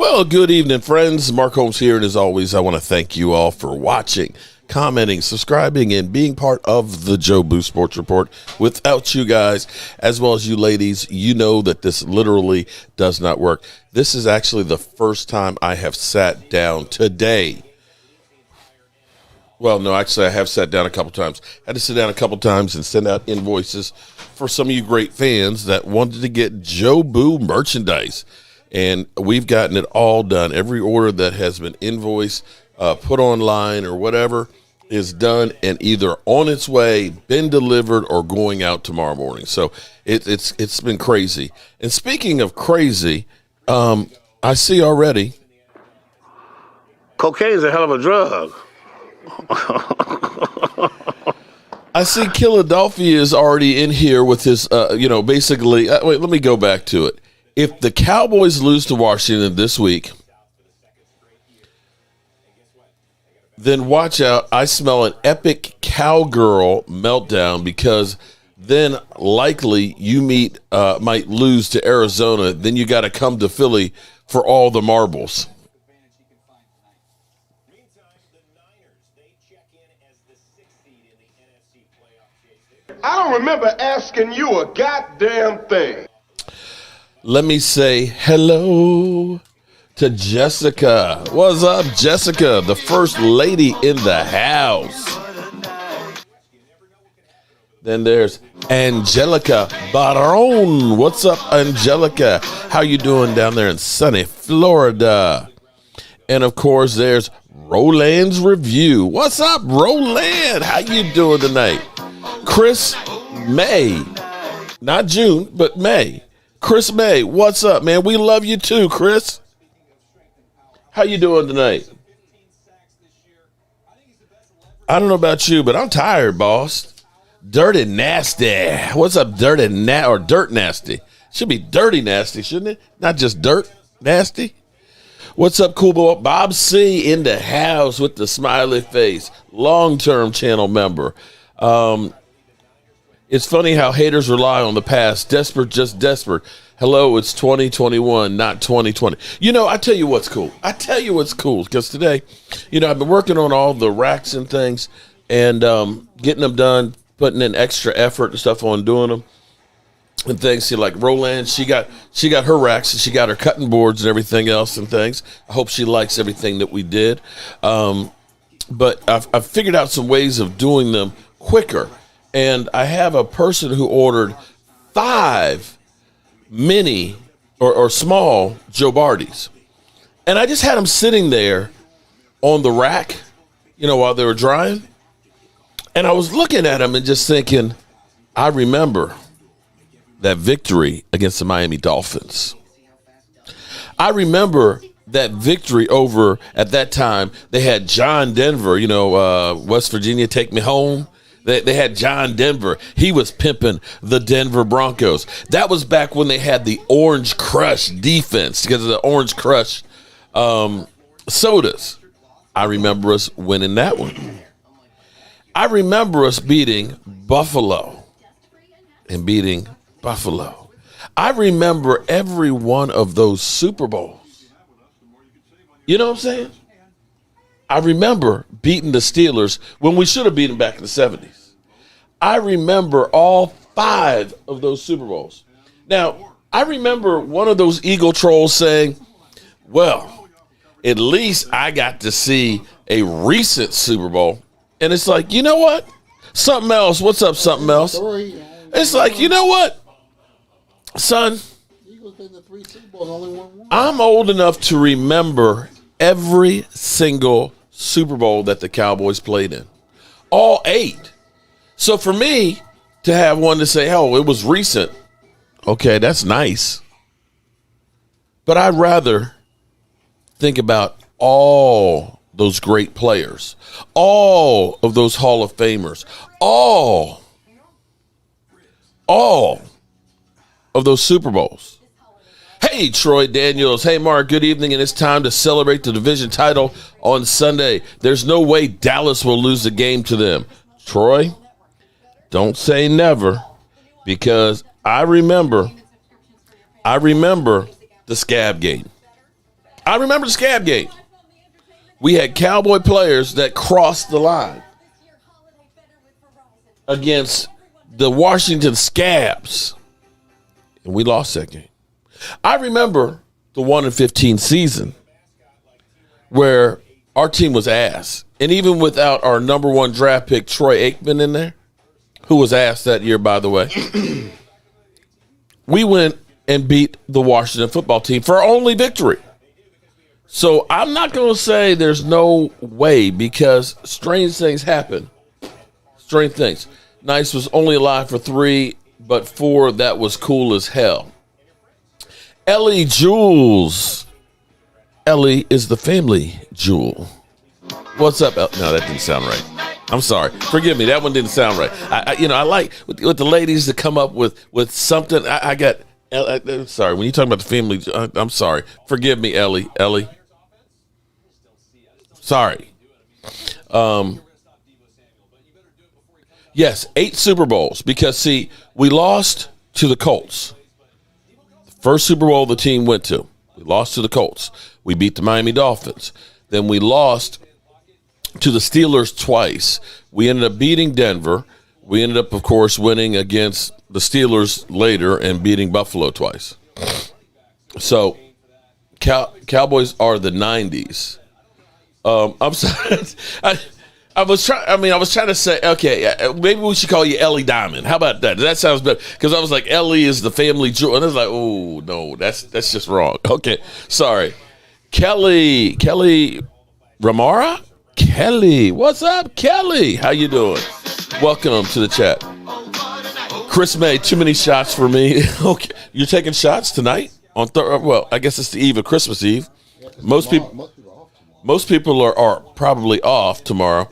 Well, good evening, friends. Mark Holmes here, and as always, I want to thank you all for watching, commenting, subscribing, and being part of the Jobu Sports Report. Without you guys, as well as you ladies, you know that this literally does not work. This is actually the first time I have sat down today. Well, no, actually, I have sat down a couple times. I had to sit down a couple times and send out invoices for some of you great fans that wanted to get Jobu merchandise. And we've gotten it all done. Every order that has been invoiced, put online or whatever is done and either on its way, been delivered, or going out tomorrow morning. So it's been crazy. And speaking of crazy, I see already. Cocaine's a hell of a drug. I see Philadelphia is already in here with his, basically, wait, let me go back to it. If the Cowboys lose to Washington this week, then watch out. I smell an epic cowgirl meltdown because then likely you might lose to Arizona. Then you got to come to Philly for all the marbles. I don't remember asking you a goddamn thing. Let me say hello to Jessica. What's up, Jessica? The first lady in the house. Then there's Angelica Barron. What's up, Angelica? How you doing down there in sunny Florida? And, of course, there's Roland's Review. What's up, Roland? How you doing tonight? Chris May. Not June, but May. Chris May, what's up, man? We love you too, Chris. How you doing tonight? I don't know about you, but I'm tired, boss. Dirty Nasty. What's up, Dirty or Dirt Nasty? Should be Dirty Nasty, shouldn't it? Not just Dirt Nasty. What's up, cool boy? Bob C in the house with the smiley face. Long-term channel member. It's funny how haters rely on the past. Desperate, just desperate. Hello, it's 2021, not 2020. I tell you what's cool. Because today, I've been working on all the racks and things and getting them done, putting in extra effort and stuff on doing them and things. See, like Roland, she got her racks and she got her cutting boards and everything else and things. I hope she likes everything that we did. But I've figured out some ways of doing them quicker. And I have a person who ordered 5 mini or small Joe Bardis. And I just had them sitting there on the rack, while they were drying. And I was looking at them and just thinking, I remember that victory against the Miami Dolphins. I remember that victory over, at that time, they had John Denver, West Virginia, take me home. They had John Denver. He was pimping the Denver Broncos. That was back when they had the Orange Crush defense because of the Orange Crush sodas. I remember us winning that one. I remember us beating Buffalo and beating Buffalo. I remember every one of those Super Bowls. You know what I'm saying? I remember beating the Steelers when we should have beaten back in the 70s. I remember all 5 of those Super Bowls. Now, I remember one of those Eagle trolls saying, well, at least I got to see a recent Super Bowl. And it's like, you know what? Something else. What's up, something else? It's like, you know what, son? I'm old enough to remember every single Super Bowl that the Cowboys played in. All 8. So for me to have one to say, oh, it was recent. Okay, that's nice. But I'd rather think about all those great players, all of those Hall of Famers, all of those Super Bowls. Hey, Troy Daniels. Hey, Mark, good evening, and it's time to celebrate the division title on Sunday. There's no way Dallas will lose the game to them. Troy, don't say never, because I remember the Scab game. I remember the Scab game. We had Cowboy players that crossed the line against the Washington Scabs, and we lost that game. I remember the 1-15 season where our team was ass, and even without our number one draft pick Troy Aikman in there, who was ass that year, by the way, we went and beat the Washington football team for our only victory. So I'm not going to say there's no way, because strange things happen. Strange things. Nice was only alive for 3, but 4, that was cool as hell. Ellie Jules. Ellie is the family jewel. What's up? No, that didn't sound right. I'm sorry. Forgive me. That one didn't sound right. I like with the ladies to come up with something. I'm sorry. When you're talking about the family, I'm sorry. Forgive me, Ellie. Ellie. Sorry. Yes, 8 Super Bowls, because, see, we lost to the Colts. The first Super Bowl the team went to. We lost to the Colts. We beat the Miami Dolphins. Then we lost to the Steelers twice. We ended up beating Denver. We ended up, of course, winning against the Steelers later and beating Buffalo twice. So, Cowboys are the 90s. I'm sorry. I was trying to say, okay, maybe we should call you Ellie Diamond. How about that? That sounds better. Because I was like, Ellie is the family jewel. And I was like, oh, no, that's just wrong. Okay, sorry. Kelly Ramara? Kelly, what's up, Kelly? How you doing? Welcome to the chat. Chris May, too many shots for me. Okay, you're taking shots tonight? Well, I guess it's the eve of Christmas Eve. Most people are probably off tomorrow.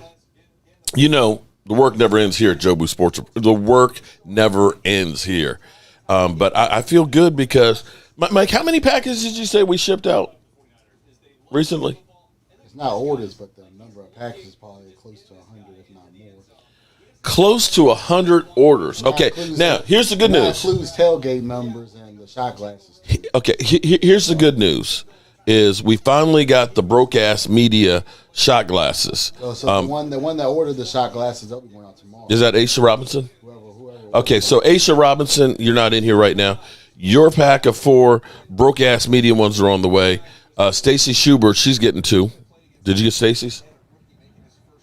You know, the work never ends here at Jobu Sports. The work never ends here. But I feel good because, Mike, how many packages did you say we shipped out recently? It's not orders, but the number of packages is probably close to 100, if not more. Close to 100 orders. Okay, now, here's the good news. That includes tailgate numbers and the shot glasses. Okay, here's the good news. Is we finally got the broke-ass media shot glasses. So the one that ordered the shot glasses, they'll be going out tomorrow. Is that Aisha Robinson? Whoever. Okay, so Aisha Robinson, you're not in here right now. Your pack of 4 broke-ass media ones are on the way. Stacy Schubert, she's getting 2. Did you get Stacy's?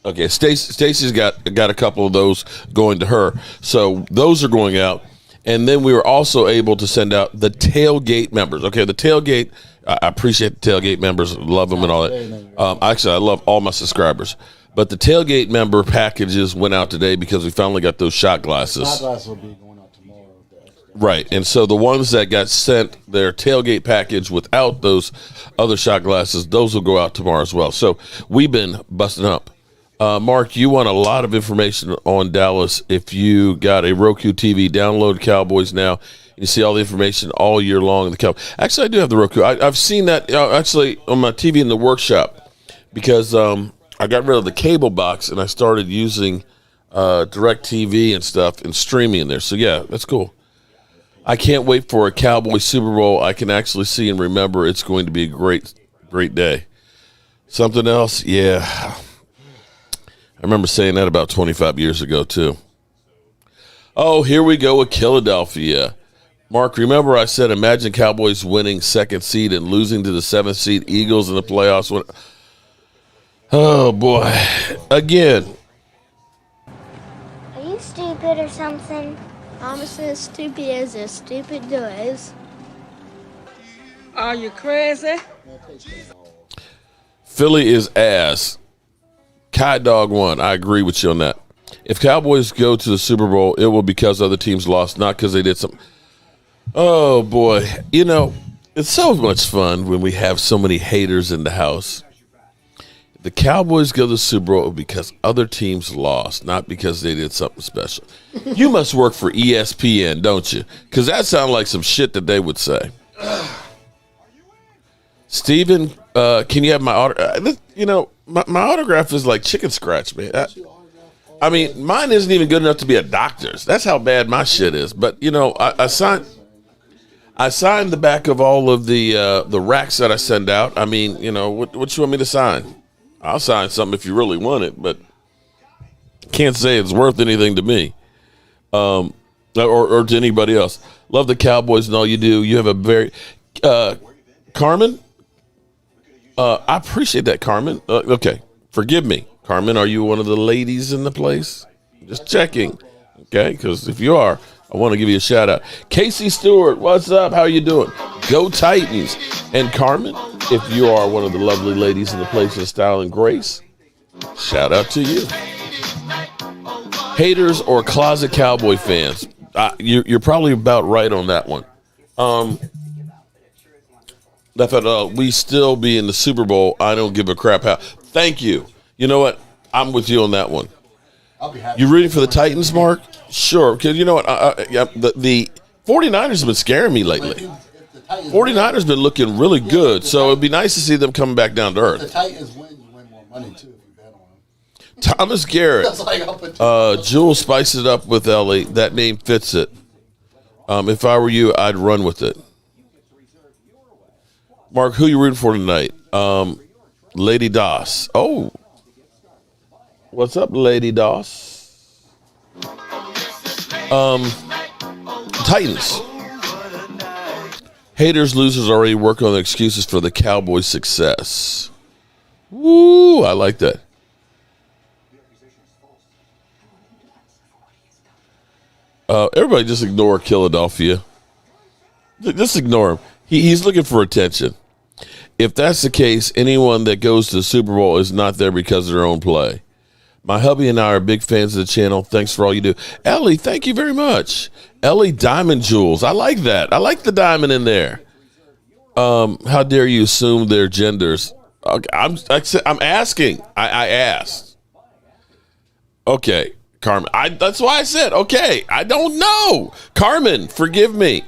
Okay, Stacy's got a couple of those going to her. So those are going out. And then we were also able to send out the tailgate members. Okay, the tailgate, I appreciate the tailgate members, love them and all that. Actually, I love all my subscribers. But the tailgate member packages went out today because we finally got those shot glasses. Shot glasses will be going out tomorrow. Right, and so the ones that got sent their tailgate package without those other shot glasses, those will go out tomorrow as well. So we've been busting up. Mark, you want a lot of information on Dallas. If you got a Roku TV, download Cowboys now. You see all the information all year long in the Cowboys. Actually, I do have the Roku. I've seen that actually on my TV in the workshop because I got rid of the cable box and I started using Direct TV and stuff and streaming in there. So, yeah, that's cool. I can't wait for a Cowboys Super Bowl. I can actually see and remember it's going to be a great, great day. Something else? Yeah. I remember saying that about 25 years ago, too. Oh, here we go with Philadelphia. Mark, remember I said imagine Cowboys winning 2nd seed and losing to the 7th seed Eagles in the playoffs. Oh, boy. Again. Are you stupid or something? I'm as stupid as a stupid does. Are you crazy? Philly is ass. Kai Dog won. I agree with you on that. If Cowboys go to the Super Bowl, it will be because other teams lost, not because they did something. Oh, boy. You know, it's so much fun when we have so many haters in the house. The Cowboys go to the Super Bowl because other teams lost, not because they did something special. You must work for ESPN, don't you? Because that sounds like some shit that they would say. Steven, can you have my autograph? You know, my autograph is like chicken scratch, man. I mean, mine isn't even good enough to be a doctor's. That's how bad my shit is. But, you know, I I signed the back of all of the racks that I send out. I mean, what you want me to sign? I'll sign something if you really want it, but can't say it's worth anything to me, or to anybody else. Love the Cowboys and all you do. You have a very Carmen. I appreciate that, Carmen. Okay, forgive me, Carmen. Are you one of the ladies in the place? Just checking. Okay, because if you are, I want to give you a shout out. Casey Stewart, what's up? How are you doing? Go Titans. And Carmen, if you are one of the lovely ladies in the place in style and grace, shout out to you. Haters or closet Cowboy fans, you're probably about right on that one. We still be in the Super Bowl. I don't give a crap how. Thank you. You know what? I'm with you on that one. You rooting for the Titans, Mark? Sure, because you know what? The 49ers have been scaring me lately. 49ers been looking really good, so it'd be nice to see them coming back down to earth. The Titans win, you win more money, too, if you bet on them. Thomas Garrett. Jules, spice it up with Ellie. That name fits it. If I were you, I'd run with it. Mark, who you rooting for tonight? Lady Doss. Oh. What's up, Lady Doss? Titans. Haters, losers already working on the excuses for the Cowboys' success. Woo, I like that. Everybody just ignore Philadelphia. Just ignore him. He's looking for attention. If that's the case, anyone that goes to the Super Bowl is not there because of their own play. My hubby and I are big fans of the channel. Thanks for all you do. Ellie, thank you very much. Ellie Diamond Jewels. I like that. I like the diamond in there. How dare you assume their genders? I'm asking. I asked. Okay, Carmen. That's why I said, okay, I don't know. Carmen, forgive me.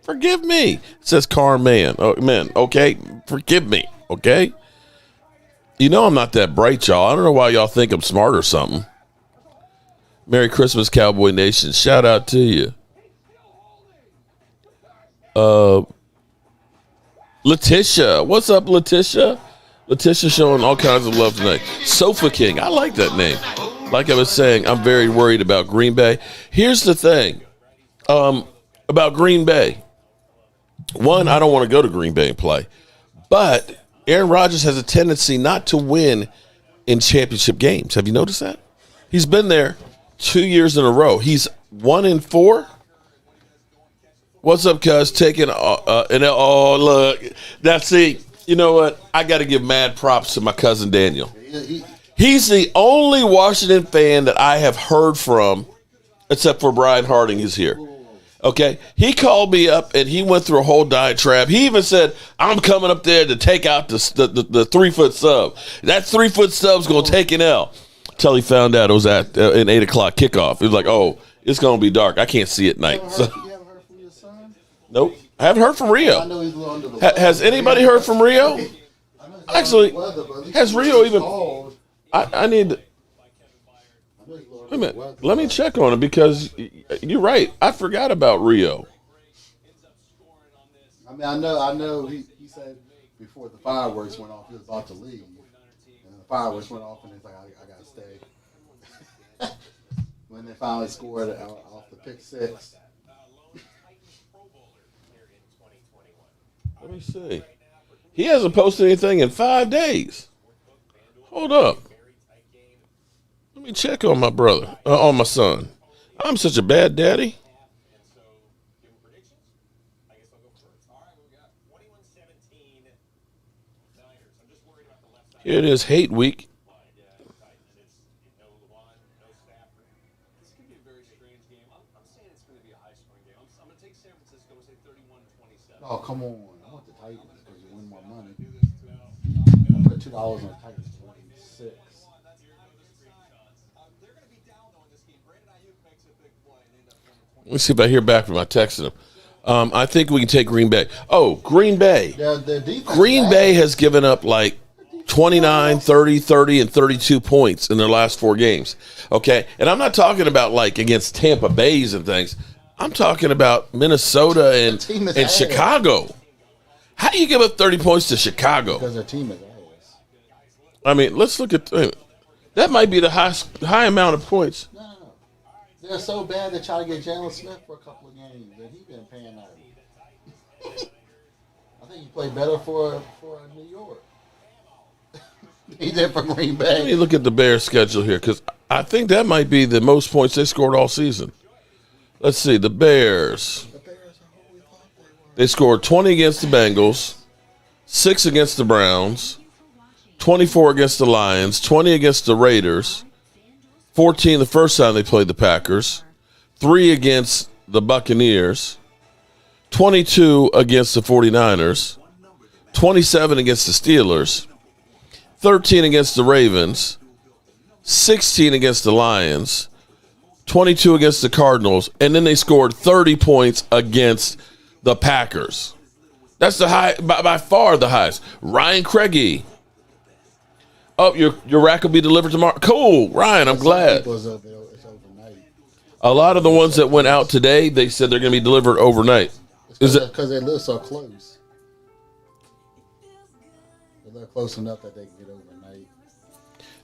Forgive me. It says Carman. Oh, man, okay? Forgive me, okay? You know I'm not that bright, y'all. I don't know why y'all think I'm smart or something. Merry Christmas, Cowboy Nation. Shout out to you. Letitia. What's up, Letitia? Letitia showing all kinds of love tonight. Sofa King. I like that name. Like I was saying, I'm very worried about Green Bay. Here's the thing about Green Bay. One, I don't want to go to Green Bay and play. But Aaron Rodgers has a tendency not to win in championship games. Have you noticed that? He's been there 2 years in a row. He's 1-4. What's up, cuz? Taking look. Now, see, you know what? I got to give mad props to my cousin Daniel. He's the only Washington fan that I have heard from, except for Brian Harding is here. Okay, he called me up and he went through a whole diatribe. He even said, "I'm coming up there to take out the 3-foot sub. That 3-foot sub's gonna take an L." Till he found out it was at an 8:00 kickoff. He was like, "Oh, it's gonna be dark. I can't see at night." You haven't heard from your son? Nope, I haven't heard from Rio. I know he's a little under the weather. Has anybody heard from Rio? Actually, has Rio even? I need to. Wait a minute. Let me check on him because you're right. I forgot about Rio. I mean, I know. He said before the fireworks went off, he was about to leave, and the fireworks went off, and he's like, "I gotta stay." When they finally scored off the pick six. Let me see. He hasn't posted anything in 5 days. Hold up. Let me check on my brother, on my son. I'm such a bad daddy. Here it is, hate week. Oh, come on. I want the Titans because you win more money. I put $2 on the Titans to win 6. Let me see if I hear back from my texting him. I think we can take Green Bay. Oh, Green Bay. Their defense Green Bay has given up like 29, 30, 30, and 32 points in their last 4 games. Okay? And I'm not talking about like against Tampa Bays and things. I'm talking about Minnesota and ass. Chicago. How do you give up 30 points to Chicago? Because their team is ass. I mean, let's look at that. Might be the high amount of points. No. They're so bad they try to get Jalen Smith for a couple of games, and he's been paying out. I think he played better for New York. He did for Green Bay. Let me look at the Bears' schedule here, because I think that might be the most points they scored all season. Let's see, the Bears. They scored 20 against the Bengals, 6 against the Browns, 24 against the Lions, 20 against the Raiders, 14 the first time they played the Packers, 3 against the Buccaneers, 22 against the 49ers, 27 against the Steelers, 13 against the Ravens, 16 against the Lions, 22 against the Cardinals, and then they scored 30 points against the Packers. That's the high, by far the highest. Ryan Craigie. Oh, your rack will be delivered tomorrow. Cool, Ryan, I'm glad. It's overnight. A lot of the ones that went out today, they said they're going to be delivered overnight. Is it because they live so close? They live close enough that they can get overnight.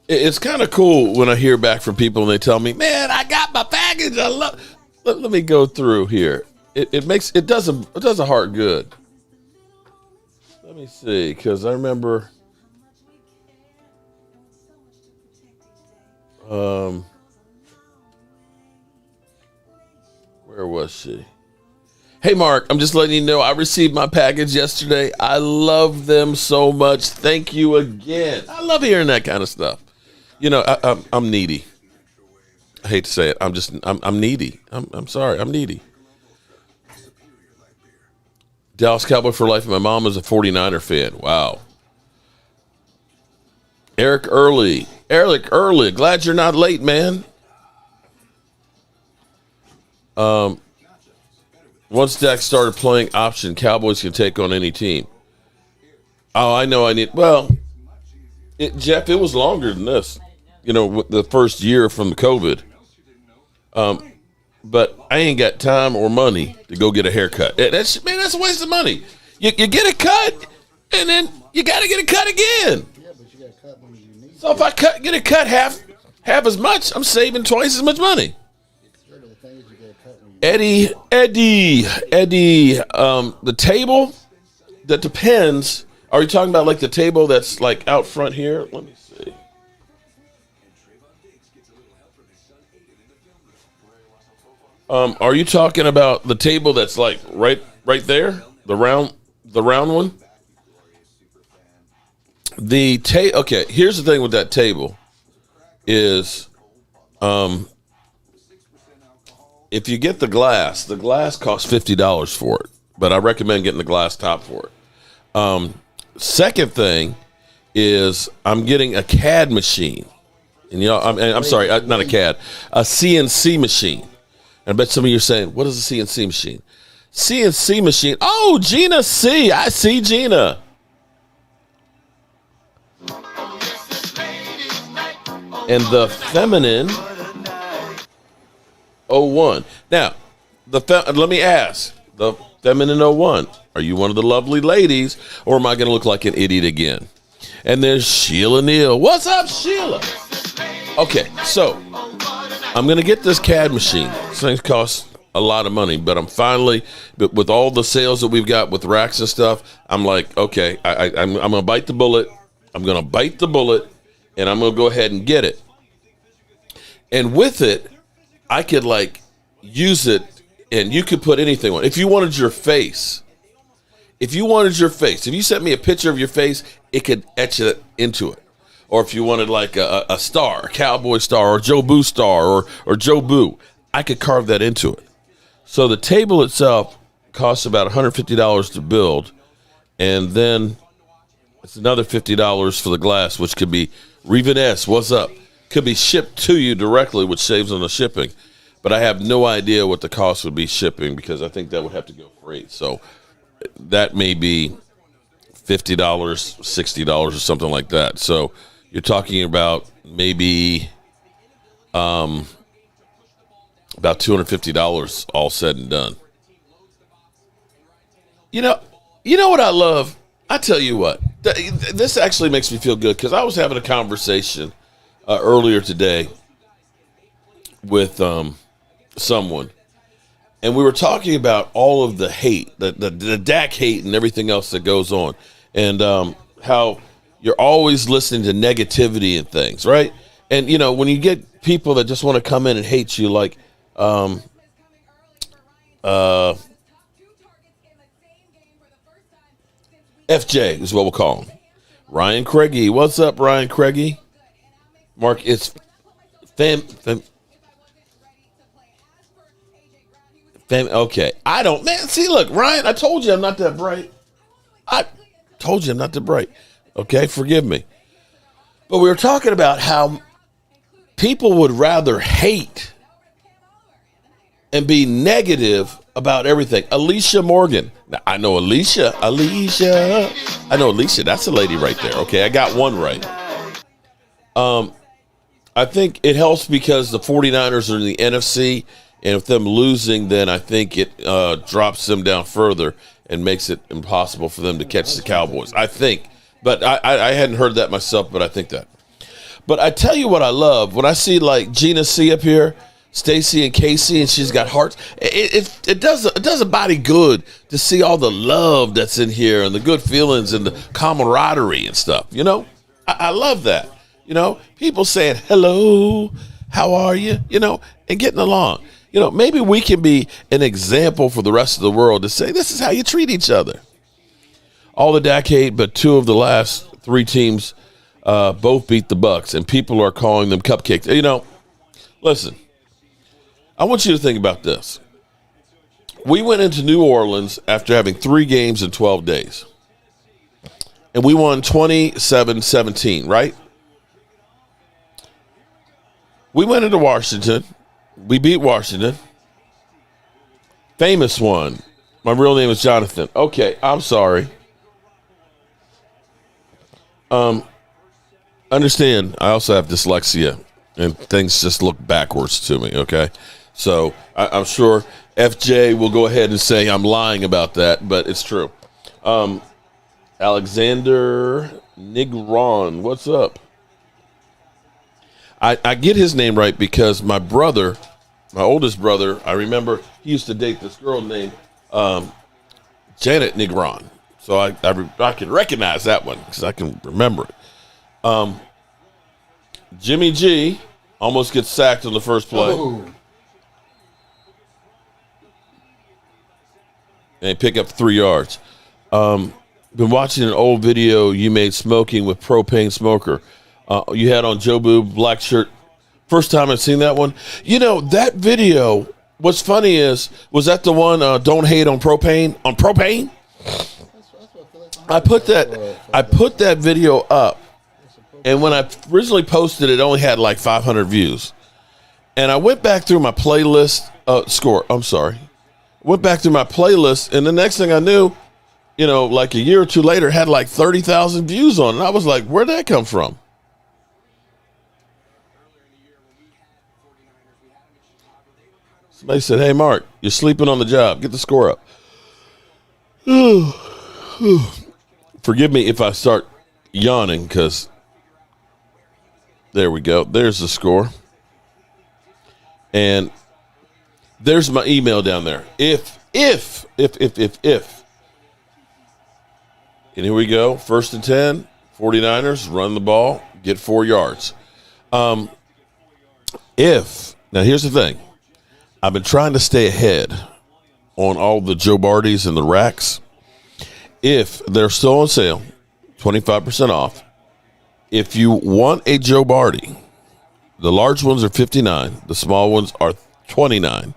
It's kind of cool when I hear back from people and they tell me, "Man, I got my package. I love." Let me go through here. It does a heart good. Let me see, because I remember. Where was she? Hey, Mark, I'm just letting you know I received my package yesterday. I love them so much. Thank you again. I love hearing that kind of stuff. You know, I'm needy. I hate to say it. I'm needy. I'm sorry. I'm needy. Dallas Cowboy for life. My mom is a 49er fan. Wow. Eric Early. Glad you're not late, man. Once Dak started playing option, Cowboys can take on any team. Oh, I know. Jeff, it was longer than this. You know, the first year from the COVID. But I ain't got time or money to go get a haircut. That's a waste of money. You get a cut, and then you got to get a cut again. Yeah, but you got to cut when you need. So if I get a cut half as much, I'm saving twice as much money. Eddie, the table, that depends. Are you talking about like the table that's like out front here? Let me see. Are you talking about the table that's like right there? The round one? Okay, here's the thing with that table is if you get the glass costs $50 for it, but I recommend getting the glass top for it. Second thing is I'm getting a CAD machine. And you know, I'm sorry, not a CAD, a CNC machine. And I bet some of you are saying, what is a CNC machine? CNC machine. Oh, Gina C. I see Gina. And the feminine 01. Now, let me ask, the feminine 01, are you one of the lovely ladies, or am I going to look like an idiot again? And there's Sheila Neal. What's up, Sheila? Okay, so I'm going to get this CAD machine. This thing costs a lot of money, but but with all the sales that we've got with racks and stuff, I'm like, okay, I'm going to bite the bullet. I'm going to bite the bullet, and I'm going to go ahead and get it. And with it, I could like use it, and you could put anything on. If you wanted your face, if you sent me a picture of your face, it could etch it into it. Or if you wanted like a star, a Cowboy star, or Jobu star, or Jobu, I could carve that into it. So the table itself costs about $150 to build, and then it's another $50 for the glass, which could be Reven S. What's up? Could be shipped to you directly, which saves on the shipping. But I have no idea what the cost would be shipping, because I think that would have to go freight. So that may be $50, $60 or something like that. So you're talking about maybe About $250 all said and done. You know what I love? I tell you what, this actually makes me feel good because I was having a conversation earlier today with someone, and we were talking about all of the hate, the Dak hate and everything else that goes on, and how you're always listening to negativity and things, right? And, when you get people that just want to come in and hate you, like FJ is what we'll call him. Ryan Craigie. What's up, Ryan Craigie? Mark, it's okay. See, look, Ryan, I told you I'm not that bright. Okay, forgive me. But we were talking about how people would rather hate and be negative about everything. Alicia Morgan. Now, I know Alicia. I know Alicia. That's a lady right there. Okay, I got one right. I think it helps because the 49ers are in the NFC, and with them losing, then I think it drops them down further and makes it impossible for them to catch the Cowboys. I think. But I hadn't heard that myself, but I think that. But I tell you what I love. When I see, like, Gina C up here, Stacy and Casey, and she's got hearts. It does a body good to see all the love that's in here and the good feelings and the camaraderie and stuff. I love that. People saying hello, how are you? And getting along. Maybe we can be an example for the rest of the world to say this is how you treat each other. All the Dak hate, but two of the last three teams both beat the Bucs, and people are calling them cupcakes. Listen. I want you to think about this. We went into New Orleans after having 3 games in 12 days. And we won 27-17, right? We went into Washington. We beat Washington. Famous one. My real name is Jonathan. Okay, I'm sorry. Understand, I also have dyslexia, and things just look backwards to me, okay? So I'm sure FJ will go ahead and say I'm lying about that, but it's true. Alexander Nigron, what's up? I get his name right because my brother, my oldest brother, I remember he used to date this girl named Janet Nigron. So I can recognize that one because I can remember it. Jimmy G almost gets sacked on the first play. Oh. And pick up 3 yards. Been watching an old video you made smoking with propane smoker. You had on Jobu black shirt. First time I've seen that one. That video, what's funny was that the one don't hate on propane? On propane? I put that video up, and when I originally posted it only had like 500 views. And I went back through my playlist went back through my playlist, and the next thing I knew, like a year or two later, it had like 30,000 views on it. And I was like, where'd that come from? Somebody said, hey, Mark, you're sleeping on the job. Get the score up. Forgive me if I start yawning, because there we go. There's the score. And there's my email down there. If. And here we go. 1st and 10. 49ers run the ball, get 4 yards. Now here's the thing. I've been trying to stay ahead on all the Joe Bardys and the racks. If they're still on sale, 25% off. If you want a Joe Bardy, the large ones are $59. The small ones are $29.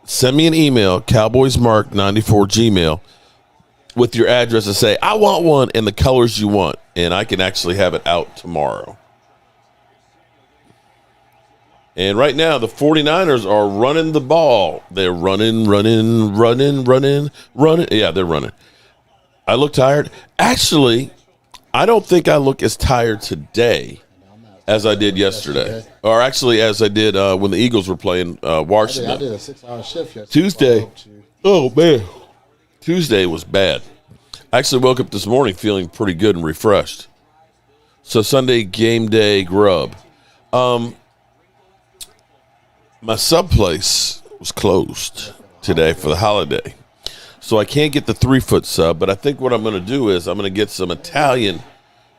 Send me an email, cowboysmark94gmail, with your address and say, I want one in the colors you want, and I can actually have it out tomorrow. And right now, the 49ers are running the ball. They're running. Yeah, they're running. I look tired. Actually, I don't think I look as tired today as I did yesterday. Or actually, as I did when the Eagles were playing Washington. I did a 6-hour shift yesterday. Tuesday. Oh, man. Tuesday was bad. I actually woke up this morning feeling pretty good and refreshed. So Sunday game day grub. My sub place was closed today for the holiday. So I can't get the 3-foot sub, but I think what I'm going to do is I'm going to get some Italian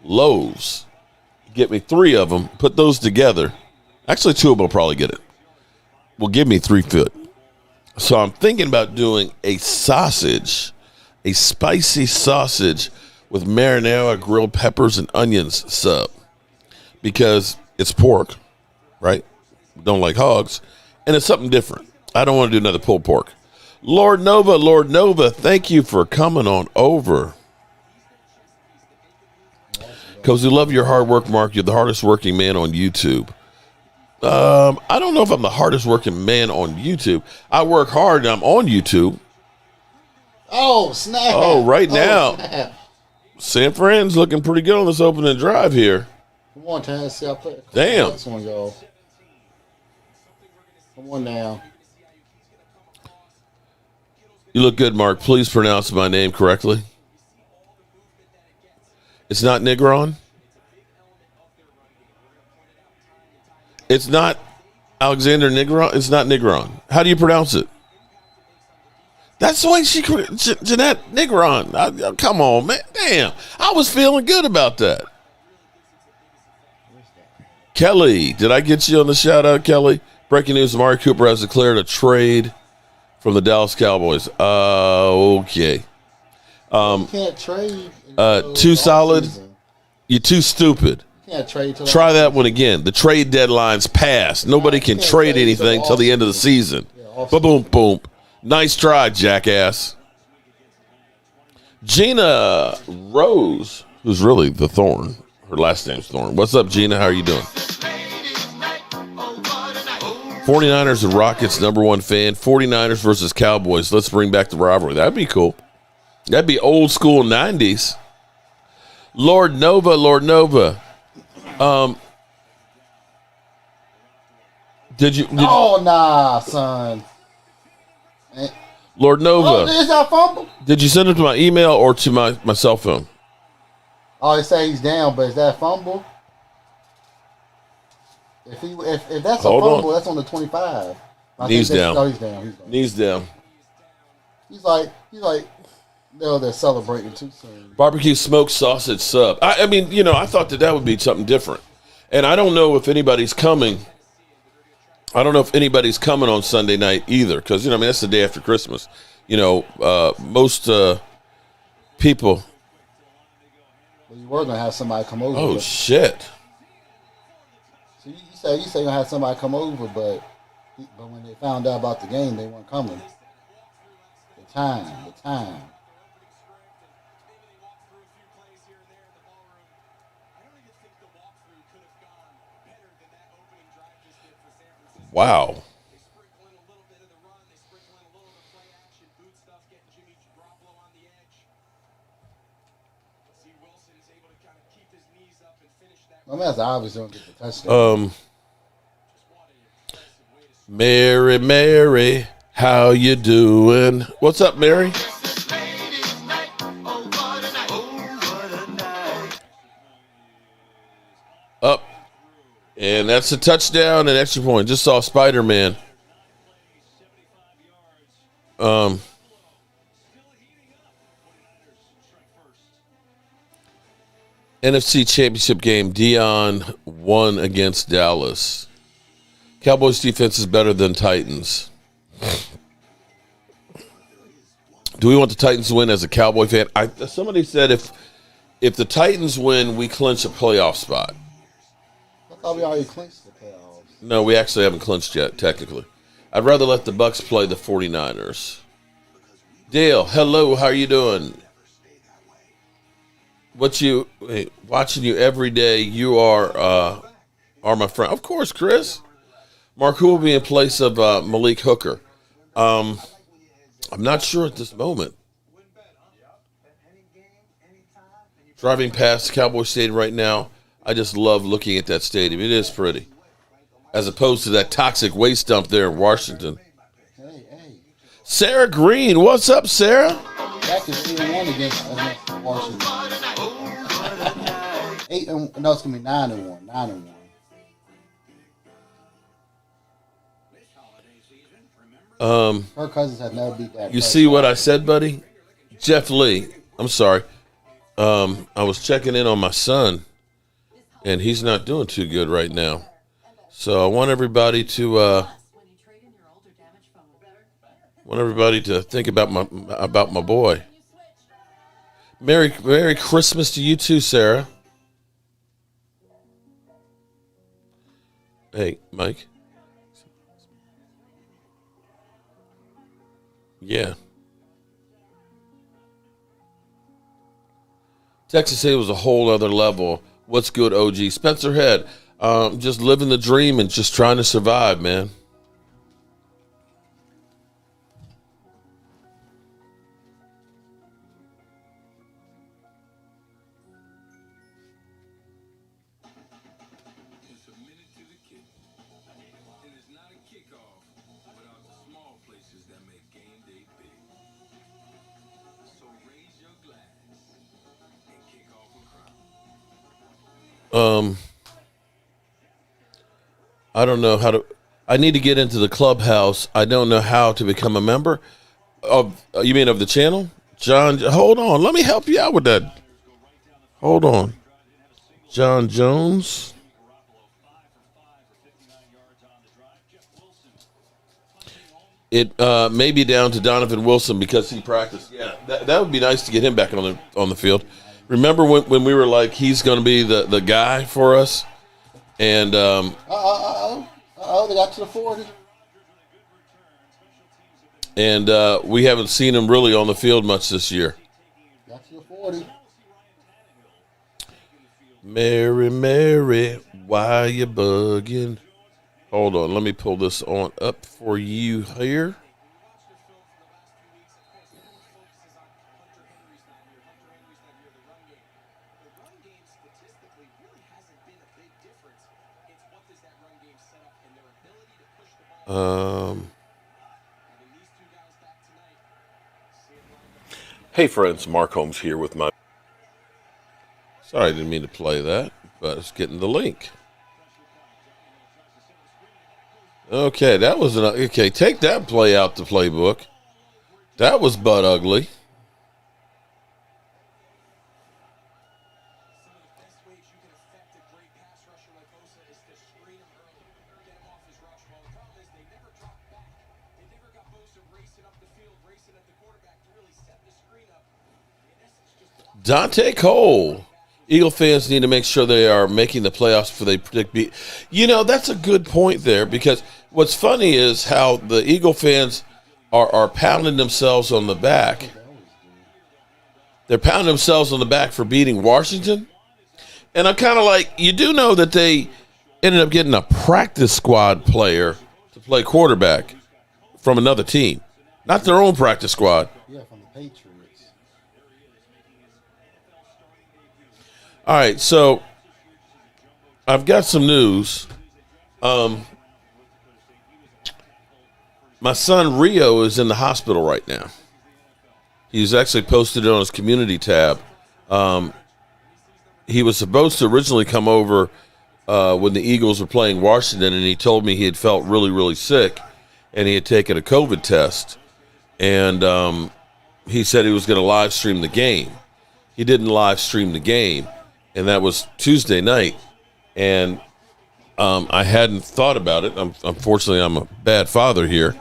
loaves. Get me 3 of them, put those together. Actually, 2 of them will probably get it. Will give me 3-foot. So I'm thinking about doing a sausage, a spicy sausage with marinara, grilled peppers, and onions sub. Because it's pork, right? Don't like hogs. And it's something different. I don't want to do another pulled pork. Lord Nova, thank you for coming on over. Because we love your hard work, Mark. You're the hardest working man on YouTube. I don't know if I'm the hardest working man on YouTube. I work hard and I'm on YouTube. Oh, snap. Oh, right now. Snap. San Fran's looking pretty good on this opening drive here. Come on, Tennessee. I'll play. Damn. This one, y'all. Come on now. You look good, Mark. Please pronounce my name correctly. It's not Negron. It's not Alexander Negron. It's not Negron. How do you pronounce it? That's the way Jeanette Negron. Come on, man. Damn. I was feeling good about that. Kelly. Did I get you on the shout out, Kelly? Breaking news, Amari Cooper has declared a trade from the Dallas Cowboys. Okay. You can't trade. Too solid. You're too stupid. You can't trade. Try that one again. The trade deadline's passed. Nobody can trade anything till the end of the season. Boom, boom, boom. Nice try, jackass. Gina Rose, who's really the Thorn. Her last name's Thorn. What's up, Gina? How are you doing? 49ers and Rockets, #1 fan. 49ers versus Cowboys. Let's bring back the rivalry. That'd be cool. That'd be old school 90s. Lord Nova. Did oh, nah, son. Lord Nova. Oh, is that fumble? Did you send it to my email or to my cell phone? Oh, they say he's down, but is that fumble? If that's Hold a fumble, on. that's on the 25. Knees down. Oh, he's down. Knees down. He's like, no, they're celebrating too soon. Barbecue smoked sausage sub. I mean, I thought that would be something different. And I don't know if anybody's coming. I don't know if anybody's coming on Sunday night either. Because, that's the day after Christmas. Most people. Well, you were going to have somebody come over. Oh, shit. So you say you're going to have somebody come over, but when they found out about the game, they weren't coming. The time. Wow. My man's obviously don't get the touchdown. Mary, how you doing? What's up, Mary? Up. And that's a touchdown and extra point. Just saw Spider-Man. NFC Championship game, Dion won against Dallas. Cowboys defense is better than Titans. Do we want the Titans to win as a Cowboy fan? Somebody said if the Titans win, we clinch a playoff spot. I thought we already clinched the playoffs. No, we actually haven't clinched yet, technically. I'd rather let the Bucks play the 49ers. Dale, hello, how are you doing? Watching you every day, you are my friend. Of course, Chris. Mark, who will be in place of Malik Hooker? I'm not sure at this moment. Driving past Cowboy Stadium right now. I just love looking at that stadium. It is pretty. As opposed to that toxic waste dump there in Washington. Hey. Sarah Green, what's up, Sarah? Back is 8-1 against Washington. 8-1. No, it's gonna be 9-1. 9-1. Kirk Cousins has never beat that. You see what I said, buddy? Jeff Lee. I'm sorry. I was checking in on my son, and he's not doing too good right now. So I want everybody to think about my boy. Merry Christmas to you too, Sarah. Hey, Mike. Yeah. Texas City was a whole other level. What's good, OG? Spencer Head. Just living the dream and just trying to survive, man. I don't know how to. I need to get into the clubhouse. I don't know how to become a member of. You mean of the channel, John? Hold on, let me help you out with that. Hold on, John Jones. It may be down to Donovan Wilson because he practiced. Yeah, that would be nice to get him back on the field. Remember when we were like, he's going to be the guy for us? And they got to the 40. And we haven't seen him really on the field much this year. Got to the 40. Mary, why you bugging? Hold on, let me pull this on up for you here. Hey friends, Mark Holmes here with my. Sorry, I didn't mean to play that, but it's getting the link. Okay, that was okay. Take that play out the playbook. That was butt ugly. Dante Cole. Eagle fans need to make sure they are making the playoffs before they predict beat. You know, that's a good point there because what's funny is how the Eagle fans are pounding themselves on the back. They're pounding themselves on the back for beating Washington. And I'm kind of like, you do know that they ended up getting a practice squad player to play quarterback from another team. Not their own practice squad. Yeah, from the Patriots. All right, so I've got some news. My son Rio is in the hospital right now. He's actually posted it on his community tab. He was supposed to originally come over when the Eagles were playing Washington, and he told me he had felt really, really sick, and he had taken a COVID test. And he said he was going to live stream the game. He didn't live stream the game. And that was Tuesday night, and I hadn't thought about it. Unfortunately, I'm a bad father here.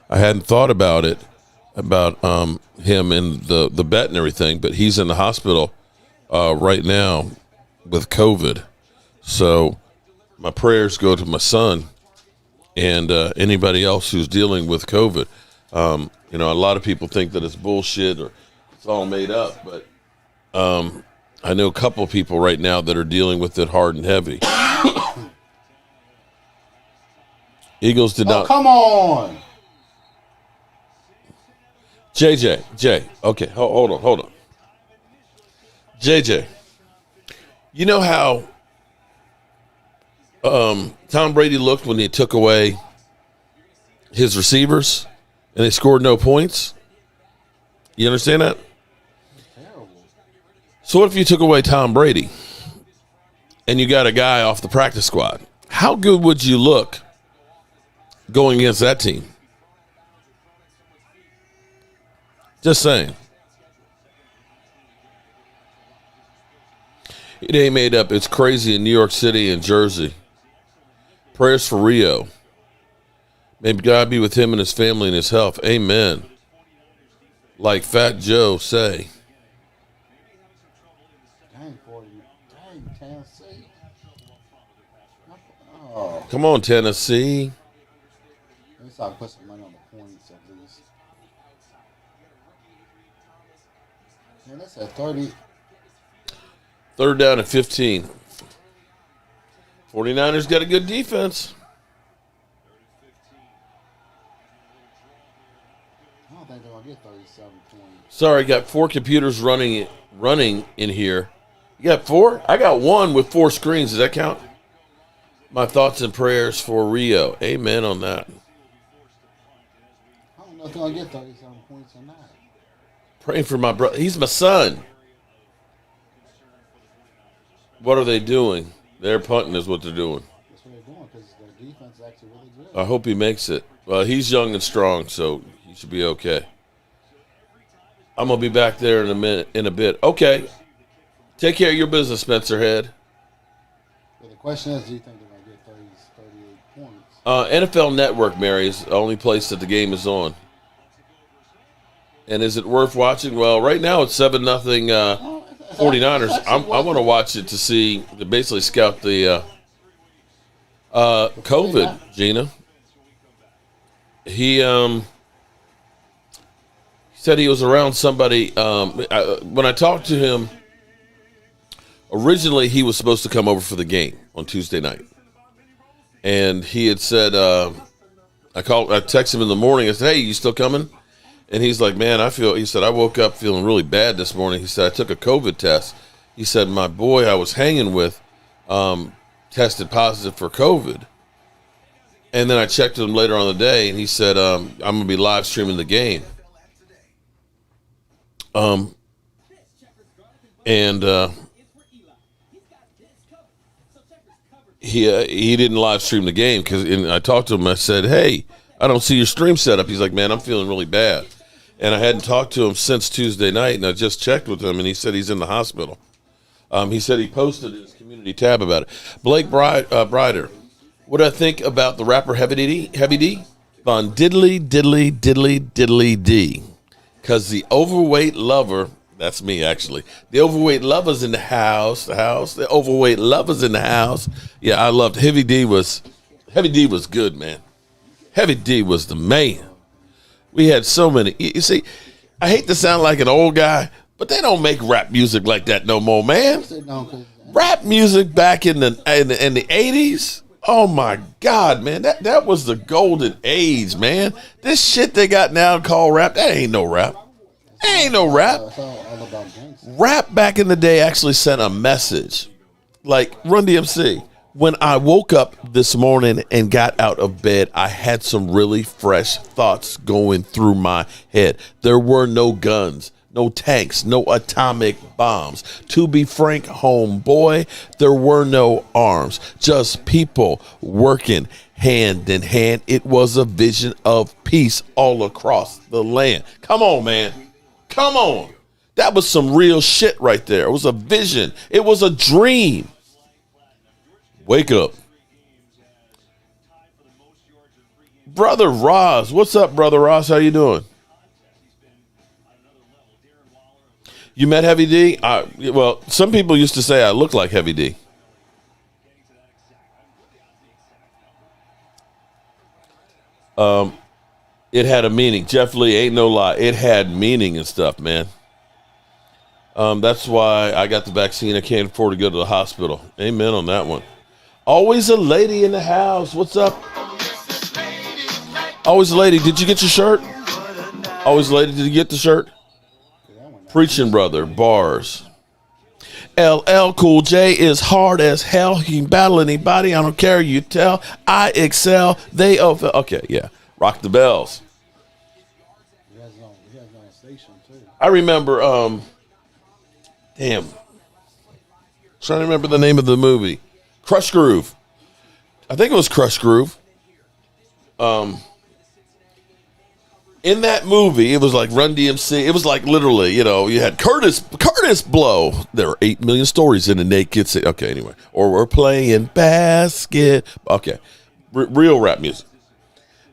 I hadn't thought about it, about him and the bet and everything, but he's in the hospital right now with COVID. So my prayers go to my son and anybody else who's dealing with COVID. You know, a lot of people think that it's bullshit or it's all made up, but I know a couple of people right now that are dealing with it hard and heavy. Eagles did not. Come on. JJ, okay, hold on. JJ, you know how Tom Brady looked when he took away his receivers and they scored no points? You understand that? Terrible. So what if you took away Tom Brady and you got a guy off the practice squad? How good would you look going against that team? Just saying. It ain't made up. It's crazy in New York City and Jersey. Prayers for Rio. May God be with him and his family and his health. Amen. Like Fat Joe say. Dang, 40. Dang, Tennessee. Oh. Come on, Tennessee. At least I can put some money on the points at least. Man, that's at 30. Third down and 15. 49ers got a good defense. I don't think they're going to get 37 points. Sorry, got 4 computers running in here. You got 4? I got 1 with 4 screens. Does that count? My thoughts and prayers for Rio. Amen on that. I don't know if they're going to get 37 points or not. Praying for my brother. He's my son. What are they doing? They're punting is what they're doing. That's what they're doing because their defense is actually really good. I hope he makes it. Well, he's young and strong, so he should be okay. I'm going to be back there in a bit. Okay. Take care of your business, Spencer Head. But the question is, do you think they're going to get 38 points? NFL Network, Mary, is the only place that the game is on. And is it worth watching? Well, right now it's 7-0 49ers. I want to watch it to basically scout the COVID, Gina. He said he was around somebody. When I talked to him, originally he was supposed to come over for the game on Tuesday night. And he had said, I texted him in the morning. I said, hey, you still coming? And he's like, man, he said, I woke up feeling really bad this morning. He said, I took a COVID test. He said, my boy I was hanging with tested positive for COVID. And then I checked him later on the day, and he said, I'm going to be live streaming the game. He didn't live stream the game because I talked to him. I said, hey, I don't see your stream set up. He's like, man, I'm feeling really bad. And I hadn't talked to him since Tuesday night, and I just checked with him, and he said he's in the hospital. He said he posted in his community tab about it. Blake Brider, what do I think about the rapper Heavy D? Von diddly, diddly, diddly, diddly D. Because the overweight lover, that's me actually, the overweight lover's in the house, the overweight lover's in the house. Yeah, I loved Heavy D was good, man. Heavy D was the man. We had so many. You see, I hate to sound like an old guy, but they don't make rap music like that no more, man. Rap music back in the 80s, oh my God, man, that was the golden age, man. This shit they got now called rap, that ain't no rap. That ain't no rap. It's all about gangster. Rap back in the day actually sent a message. Like Run DMC. When I woke up this morning and got out of bed, I had some really fresh thoughts going through my head. There were no guns, no tanks, no atomic bombs. To be frank, homeboy, there were no arms, just people working hand in hand. It was a vision of peace all across the land. Come on, man. Come on. That was some real shit right there. It was a vision. It was a dream. Wake up. Brother Ross. What's up, Brother Ross? How you doing? You met Heavy D? Well, some people used to say I look like Heavy D. It had a meaning. Jeff Lee, ain't no lie. It had meaning and stuff, man. That's why I got the vaccine. I can't afford to go to the hospital. Amen on that one. Always a lady in the house. What's up? Always a lady. Did you get your shirt? Always a lady. Did you get the shirt? Preaching brother. Bars. LL Cool J is hard as hell. He can battle anybody. I don't care. You tell. I excel. They over. Okay, yeah. Rock the bells. He has his own station too. I remember. Damn. Trying to remember the name of the movie. Crush Groove. I think it was Crush Groove. In that movie, it was like Run DMC. It was like literally, you had Curtis Blow. There were 8 million stories in the Naked City. Okay, anyway. Or we're playing basket. Okay. Real rap music.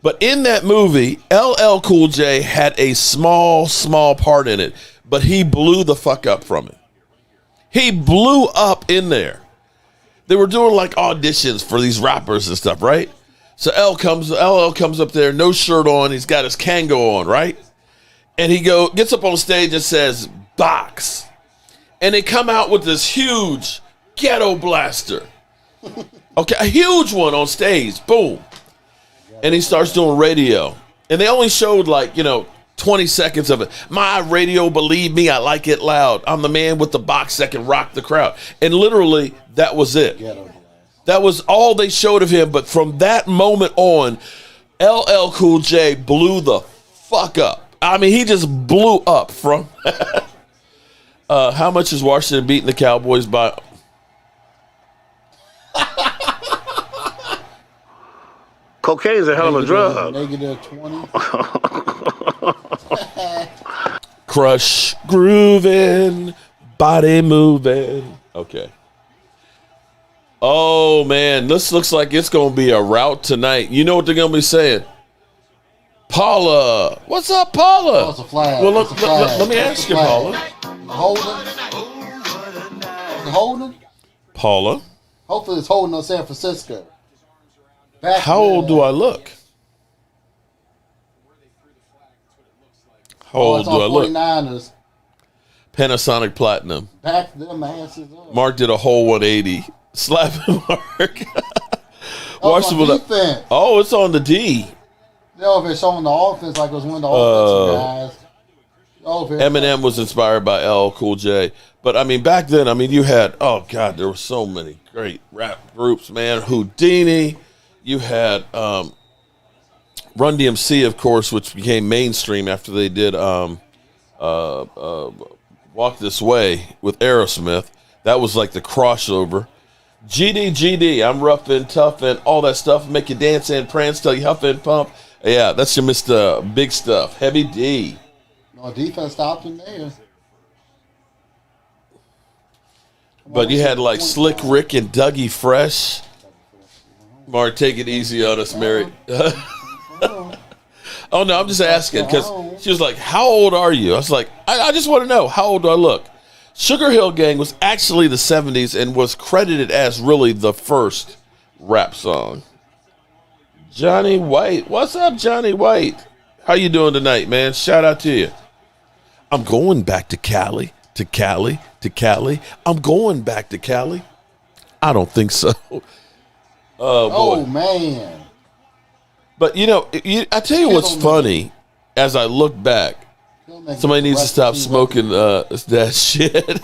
But in that movie, LL Cool J had a small part in it, but he blew the fuck up from it. He blew up in there. They were doing like auditions for these rappers and stuff, right? So LL comes up there, no shirt on. He's got his Kango on, right? And he gets up on stage and says, "Box." And they come out with this huge ghetto blaster. Okay, a huge one on stage. Boom. And he starts doing radio. And they only showed 20 seconds of it. My radio, believe me, I like it loud. I'm the man with the box that can rock the crowd. And literally, that was it. That was all they showed of him. But from that moment on, LL Cool J blew the fuck up. I mean, he just blew up from. How much is Washington beating the Cowboys by? Cocaine's a hell of a drug. -20. Crush, grooving, body moving. Okay. Oh, man, this looks like it's going to be a rout tonight. You know what they're going to be saying? Paula. What's up, Paula? Oh, it's a flag. Well, It's a flag. let me ask you, Paula. Holding? Paula. Hopefully it's holding on San Francisco. How old do I look? How old do I look? 49ers. Panasonic Platinum. Back them asses up. Mark did a whole 180. Slap him, Mark. On defense. Oh, it's on the D. If it's on the offense like it was one of the offensive guys. Eminem was inspired by LL Cool J. But, I mean, back then, you had, oh, God, there were so many great rap groups, man. Houdini. You had Run DMC, of course, which became mainstream after they did Walk This Way with Aerosmith. That was like the crossover. GD, I'm rough and tough and all that stuff. Make you dance and prance till you huff and pump. Yeah, that's your Mr. Big Stuff. Heavy D. No, defense stopped him there. But you had like Slick Rick and Dougie Fresh. Mark, take it easy on us, Mary. Oh, no, I'm just asking because she was like, how old are you? I was like, I just want to know, how old do I look? Sugar Hill Gang was actually the 70s and was credited as really the first rap song. Johnny White. What's up, Johnny White? How you doing tonight, man? Shout out to you. I'm going back to Cali, to Cali, to Cali. I'm going back to Cali. I don't think so. Oh, boy. Oh, man. But, I tell you what's funny as I look back. Somebody needs to stop smoking that shit.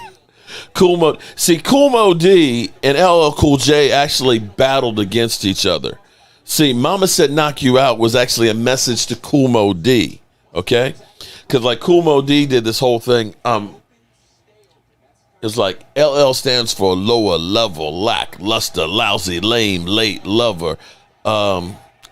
Cool Mo D and LL Cool J actually battled against each other. See, Mama Said Knock You Out was actually a message to Cool Mo D, okay? Because, like, Cool Mo D did this whole thing. It's like LL stands for lower level, lackluster, lousy, lame, late lover.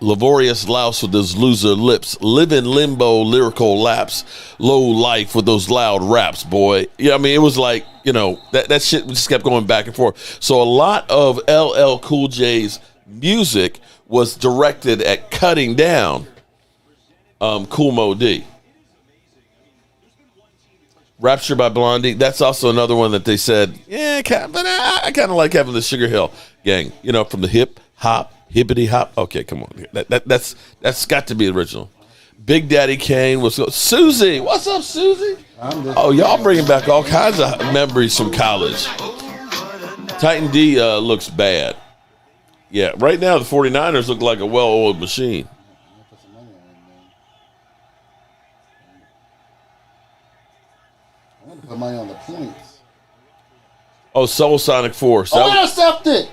Laborious louse with those loser lips, live in limbo, lyrical lapse, low life with those loud raps, boy. Yeah, I mean, it was like, that shit just kept going back and forth. So a lot of LL Cool J's music was directed at cutting down Cool Mo D. Rapture by Blondie, that's also another one that they said, yeah, but I kind of like having the Sugar Hill Gang, from the hip hop. Hippity hop. Okay, come on. That's got to be original. Big Daddy Kane was Susie. What's up, Susie? Oh, y'all bringing back all kinds of memories from college. Titan D looks bad. Yeah, right now the 49ers look like a well-oiled machine. I want to put money on the points. Oh, Soul Sonic Force. Intercepted.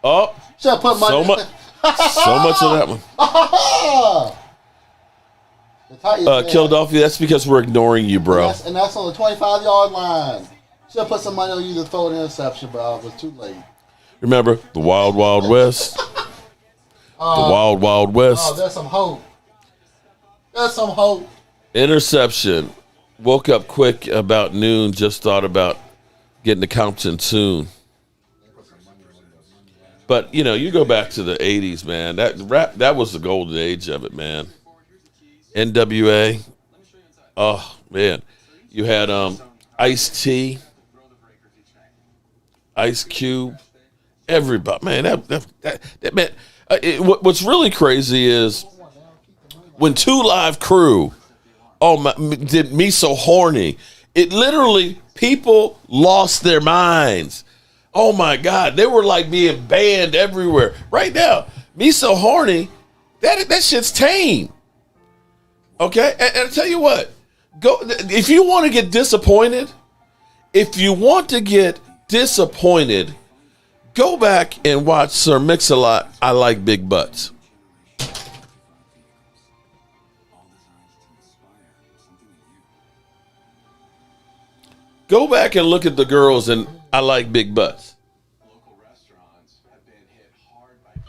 Oh, Should have put money. so much of that one. Philadelphia, that's because we're ignoring you, bro. And that's on the 25-yard line. Should have put some money on you to throw an interception, but it was too late. Remember the Wild Wild West? The Wild Wild West. Oh, there's some hope. There's some hope. Interception. Woke up quick about noon. Just thought about getting to Compton soon. But you go back to the '80s, man. That was the golden age of it, man. NWA. Oh man, you had Ice-T, Ice Cube, everybody. Man, that man. What's really crazy is when 2 Live Crew, did Me So Horny. It literally, people lost their minds. Oh my God, they were like being banned everywhere. Right now, Me So Horny, that shit's tame. Okay, and I tell you what, go if you want to get disappointed. Go back and watch Sir Mix-a-Lot. I Like Big Butts. Go back and look at the girls and I Like Big Butts.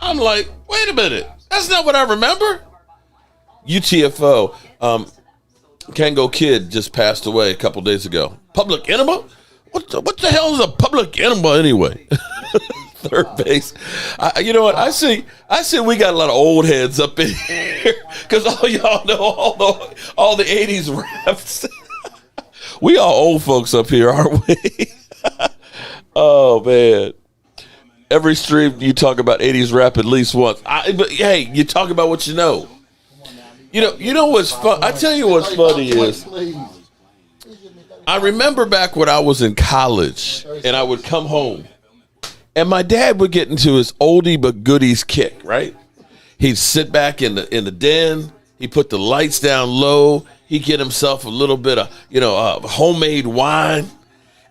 I'm like, wait a minute. That's not what I remember. UTFO. Kango Kid just passed away a couple days ago. Public Enema? What the hell is a public enema anyway? Third base. You know what? I see we got a lot of old heads up in here because all y'all know all the 80s raps. We all old folks up here, aren't we? Oh, man. Every stream you talk about 80s rap at least once. But hey, you talk about what you know. You know what's fun? I tell you what's funny is I remember back when I was in college and I would come home and my dad would get into his oldie but goodies kick, right? He'd sit back in the den. He'd put the lights down low. He'd get himself a little bit of, homemade wine.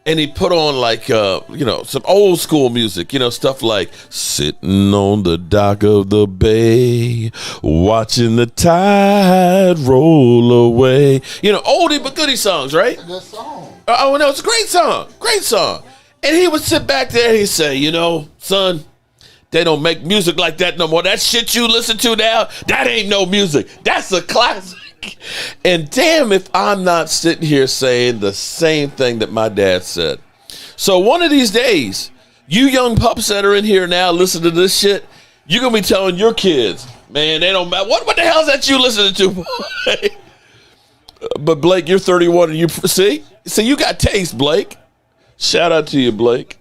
And he put on like, some old school music, stuff like sitting on the dock of the bay, watching the tide roll away. Oldie but goodie songs, right? Good song. Oh, no, it's a great song. Great song. And he would sit back there and he'd say, son, they don't make music like that no more. That shit you listen to now, that ain't no music. That's a classic. And damn if I'm not sitting here saying the same thing that my dad said. So one of these days, you young pups that are in here now listening to this shit, you're going to be telling your kids, man, they don't matter. What the hell is that you listening to? But Blake, you're 31 and you see, you got taste, Blake. Shout out to you, Blake.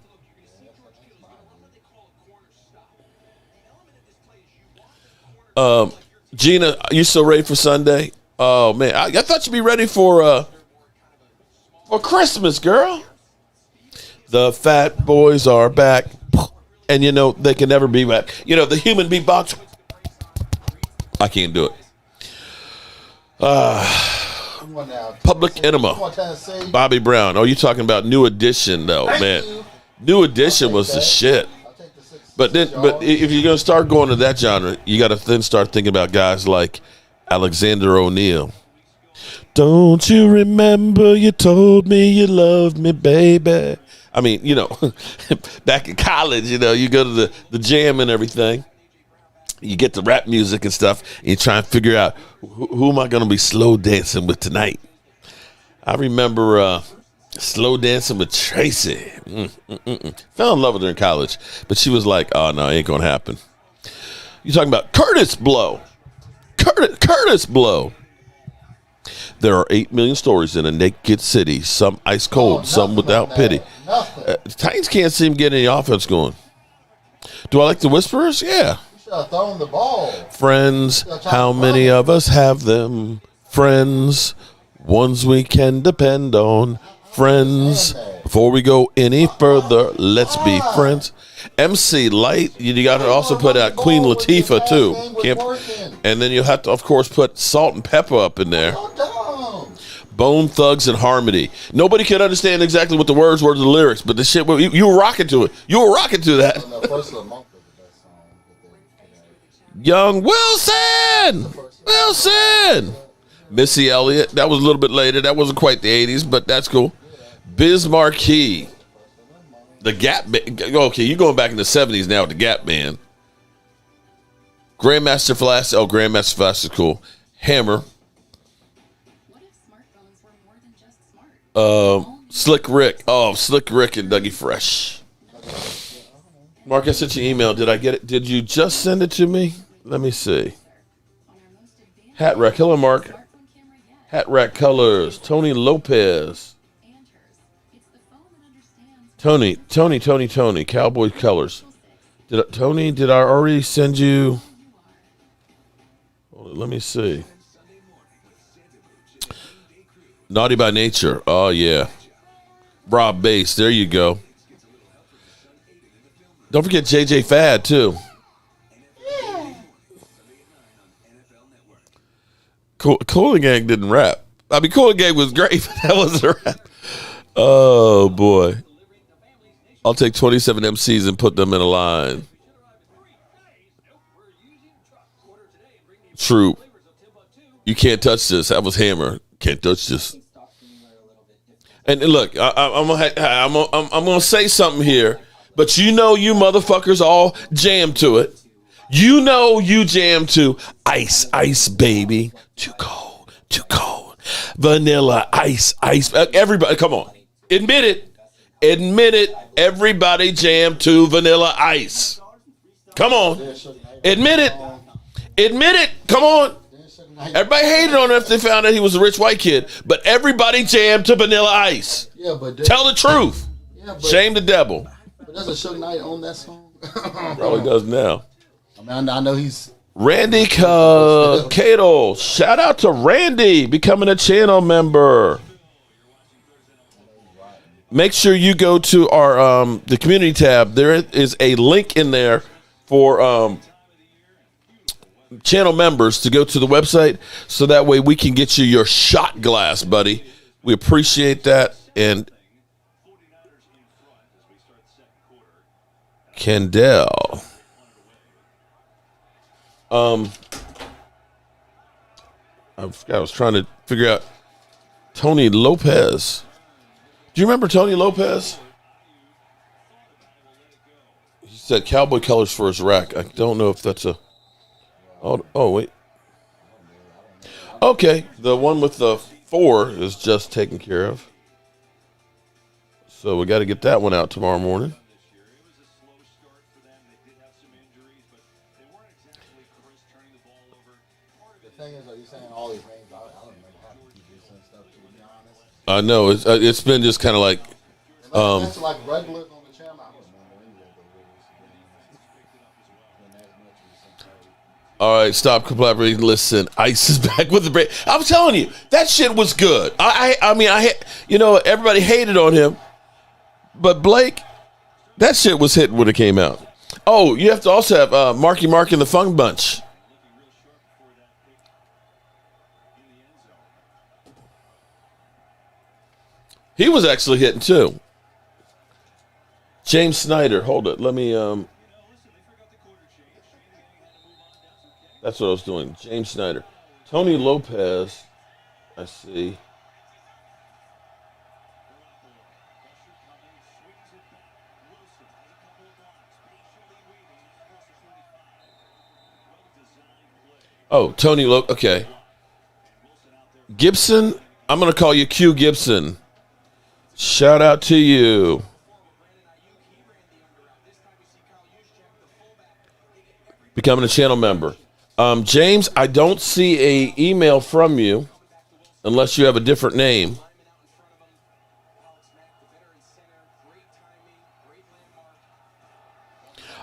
Gina, are you still ready for Sunday? Oh man, I thought you'd be ready for Christmas, girl. The fat boys are back, and they can never be back. The human beatbox. I can't do it. Public Enema. Bobby Brown. Oh, you talking about New Edition though, man? New Edition was the shit. But if you're gonna start going to that genre, you got to then start thinking about guys like Alexander O'Neal. Don't you remember you told me you loved me, baby? I mean, back in college, you go to the jam and everything. You get the rap music and stuff, and you try and figure out who am I going to be slow dancing with tonight. I remember slow dancing with Tracy. Fell in love with her in college, but she was like, oh, no, it ain't going to happen. You talking about Curtis Blow. Curtis Blow. There are 8 million stories in a naked city, some ice cold, some without pity. Titans can't seem to get any offense going. Do I like the Whisperers? Yeah. You should have thrown the ball. Friends, how many of us have them? Friends, ones we can depend on. Friends, before we go any further, let's be friends. MC Light, you got to also put out Queen Latifah too. And then you have to, of course, put Salt and Pepper up in there. Bone Thugs and Harmony. Nobody could understand exactly what the words were to the lyrics, but the shit, you were rocking to it. You were rocking to that. First of the month was the best song. Young Wilson. Missy Elliott. That was a little bit later. That wasn't quite the 80s, but that's cool. Biz Marquee. The Gap Band. Okay, you're going back in the 70s now with the Gap Band. Grandmaster Flash. Oh, Grandmaster Flash is cool. Hammer. Slick Rick. Oh, Slick Rick and Dougie Fresh. Mark, I sent you an email. Did I get it? Did you just send it to me? Let me see. Hat Rack. Hello, Mark. Hat Rack Colors. Tony Lopez. Tony. Cowboy Colors. Did I already send you? Let me see. Naughty by Nature. Oh, yeah. Rob Bass. There you go. Don't forget JJ Fad, too. Cool and Gang didn't rap. I mean, Cool and Gang was great, but that wasn't a rap. Oh, boy. I'll take 27 MCs and put them in a line. True. You can't touch this. That was Hammer. Can't touch this. And look, I'm gonna say something here, but you motherfuckers all jam to it. You jam to ice, baby. Too cold. Vanilla ice. Everybody, come on, admit it. Everybody jam to Vanilla Ice. Come on, admit it. Come on. Everybody hated on him if they found out he was a rich white kid, but everybody jammed to Vanilla Ice. Yeah, but tell the truth. Yeah, but, shame the devil. But doesn't Suge Knight own that song? Probably does now. I mean, I know he's Randy Cato. Shout out to Randy becoming a channel member. Make sure you go to our the community tab. There is a link in there for channel members to go to the website, so that way we can get you your shot glass, buddy. We appreciate that. And Kendall, I was trying to figure out Tony Lopez. Do you remember Tony Lopez? He said Cowboy Colors for his rack. I don't know if that's a Oh, wait. Okay, the one with the 4 is just taken care of. So we got to get that one out tomorrow morning. The thing is, are you saying all these names? I don't remember how to keep this and stuff, to be honest. I know it's been just kind of like that's like regulars on the channel. I don't remember any of the all right, stop collaborating. Listen, Ice is back with the break. I'm telling you, that shit was good. I mean, everybody hated on him, but Blake, that shit was hitting when it came out. Oh, you have to also have Marky Mark and the Funk Bunch. He was actually hitting too. James Snyder, hold it. Let me. That's what I was doing. James Snyder. Tony Lopez. I see. Oh, Tony Lopez. Okay. Gibson. I'm going to call you Q Gibson. Shout out to you. Becoming a channel member. James, I don't see a email from you unless you have a different name.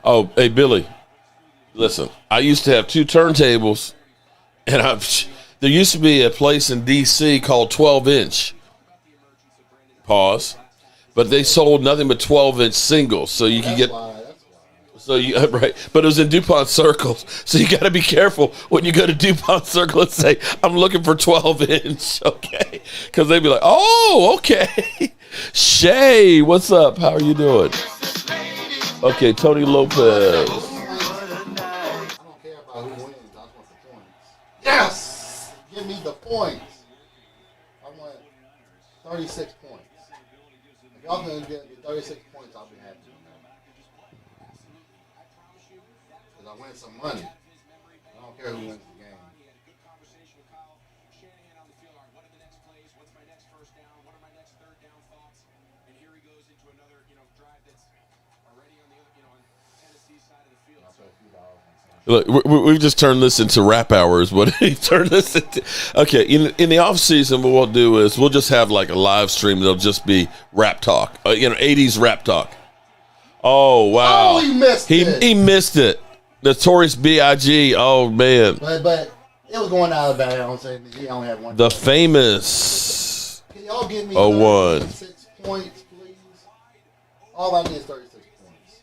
Oh, hey, Billy, listen, I used to have 2 turntables, and there used to be a place in D.C. called 12-inch. Pause. But they sold nothing but 12-inch singles, so you could get... So right, but it was in DuPont circles. So you got to be careful when you go to DuPont Circle and say, "I'm looking for 12-inch." Okay. Because they'd be like, oh, okay. Shay, what's up? How are you doing? Okay, Tony Lopez. I don't care about who wins. I just want the points. Yes! Give me the points. I want 36 points. If y'all can get me 36 points, I'll be happy with that. Because I win some money. I don't care who wins the game. Look, we've just turned this into rap hours. What we turned this into? Okay, in the off season, what we'll do is we'll just have like a live stream. That'll just be rap talk. 80s rap talk. Oh wow! Oh, he missed it. He missed it. Notorious B.I.G. Oh man. But it was going out of bounds. He only had one. The famous. Can y'all give me 01. 36 points, please? All I need is 36 points.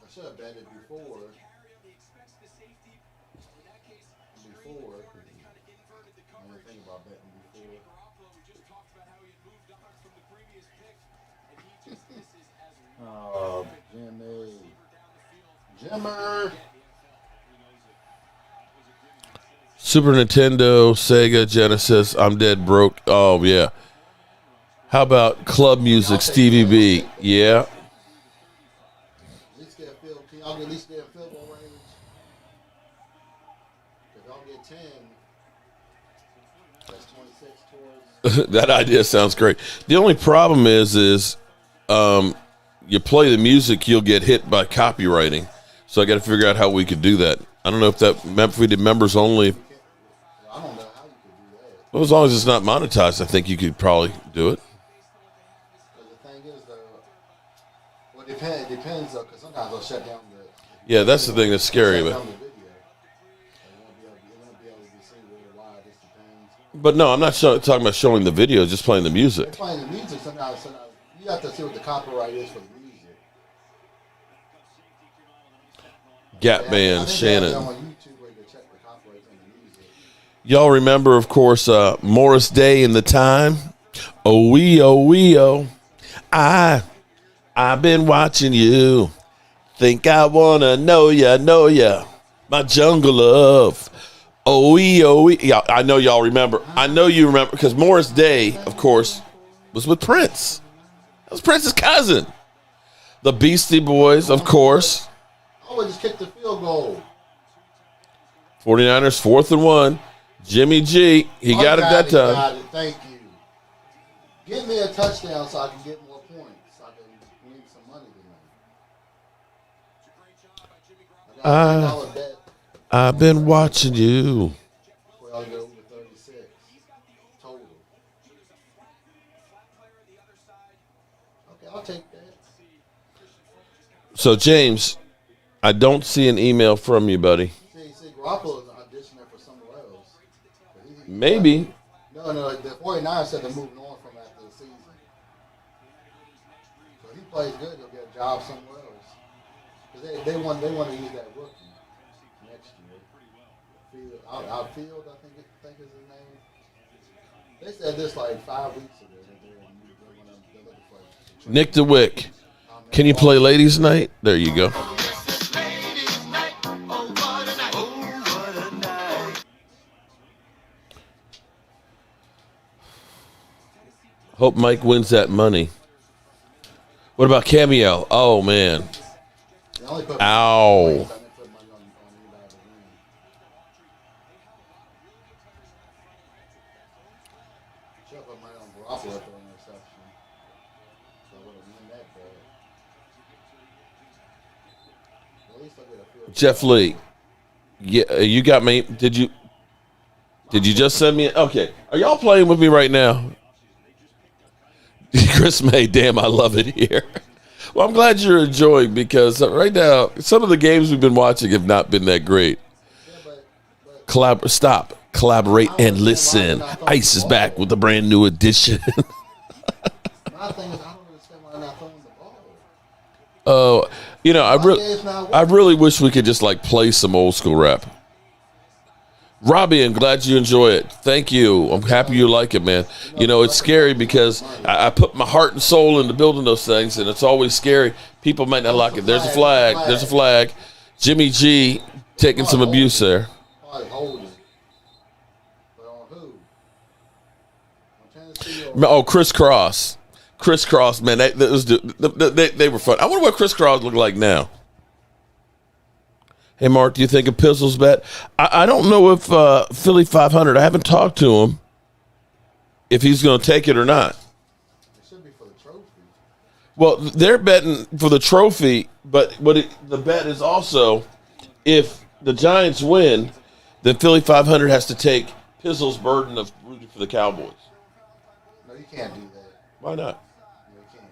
I should have betted before. I didn't think about betting before. Oh, Jimmer. Super Nintendo, Sega, Genesis. I'm dead broke. Oh yeah. How about club music, Stevie B? Yeah. At least get a field. Can y'all at least get a field goal range? If y'all get 10, that's 26 towards. That idea sounds great. The only problem is you play the music, you'll get hit by copywriting. So I got to figure out how we could do that. I don't know if we did members only. I don't know how you could do that. Well, as long as it's not monetized, I think you could probably do it. Because the thing is, though, well, it depends, though, because sometimes they'll shut down the. Yeah, that's the thing that's scary. Shut But down the video. It won't be able to be seen really wide. It just depends. no, I'm not talking about showing the video, just playing the They're music. playing the music sometimes. You have to see what the copyright is for the music. Gap I Band, think they have it Shannon. on YouTube where you can check the copyright on the music. Y'all remember, of course, Morris Day in the Time? Oh, wee, oh, wee, oh. I've been watching you. Think I wanna know ya. My jungle love. Oh, wee, oh, wee. Yeah, I know y'all remember. I know you remember, because Morris Day, of course, was with Prince. That was Prince's cousin. The Beastie Boys, of course. Oh, just kicked the field goal. 49ers, 4th and 1. Jimmy G, he got it that time. Got it. Thank you. Get me a touchdown so I can get more points. So I can win some money tonight. I got a $10 bet. I've been watching you. Where I'll go with 36 total. Okay, I'll take that. So, James, I don't see an email from you, buddy. See, Garoppolo's auditioning for somewhere else. Maybe. No, the 49ers said they're moving on from after the season. So if he plays good, he'll get a job somewhere else. Because they want to use that rookie next year. Outfield, I think is his name. They said this like 5 weeks ago. They're looking for Nick DeWick. Can you play Ladies Night? There you go. Hope Mike wins that money. What about Cameo? Oh, man. They only put Ow. money on anybody to win. Should have put money on Garoppolo for an interception. So I would have won that bet. At least I'll get a field goal. Jeff Lee. Yeah, you got me. Did you just send me? Okay. Are y'all playing with me right now? Chris May, damn, I love it here. Well, I'm glad you're enjoying, because right now, some of the games we've been watching have not been that great. Collaborate and listen. Ice is back with a brand new edition. My thing is, I don't understand why they're not throwing the ball. Oh, I really wish we could just like play some old school rap. Robbie, I'm glad you enjoy it. Thank you. I'm happy you like it, man. You know, it's scary because I put my heart and soul into building those things, and it's always scary. People might not like it. There's a flag. There's a flag. Jimmy G taking some abuse there. Oh, crisscross, man. They were fun. I wonder what crisscross look like now. Hey, Mark, do you think of Pizzle's bet? I don't know if Philly 500. I haven't talked to him if he's going to take it or not. It should be for the trophy. Well, they're betting for the trophy, but the bet is also if the Giants win, then Philly 500 has to take Pizzle's burden of rooting for the Cowboys. No, you can't do that. Why not? No, you can't.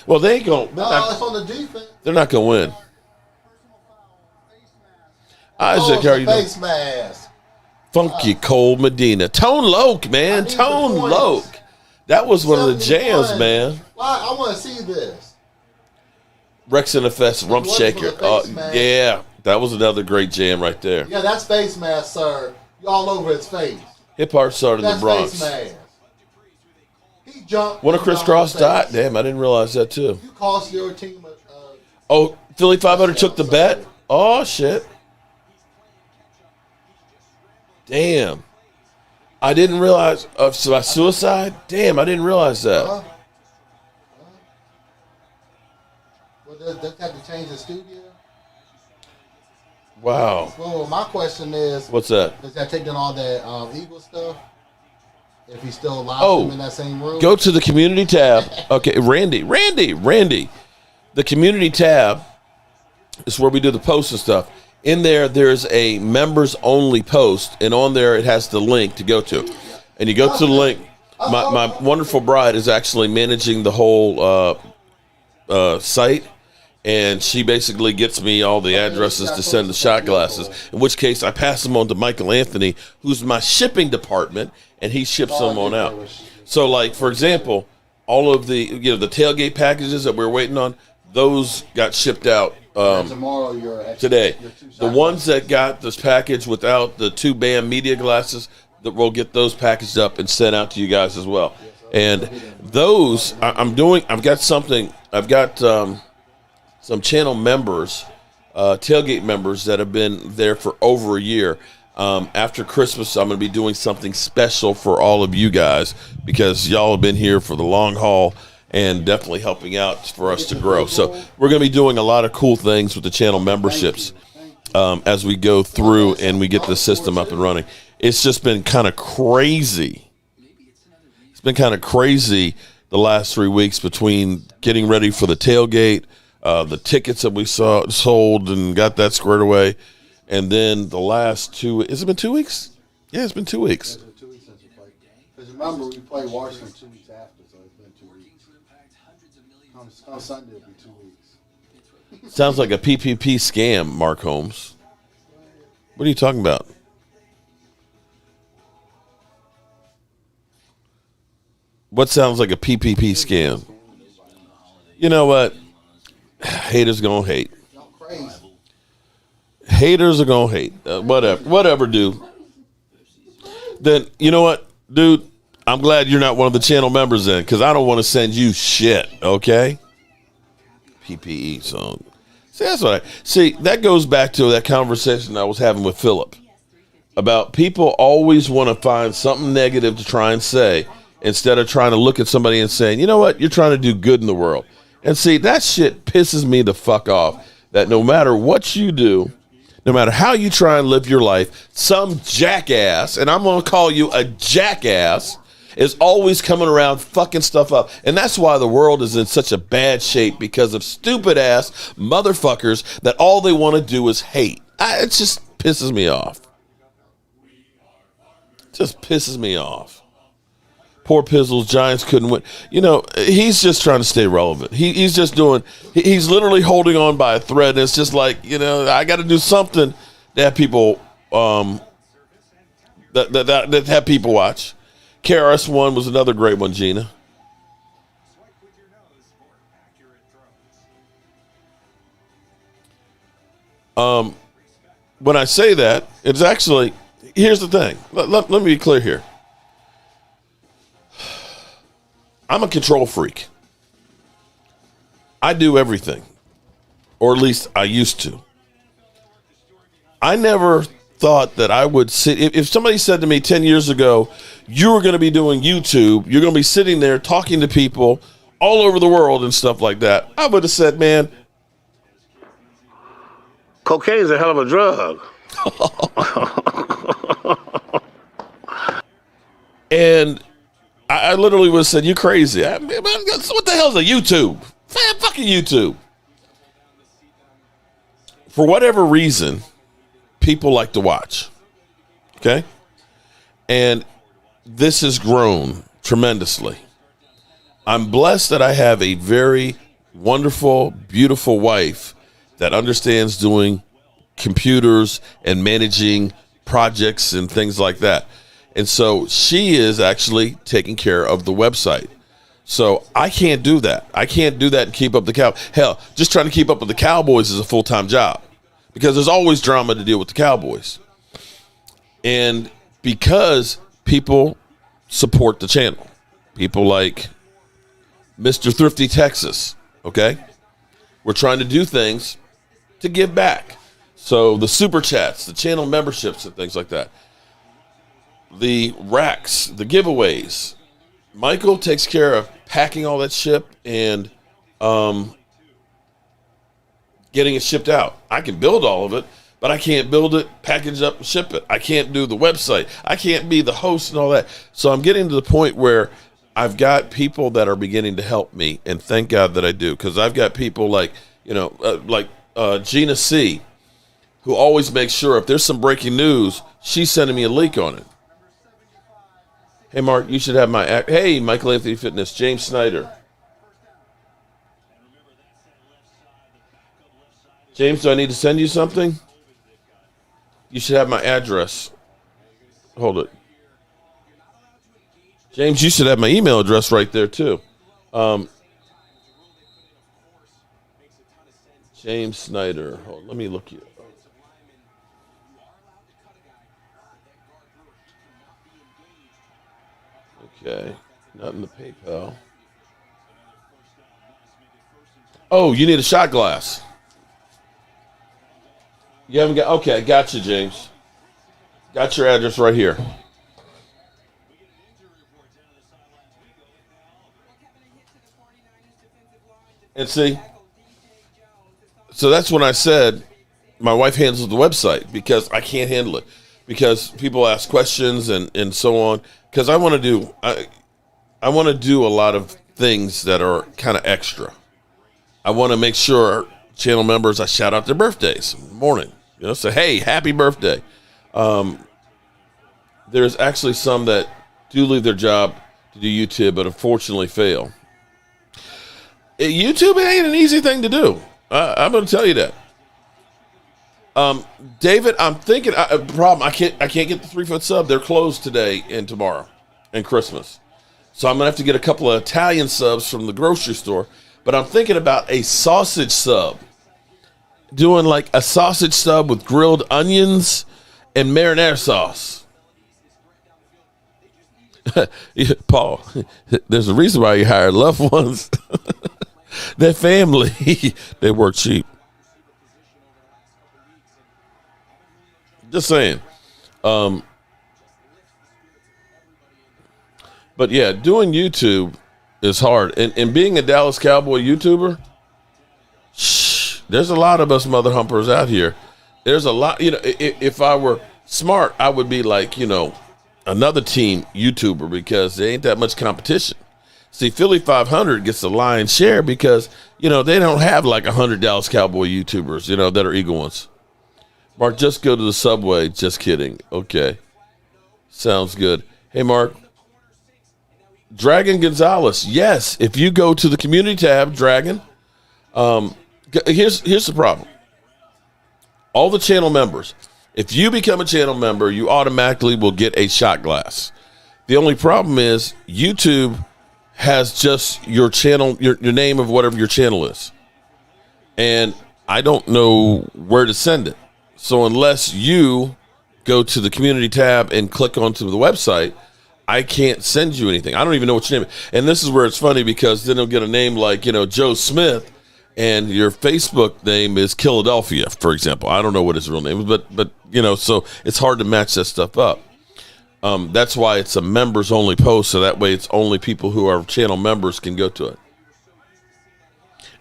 Well, they ain't going. It's on the defense. They're not going to win. Isaac, how are you doing? Face mask. Funky Cole Medina. Tone Loke, man. Tone Loke. That was one of the jams, man. Why? I want to see this. Rex and the Fest, Rump Shaker. Yeah, that was another great jam right there. Yeah, that's face mask, sir. You all over his face. Hip hop started in the Bronx. Face mask. He jumped. One of Crisscross died. Damn, I didn't realize that too. You cost your team oh, Philly 500 took the bet? Oh, shit. Damn. I didn't realize. Suicide? Damn, I didn't realize that. Well, does that have to change the studio? Wow. Well, my question is. What's that? Does that take down all that Eagle stuff? If he's still alive him in that same room? Go to the community tab. Okay, Randy. The community tab is where we do the posts and stuff. In there, there's a members-only post, and on there it has the link to go to. And you go to the link. My wonderful bride is actually managing the whole site, and she basically gets me all the addresses to send the shot glasses, in which case I pass them on to Michael Anthony, who's my shipping department, and he ships them on out. So, like, for example, all of the the tailgate packages that we're waiting on, those got shipped out today. The ones that got this package without the 2 B.A.M media glasses, that we'll get those packaged up and sent out to you guys as well. And those I've got some channel members, tailgate members that have been there for over a year. After Christmas, I'm going to be doing something special for all of you guys because y'all have been here for the long haul and definitely helping out for us to grow. So we're going to be doing a lot of cool things with the channel memberships as we go through and we get the system up and running. It's just been kind of crazy. It's been kind of crazy the last 3 weeks between getting ready for the tailgate, the tickets that we sold and got that squared away, and then the last 2 weeks. Has it been 2 weeks? Yeah, it's been 2 weeks. It's been 2 weeks since we played. Because remember, we played Washington 2 weeks after, so it's been 2 weeks. On Sunday, it'll be 2 weeks. Sounds like a PPP scam, Mark Holmes. What are you talking about? What sounds like a PPP scam? You know what? Haters gonna hate. Haters are gonna hate. Whatever, dude. Then you know what, dude? I'm glad you're not one of the channel members then, because I don't want to send you shit. Okay? PPE song. See, that goes back to that conversation I was having with Phillip about people always want to find something negative to try and say instead of trying to look at somebody and saying, you know what, you're trying to do good in the world. And see, that shit pisses me the fuck off, that no matter what you do, no matter how you try and live your life, some jackass, and I'm going to call you a jackass, is always coming around fucking stuff up. And that's why the world is in such a bad shape, because of stupid ass motherfuckers that all they want to do is hate. It just pisses me off. Just pisses me off. Poor Pizzles, Giants couldn't win. You know, he's just trying to stay relevant. He's just doing, he's literally holding on by a thread. And it's just like, you know, I got to do something to have people, that have people watch. KRS-One was another great one, Gina. When I say that, it's actually, here's the thing. Let me be clear here. I'm a control freak. I do everything, or at least I used to. I never thought that I would sit. If somebody said to me 10 years ago, you were going to be doing YouTube, you're going to be sitting there talking to people all over the world and stuff like that, I would have said, man, Cocaine's a hell of a drug. and I literally would have said, you're crazy. What the hell is a YouTube? Man, fucking YouTube. For whatever reason, people like to watch. Okay? And this has grown tremendously. I'm blessed that I have a very wonderful, beautiful wife that understands doing computers and managing projects and things like that. And so she is actually taking care of the website. So I can't do that. I can't do that and keep up the Hell, just trying to keep up with the Cowboys is a full-time job because there's always drama to deal with the Cowboys. And because people support the channel, people like Mr. Thrifty Texas, okay? We're trying to do things to give back. So the super chats, the channel memberships and things like that. The racks, the giveaways. Michael takes care of packing all that shit and getting it shipped out. I can build all of it, but I can't build it, package it up, and ship it. I can't do the website. I can't be the host and all that. So I'm getting to the point where I've got people that are beginning to help me, and thank God that I do, because I've got people like, Gina C., who always makes sure if there's some breaking news, she's sending me a link on it. Hey, Mark, you should have my... Hey, Michael Anthony Fitness, James Snyder. James, do I need to send you something? You should have my address. Hold it. James, you should have my email address right there, too. James Snyder. Hold on, let me look you. Okay, not in the PayPal. Oh, you need a shot glass. You haven't got... Okay, got you, James. Got your address right here. And see, so that's when I said my wife handles the website because I can't handle it. Because people ask questions and so on. Because I want to do a lot of things that are kind of extra. I want to make sure channel members, I shout out their birthdays in the morning. Say, hey, happy birthday. There's actually some that do leave their job to do YouTube, but unfortunately fail. YouTube ain't an easy thing to do. I'm going to tell you that. David, I'm thinking problem. I can't get the 3-foot sub. They're closed today and tomorrow, and Christmas. So I'm gonna have to get a couple of Italian subs from the grocery store. But I'm thinking about a sausage sub, doing like a sausage sub with grilled onions and marinara sauce. Paul, there's a reason why you hire loved ones. Their family, they work cheap. Just saying. But yeah, doing YouTube is hard. And being a Dallas Cowboy YouTuber, there's a lot of us mother humpers out here. There's a lot, if I were smart, I would be like, another team YouTuber because there ain't that much competition. See, Philly 500 gets the lion's share because, they don't have like 100 Dallas Cowboy YouTubers, that are eagle ones. Mark, just go to the subway. Just kidding. Okay. Sounds good. Hey, Mark. Dragon Gonzalez. Yes. If you go to the community tab, Dragon, here's the problem. All the channel members, if you become a channel member, you automatically will get a shot glass. The only problem is YouTube has just your channel, your name of whatever your channel is. And I don't know where to send it. So unless you go to the community tab and click onto the website, I can't send you anything. I don't even know what your name is. And this is where it's funny because then they'll get a name like, Joe Smith, and your Facebook name is Philadelphia, for example. I don't know what his real name is, but so it's hard to match that stuff up. That's why it's a members only post, so that way it's only people who are channel members can go to it.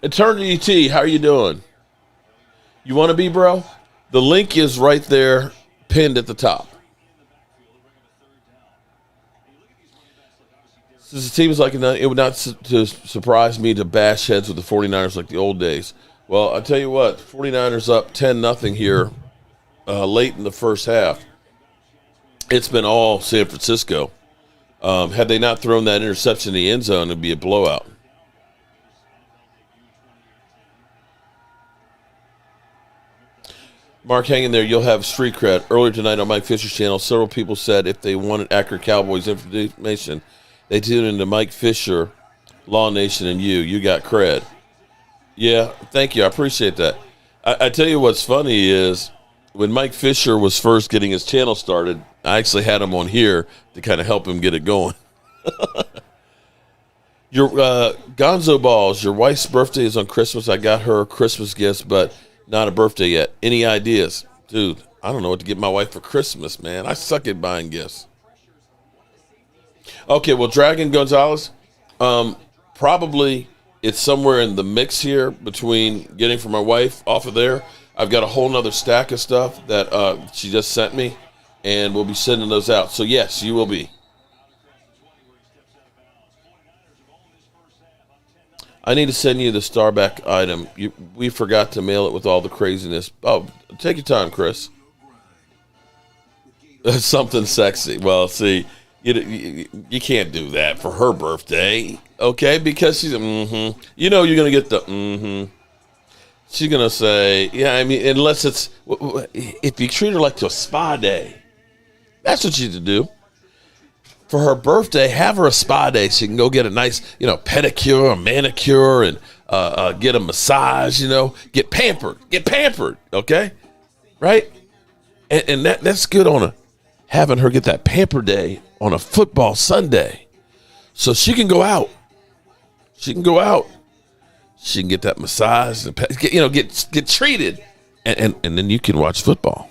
Eternity T, how are you doing? You want to be, bro? The link is right there, pinned at the top. Since the team is like it would not to surprise me to bash heads with the 49ers like the old days. Well, I'll tell you what, 49ers up 10-0 here late in the first half. It's been all San Francisco. Had they not thrown that interception in the end zone, it'd be a blowout. Mark, hang in there. You'll have street cred. Earlier tonight on Mike Fisher's channel, several people said if they wanted accurate Cowboys information, they tuned into Mike Fisher, Law Nation, and you got cred. Yeah, thank you. I appreciate that. I tell you what's funny is when Mike Fisher was first getting his channel started, I actually had him on here to kind of help him get it going. Your Gonzo Balls, your wife's birthday is on Christmas. I got her Christmas gifts, but not a birthday yet. Any ideas? Dude, I don't know what to get my wife for Christmas, man. I suck at buying gifts. Okay, well, Dragon Gonzalez, probably it's somewhere in the mix here between getting for my wife off of there. I've got a whole nother stack of stuff that she just sent me, and we'll be sending those out. So, yes, you will be. I need to send you the Starback item. We forgot to mail it with all the craziness. Oh, take your time, Chris. Something sexy. Well, see, you can't do that for her birthday, okay? Because she's you're going to get the She's going to say, yeah, I mean, unless it's, if you treat her like to a spa day, that's what you need to do. For her birthday, have her a spa day. She can go get a nice, pedicure, a manicure, and get a massage, get pampered, okay? Right? And that's good on having her get that pamper day on a football Sunday. So she can go out. She can get that massage and get treated, and then you can watch football.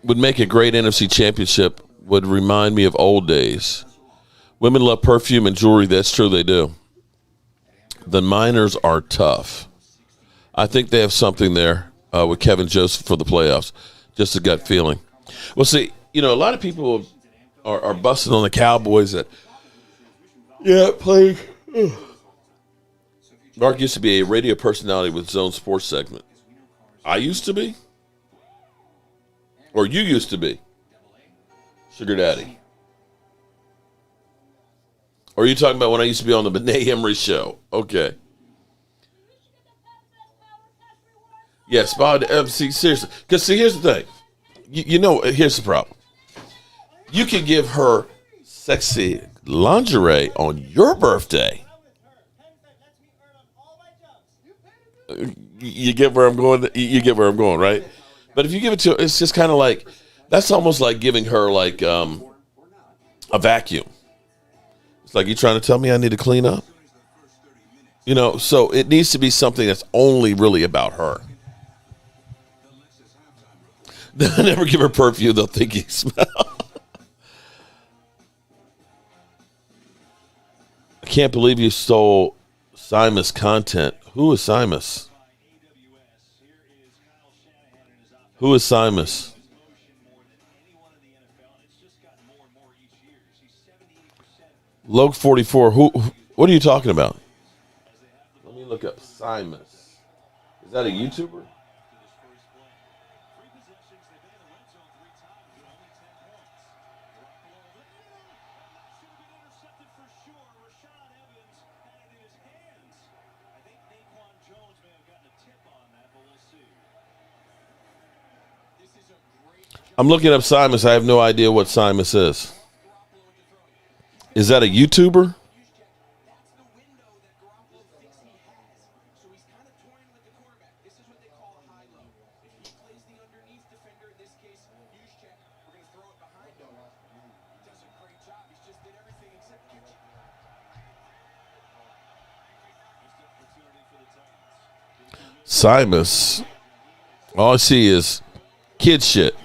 Would make a great NFC championship. Would remind me of old days. Women love perfume and jewelry. That's true, they do. The Miners are tough. I think they have something there with Kevin Joseph for the playoffs. Just a gut feeling. Well, see, a lot of people are busting on the Cowboys that, playing. Mark used to be a radio personality with Zone Sports segment. I used to be? Or you used to be? Sugar Daddy. Or are you talking about when I used to be on the B.A.M. Emery show? Okay. Yes, see, seriously. Because, see, here's the thing. Here's the problem. You can give her sexy lingerie on your birthday. You get where I'm going? You get where I'm going, right? But if you give it to her, it's just kind of like, that's almost like giving her like a vacuum. It's like, you trying to tell me I need to clean up? So it needs to be something that's only really about her. They'll never give her perfume. They'll think you smell. I can't believe you stole Simus content. Who is Simus? Who is Simus? Logue 44. What are you talking about? Let me look up Simus. Is that a YouTuber? I'm looking up Simus. I have no idea what Simus is. Is that a YouTuber? Simus. All I see is kid shit.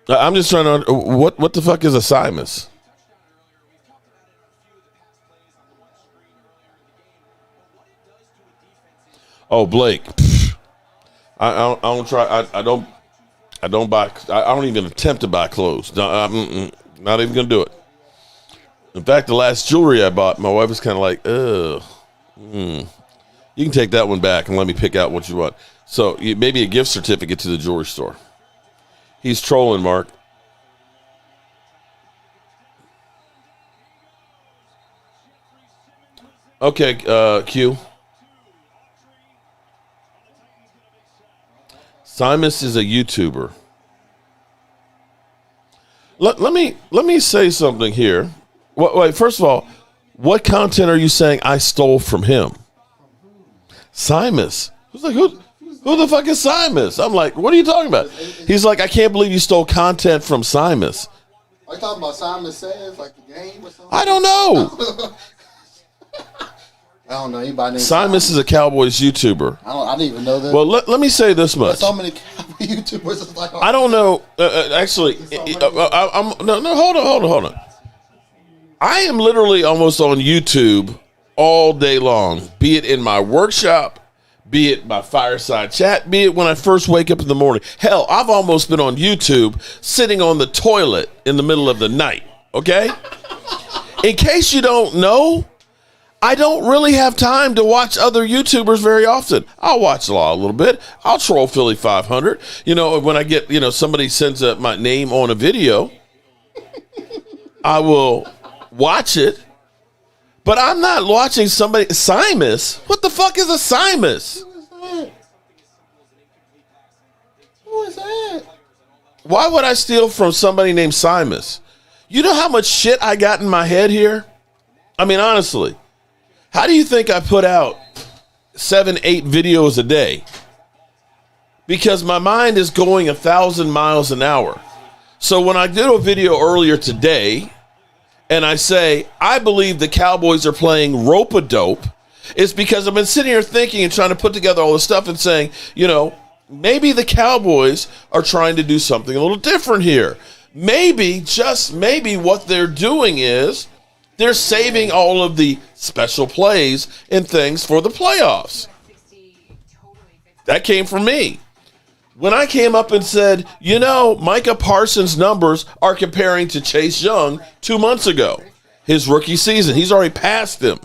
I'm just trying to. What the fuck is a Simus? Oh, Blake. I don't try. I don't buy. I don't even attempt to buy clothes. No, I'm not even gonna do it. In fact, the last jewelry I bought, my wife was kind of like, ugh. You can take that one back and let me pick out what you want. So maybe a gift certificate to the jewelry store. He's trolling, Mark. Okay, Q. Simus is a YouTuber. Let me say something here. Wait, first of all, what content are you saying I stole from him? Simus. Who's like, who the fuck is Simus? I'm like, what are you talking about? He's like, I can't believe you stole content from Simus. Are you talking about Simon Says, like the game or something? I don't know. I don't know anybody named Simus is a Cowboys YouTuber. I didn't even know that. Well, let me say this much. So many Cowboy YouTubers. It's like, I don't know. Actually, hold on. I am literally almost on YouTube all day long, be it in my workshop, be it my fireside chat, be it when I first wake up in the morning. Hell, I've almost been on YouTube sitting on the toilet in the middle of the night, okay? In case you don't know, I don't really have time to watch other YouTubers very often. I'll watch a little bit. I'll troll Philly 500. You know, when I get, somebody sends my name on a video, I will watch it. But I'm not watching somebody. Simus? What the fuck is a Simus? Who is that? Why would I steal from somebody named Simus? You know how much shit I got in my head here? I mean, honestly. How do you think I put out 7-8 videos a day? Because my mind is going 1,000 miles an hour. So when I did a video earlier today, and I say, I believe the Cowboys are playing rope-a-dope, it's because I've been sitting here thinking and trying to put together all this stuff and saying, maybe the Cowboys are trying to do something a little different here. Maybe, just maybe, what they're doing is they're saving all of the special plays and things for the playoffs. That came from me. When I came up and said, Micah Parsons' numbers are comparing to Chase Young 2 months ago, his rookie season. He's already passed him.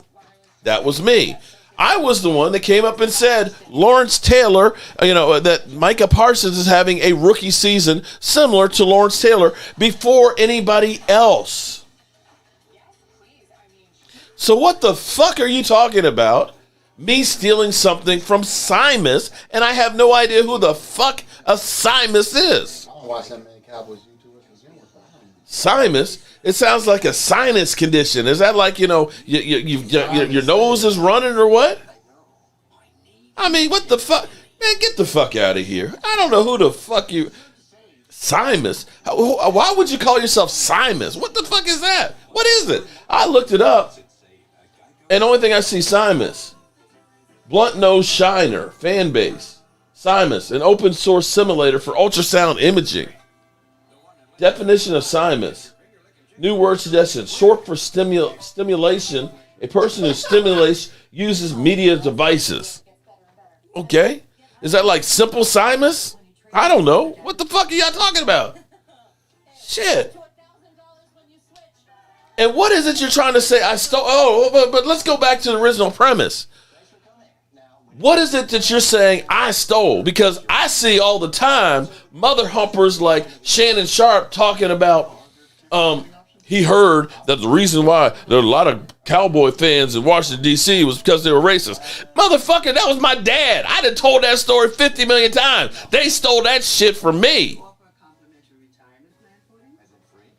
That was me. I was the one that came up and said, Lawrence Taylor, that Micah Parsons is having a rookie season similar to Lawrence Taylor before anybody else. So what the fuck are you talking about? Me stealing something from Simus, and I have no idea who the fuck a Simus is. I don't watch that many Cowboys YouTubers. Simus? It sounds like a sinus condition. Is that like, your nose is running or what? I mean, what the fuck? Man, get the fuck out of here. I don't know who the fuck you... Simus? Why would you call yourself Simus? What the fuck is that? What is it? I looked it up, and the only thing I see, Simus. Blunt Nose Shiner, fan base. Simus, an open source simulator for ultrasound imaging. Definition of Simus. New word suggestion, short for stimulation. A person who stimulates uses media devices. Okay. Is that like Simple Simus? I don't know. What the fuck are y'all talking about? Shit. And what is it you're trying to say I stole? Oh, but let's go back to the original premise. What is it that you're saying I stole? Because I see all the time mother humpers like Shannon Sharp talking about he heard that the reason why there were a lot of Cowboy fans in Washington, D.C. was because they were racist. Motherfucker, that was my dad. I done told that story 50 million times. They stole that shit from me.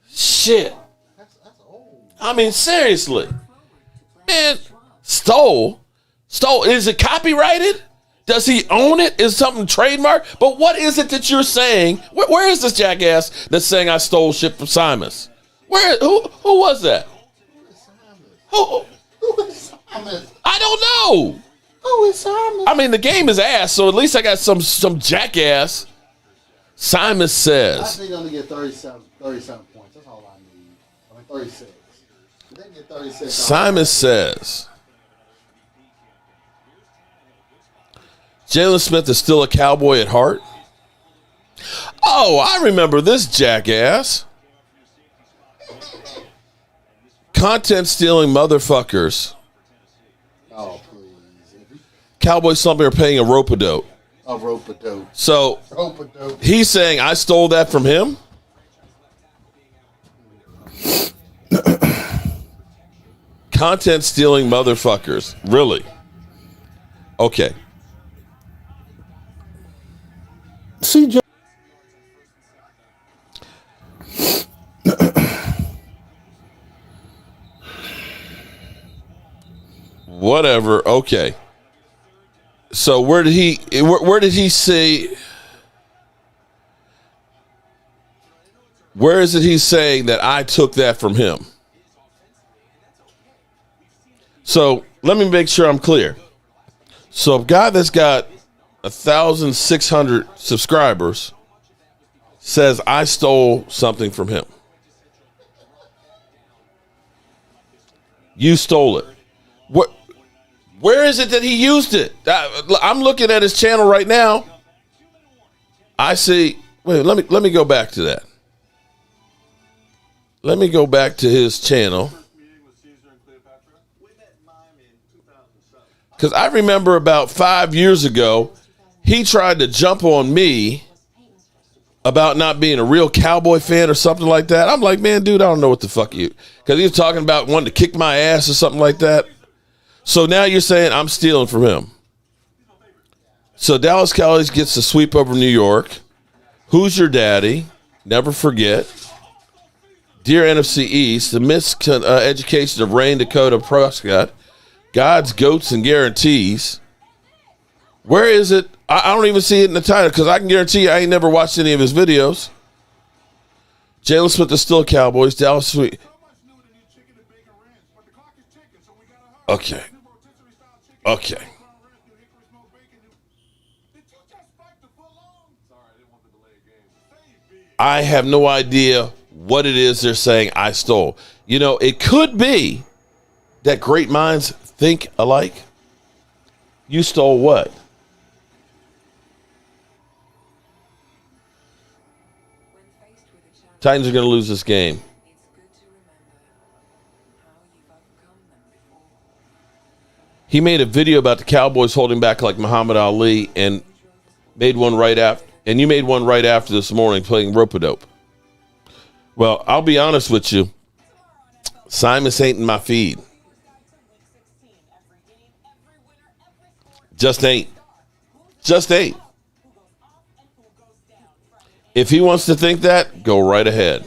Shit. I mean, seriously. Man, stole. Is it copyrighted? Does he own it? Is something trademarked? But what is it that you're saying? Where is this jackass that's saying I stole shit from Simus? Who was that? Who is Simus? I don't know. Oh, it's Simon. I mean, the game is ass, so at least I got some jackass. Simon I says. think they're going to get 37 points. That's all I need. I mean, 36. If they can get 36. Simon says. Jalen Smith is still a Cowboy at heart. Oh, I remember this jackass. Content stealing motherfuckers. Oh, please. Cowboys something are paying a rope-a-dope. A rope-a-dope. So Rope-a-dope. he's saying I stole that from him? Content stealing motherfuckers. Really? Okay. See, Joe. Whatever. Okay. So where did he say? Where is it he's saying that I took that from him? So let me make sure I'm clear. So a guy that's got 1,600 subscribers says I stole something from him. You stole it. What? Where is it that he used it? I'm looking at his channel right now. I see. Wait, let me go back to that. Let me go back to his channel. Because I remember about 5 years ago, he tried to jump on me about not being a real Cowboy fan or something like that. I'm like, man, dude, I don't know what the fuck you. Because he was talking about wanting to kick my ass or something like that. So now you're saying I'm stealing from him. So Dallas Cowboys gets the sweep over New York. Who's your daddy? Never forget. Dear NFC East, the miseducation of Rain Dakota Prescott. God's goats and guarantees. Where is it? I don't even see it in the title because I can guarantee you I ain't never watched any of his videos. Jalen Smith is still Cowboys. Dallas Sweet. Okay. I have no idea what it is they're saying I stole. You know, it could be that great minds think alike. You stole what? Titans are going to lose this game. He made a video about the Cowboys holding back like Muhammad Ali and made one right after. And you made one right after this morning playing rope-a-dope. Well, I'll be honest with you. Simon's ain't in my feed. Just ain't. If he wants to think that, go right ahead.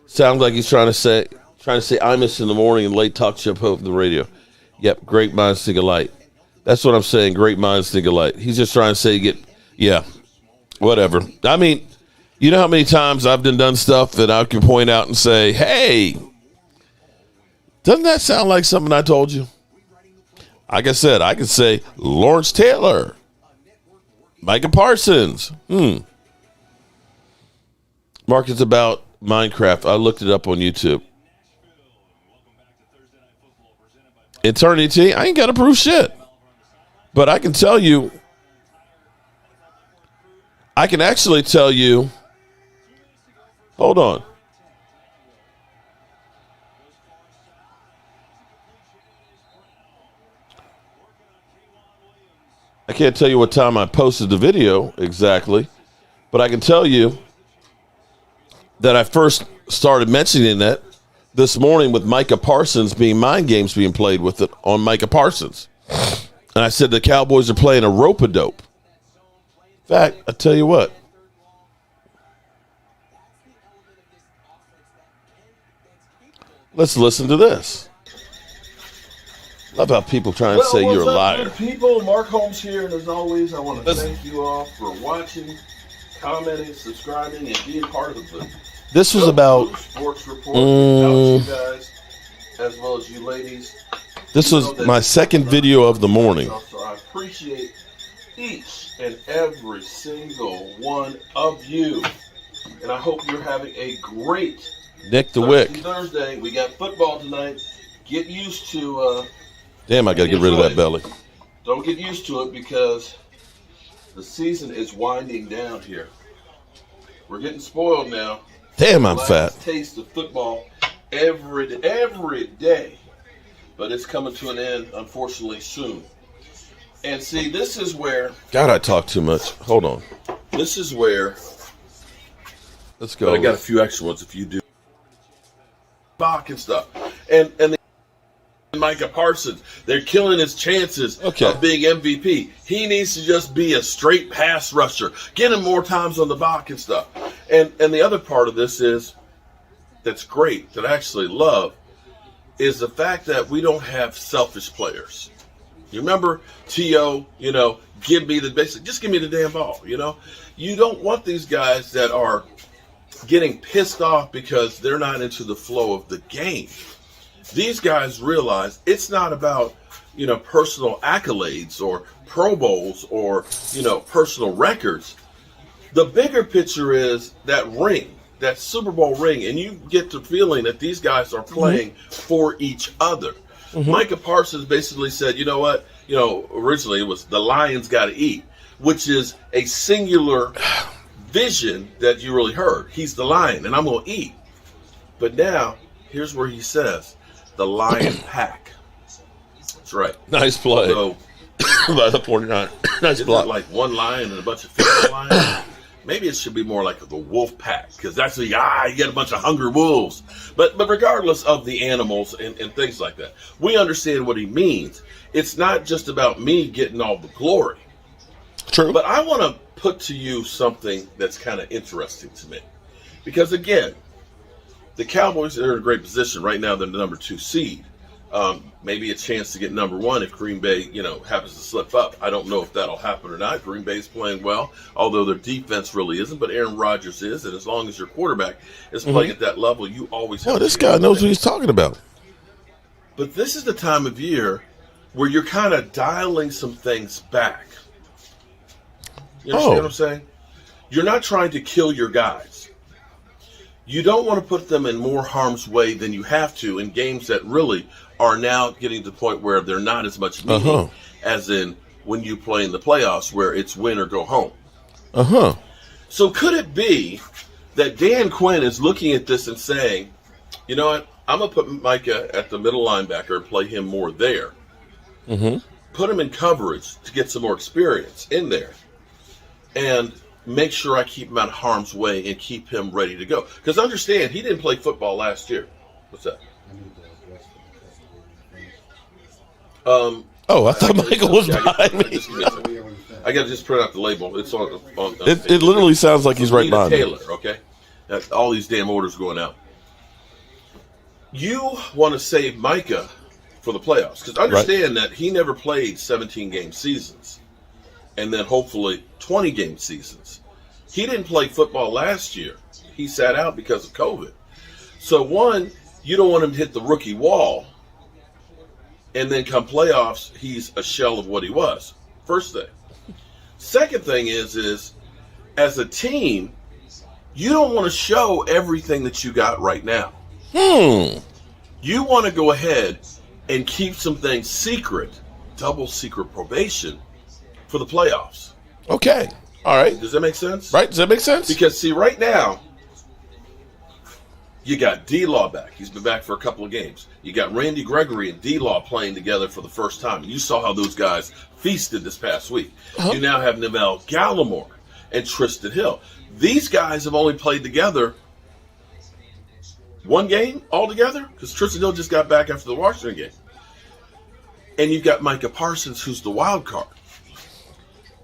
Sounds like he's trying to say Imus in the morning and late talk show over the radio. Yep, great minds think alike. That's what I'm saying. Great minds think alike. He's just trying to say whatever. I mean, you know how many times I've done stuff that I can point out and say, hey, doesn't that sound like something I told you? Like I said, I could say Lawrence Taylor, Micah Parsons. Mark, it's about Minecraft. I looked it up on YouTube. Eternity, I ain't got to prove shit. But I can tell you, I can actually tell you, hold on. I can't tell you what time I posted the video exactly, but I can tell you that I first started mentioning that this morning with Micah Parsons being mind games being played with it on Micah Parsons. And I said the Cowboys are playing a rope-a-dope. In fact, I tell you what. Let's listen to this. Love how people try and say you're a liar. Good people, Mark Holmes here, and as always, I want to thank you all for watching, commenting, subscribing, and being part of the This was about Sports Report. You guys as well as you ladies. This was my second video of the morning. So I appreciate each and every single one of you. And I hope you're having a great Nick the Wick. Thursday. We got football tonight. Get used to Damn, I got to get rid of that belly. Don't get used to it because the season is winding down here. We're getting spoiled now. Damn, I'm fat. Taste of football every day. But it's coming to an end, unfortunately, soon. And see, this is where... God, I talk too much. Hold on. This is where... Let's go. But I got a few extra ones if you do. Bach and stuff. And the Micah Parsons, they're killing his chances of being MVP. He needs to just be a straight pass rusher. Get him more times on the Bach and stuff. And the other part of this is, that's great, that I actually love, is the fact that we don't have selfish players. You remember T.O., give me the basic, just give me the damn ball, You don't want these guys that are getting pissed off because they're not into the flow of the game. These guys realize it's not about, personal accolades or Pro Bowls or, personal records. The bigger picture is that ring, that Super Bowl ring, and you get the feeling that these guys are playing for each other. Micah Parsons basically said, you know what? Originally it was the Lions got to eat, which is a singular vision that you really heard. He's the lion, and I'm going to eat. But now, here's where he says, the lion pack. That's right. Nice play. So, by the 49. Nice block. Like one lion and a bunch of female lions. Maybe it should be more like the wolf pack, because that's you get a bunch of hungry wolves. But regardless of the animals and things like that, we understand what he means. It's not just about me getting all the glory. True. But I want to put to you something that's kind of interesting to me. Because, again, the Cowboys are in a great position. Right now, they're the number 2 seed. Maybe a chance to get number 1 if Green Bay, happens to slip up. I don't know if that'll happen or not. Green Bay's playing well, although their defense really isn't, but Aaron Rodgers is, and as long as your quarterback is playing at that level, you always have this guy knows what he's talking about. But this is the time of year where you're kind of dialing some things back. You understand what I'm saying? You're not trying to kill your guys. You don't want to put them in more harm's way than you have to in games that really are now getting to the point where they're not as much meaning as in when you play in the playoffs where it's win or go home. So could it be that Dan Quinn is looking at this and saying, you know what, I'm going to put Micah at the middle linebacker and play him more there. Put him in coverage to get some more experience in there. And make sure I keep him out of harm's way and keep him ready to go. Because understand, he didn't play football last year. What's that? I thought Michael was behind me. I got to just print out the label. It's on It literally sounds like he's right behind Taylor, me. okay? All these damn orders going out. You want to save Micah for the playoffs. Because understand that he never played 17-game seasons. And then hopefully 20-game seasons. He didn't play football last year. He sat out because of COVID. So, one, you don't want him to hit the rookie wall. And then come playoffs, he's a shell of what he was. First thing. Second thing is as a team, you don't want to show everything that you got right now. You want to go ahead and keep some things secret, double secret probation, for the playoffs. Okay. All right. Does that make sense? Right. Does that make sense? Because, see, right now, you got D-Law back. He's been back for a couple of games. You got Randy Gregory and D-Law playing together for the first time. You saw how those guys feasted this past week. You now have Neville Gallimore and Tristan Hill. These guys have only played together one game altogether because Tristan Hill just got back after the Washington game. And you've got Micah Parsons, who's the wild card.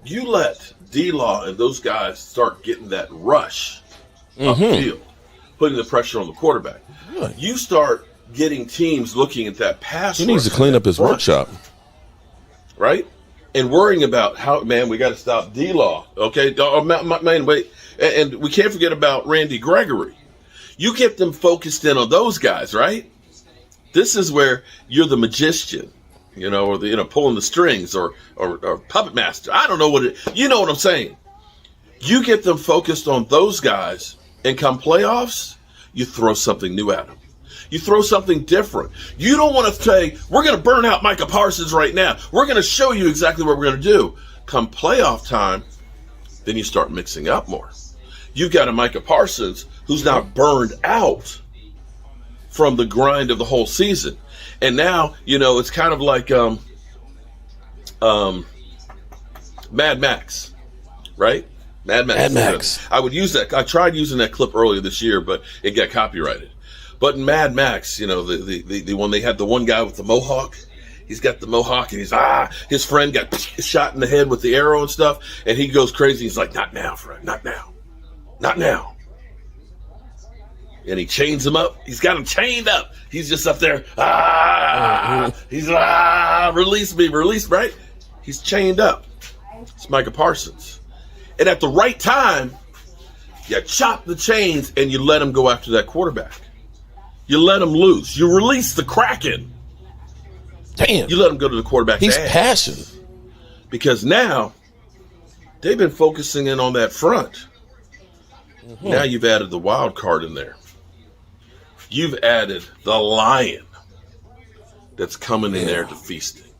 You let D-Law and those guys start getting that rush upfield, putting the pressure on the quarterback. Really? You start getting teams looking at that pass. He needs to clean up his workshop. Right? And worrying about how, man, we got to stop D-Law. Okay? Man, wait. And we can't forget about Randy Gregory. You get them focused in on those guys, right? This is where you're the magician, or the pulling the strings or puppet master. I don't know you know what I'm saying. You get them focused on those guys, and come playoffs, you throw something new at them. You throw something different. You don't want to say, we're going to burn out Micah Parsons right now. We're going to show you exactly what we're going to do. Come playoff time, then you start mixing up more. You've got a Micah Parsons who's not burned out from the grind of the whole season. And now, it's kind of like Mad Max, right? Mad Max. I would use that. I tried using that clip earlier this year, but it got copyrighted. But in Mad Max, the one they had the one guy with the mohawk. He's got the mohawk, and his friend got shot in the head with the arrow and stuff, and he goes crazy. He's like, "Not now, friend. Not now. Not now." And he chains him up. He's got him chained up. He's just up there. He's release me, right? He's chained up. It's Micah Parsons. And at the right time, you chop the chains and you let him go after that quarterback. You let him loose. You release the Kraken. Damn. You let him go to the quarterback's He's ass. passionate. Because now, they've been focusing in on that front. Mm-hmm. Now you've added the wild card in there. You've added the lion that's coming in there to feasting.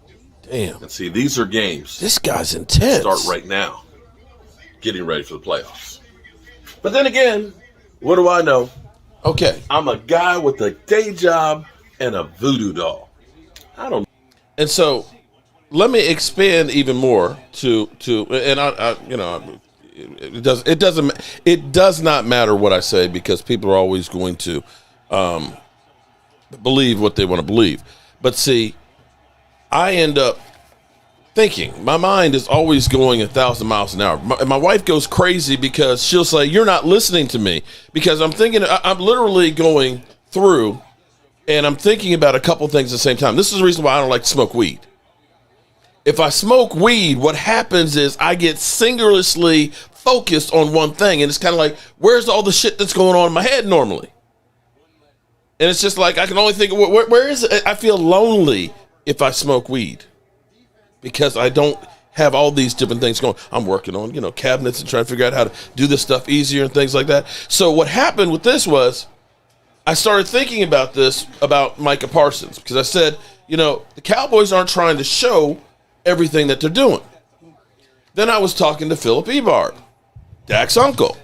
Damn. And see, these are games. This guy's intense. Start right now. Getting ready for the playoffs. But then again, what do I know? Okay. I'm a guy with a day job and a voodoo doll. I don't know. And so let me expand even more to and it does not matter what I say, because people are always going to believe what they want to believe. But see, I end up thinking, my mind is always going 1,000 miles an hour. My wife goes crazy because she'll say, "You're not listening to me," because I'm thinking, I'm literally going through and I'm thinking about a couple things at the same time. This is the reason why I don't like to smoke weed. If I smoke weed, what happens is I get singularly focused on one thing, and it's kind of like, where's all the shit that's going on in my head normally? And it's just like, I can only think, where is it? I feel lonely if I smoke weed, because I don't have all these different things going. I'm working on, cabinets and trying to figure out how to do this stuff easier and things like that. So what happened with this was, I started thinking about this, about Micah Parsons, because I said, the Cowboys aren't trying to show everything that they're doing. Then I was talking to Phillip Ebarb, Dak's uncle,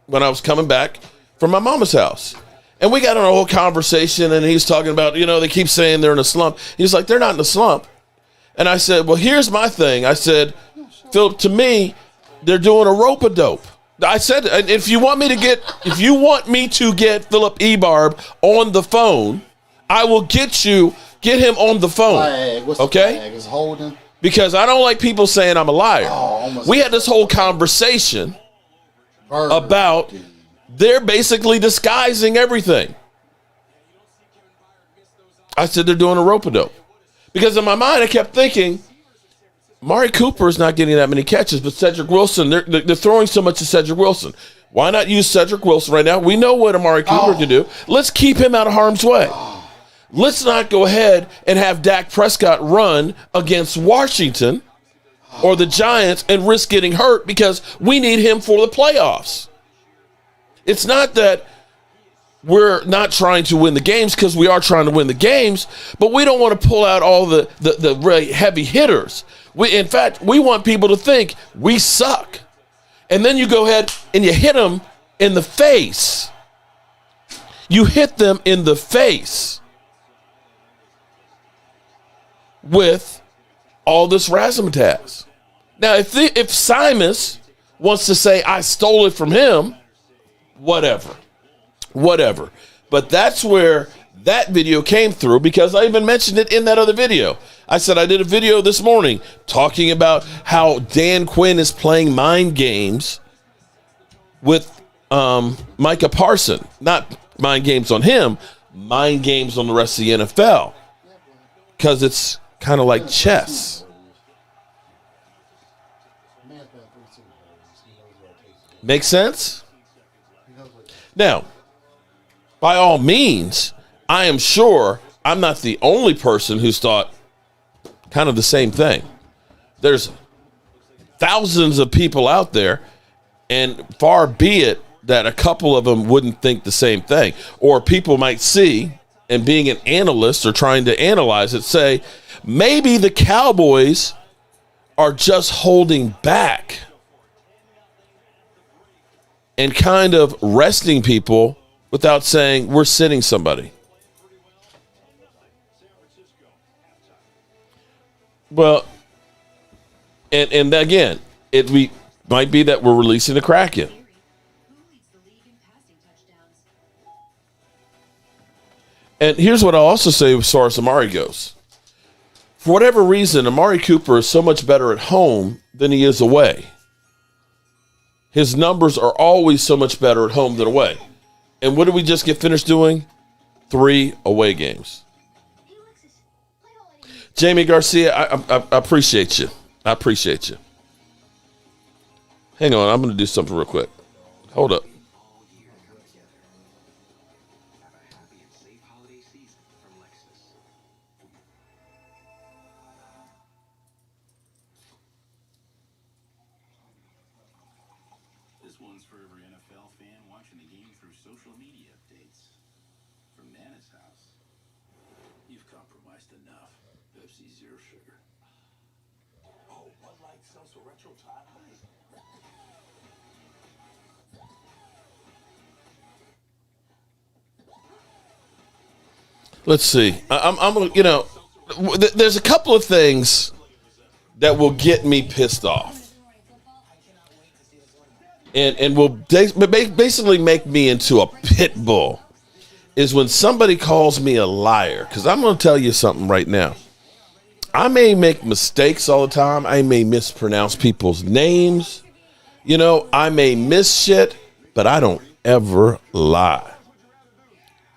when I was coming back from my mama's house. And we got in a whole conversation, and he's talking about, they keep saying they're in a slump. He's like, they're not in a slump. And I said, well, here's my thing. I said, Phillip, to me, they're doing a rope-a-dope. I said, if you want me to get Phillip Ebarb on the phone, I will get him on the phone. Flag. What's okay? The flag? Is holding? Because I don't like people saying I'm a liar. We had this whole conversation about they're basically disguising everything. I said they're doing a rope-a-dope. Because in my mind, I kept thinking, Mari Cooper is not getting that many catches, but Cedric Wilson, they're throwing so much to Cedric Wilson. Why not use Cedric Wilson right now? We know what Amari Cooper can do. Let's keep him out of harm's way. Let's not go ahead and have Dak Prescott run against Washington or the Giants and risk getting hurt, because we need him for the playoffs. It's not that we're not trying to win the games, because we are trying to win the games, but we don't want to pull out all the really heavy hitters. In fact, we want people to think we suck. And then you go ahead and you hit them in the face. You hit them in the face with all this razzmatazz. Now, if Simus wants to say I stole it from him, whatever. But that's where that video came through, because I even mentioned it in that other video. I said I did a video this morning talking about how Dan Quinn is playing mind games with Micah Parsons. Not mind games on him, mind games on the rest of the NFL. Because it's kind of like chess. Make sense? Now, by all means, I am sure I'm not the only person who's thought kind of the same thing. There's thousands of people out there, and far be it that a couple of them wouldn't think the same thing. Or people might see, and being an analyst or trying to analyze it, say, maybe the Cowboys are just holding back and kind of resting people without saying we're sitting somebody. Well, and again, might be that we're releasing the Kraken. And here's what I'll also say as far as Amari goes. For whatever reason, Amari Cooper is so much better at home than he is away. His numbers are always so much better at home than away. And what did we just get finished doing? 3 away games. Jamie Garcia, I appreciate you. I appreciate you. Hang on, I'm going to do something real quick. Hold up. This one's for every NFL fan watching the game through social media updates. From Nana's house. You've compromised enough. Pepsi Zero Sugar. Oh, Bud Light sells a retro tie. Let's see. There's a couple of things that will get me pissed off, and will basically make me into a pit bull. Is when somebody calls me a liar. Because I'm going to tell you something right now. I may make mistakes all the time. I may mispronounce people's names. I may miss shit, but I don't ever lie.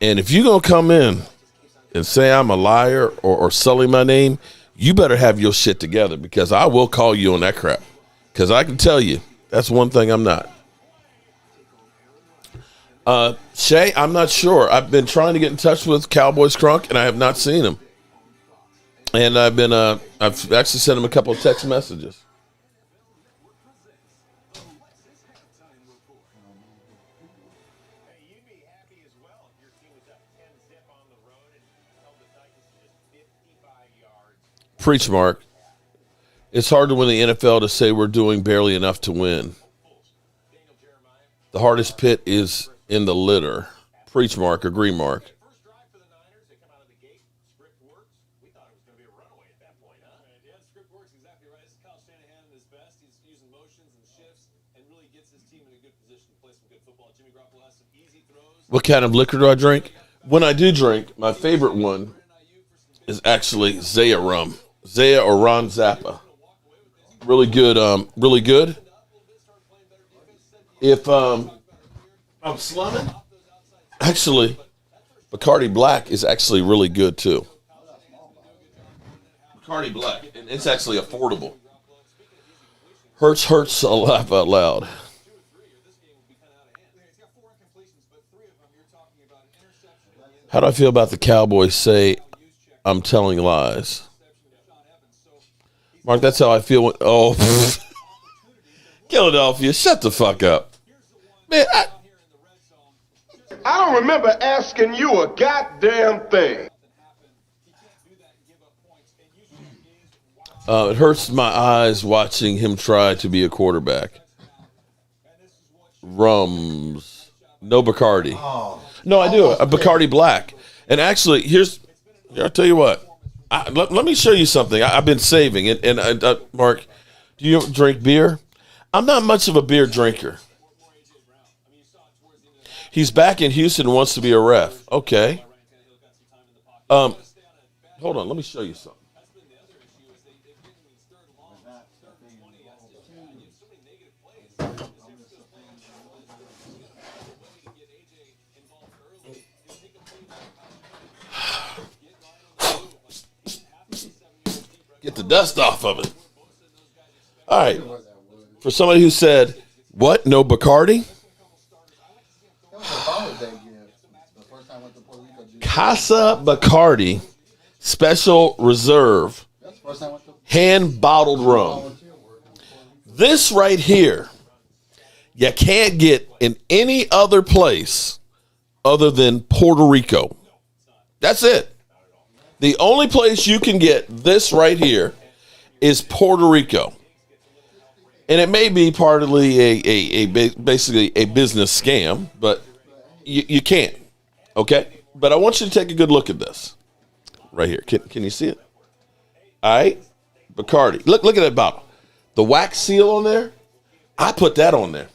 And if you're going to come in and say I'm a liar or sully my name, you better have your shit together, because I will call you on that crap. Because I can tell you, that's one thing I'm not. Shay, I'm not sure. I've been trying to get in touch with Cowboys Crunk, and I have not seen him. And I've actually sent him a couple of text messages. Preach, Mark. It's hard to win the NFL to say we're doing barely enough to win. The hardest pit is in the litter. Preach, Mark. Agree, Mark. What kind of liquor do I drink? When I do drink, my favorite one is actually Zaya rum. Zaya or Ron Zappa. Really good. Really good. If I'm slumming, actually, Bacardi Black is actually really good too. Bacardi Black, and it's actually affordable. Hurts a laugh out loud. How do I feel about the Cowboys say I'm telling lies? Mark, that's how I feel when... Oh, Philadelphia, shut the fuck up. Man, I don't remember asking you a goddamn thing. It hurts my eyes watching him try to be a quarterback. Rums. No Bacardi. No, I do. A Bacardi Black. And actually, I'll tell you what. Let me show you something. I've been saving it. And Mark, do you drink beer? I'm not much of a beer drinker. He's back in Houston and wants to be a ref. Okay. Hold on. Let me show you something. Get the dust off of it. All right. For somebody who said, what, no Bacardi? Casa Bacardi Special Reserve hand bottled rum. This right here, you can't get in any other place other than Puerto Rico. That's it. The only place you can get this right here is Puerto Rico. And it may be partly basically a business scam, but you can't. Okay? But I want you to take a good look at this. Right here. Can you see it? All right. Bacardi. Look at that bottle. The wax seal on there, I put that on there.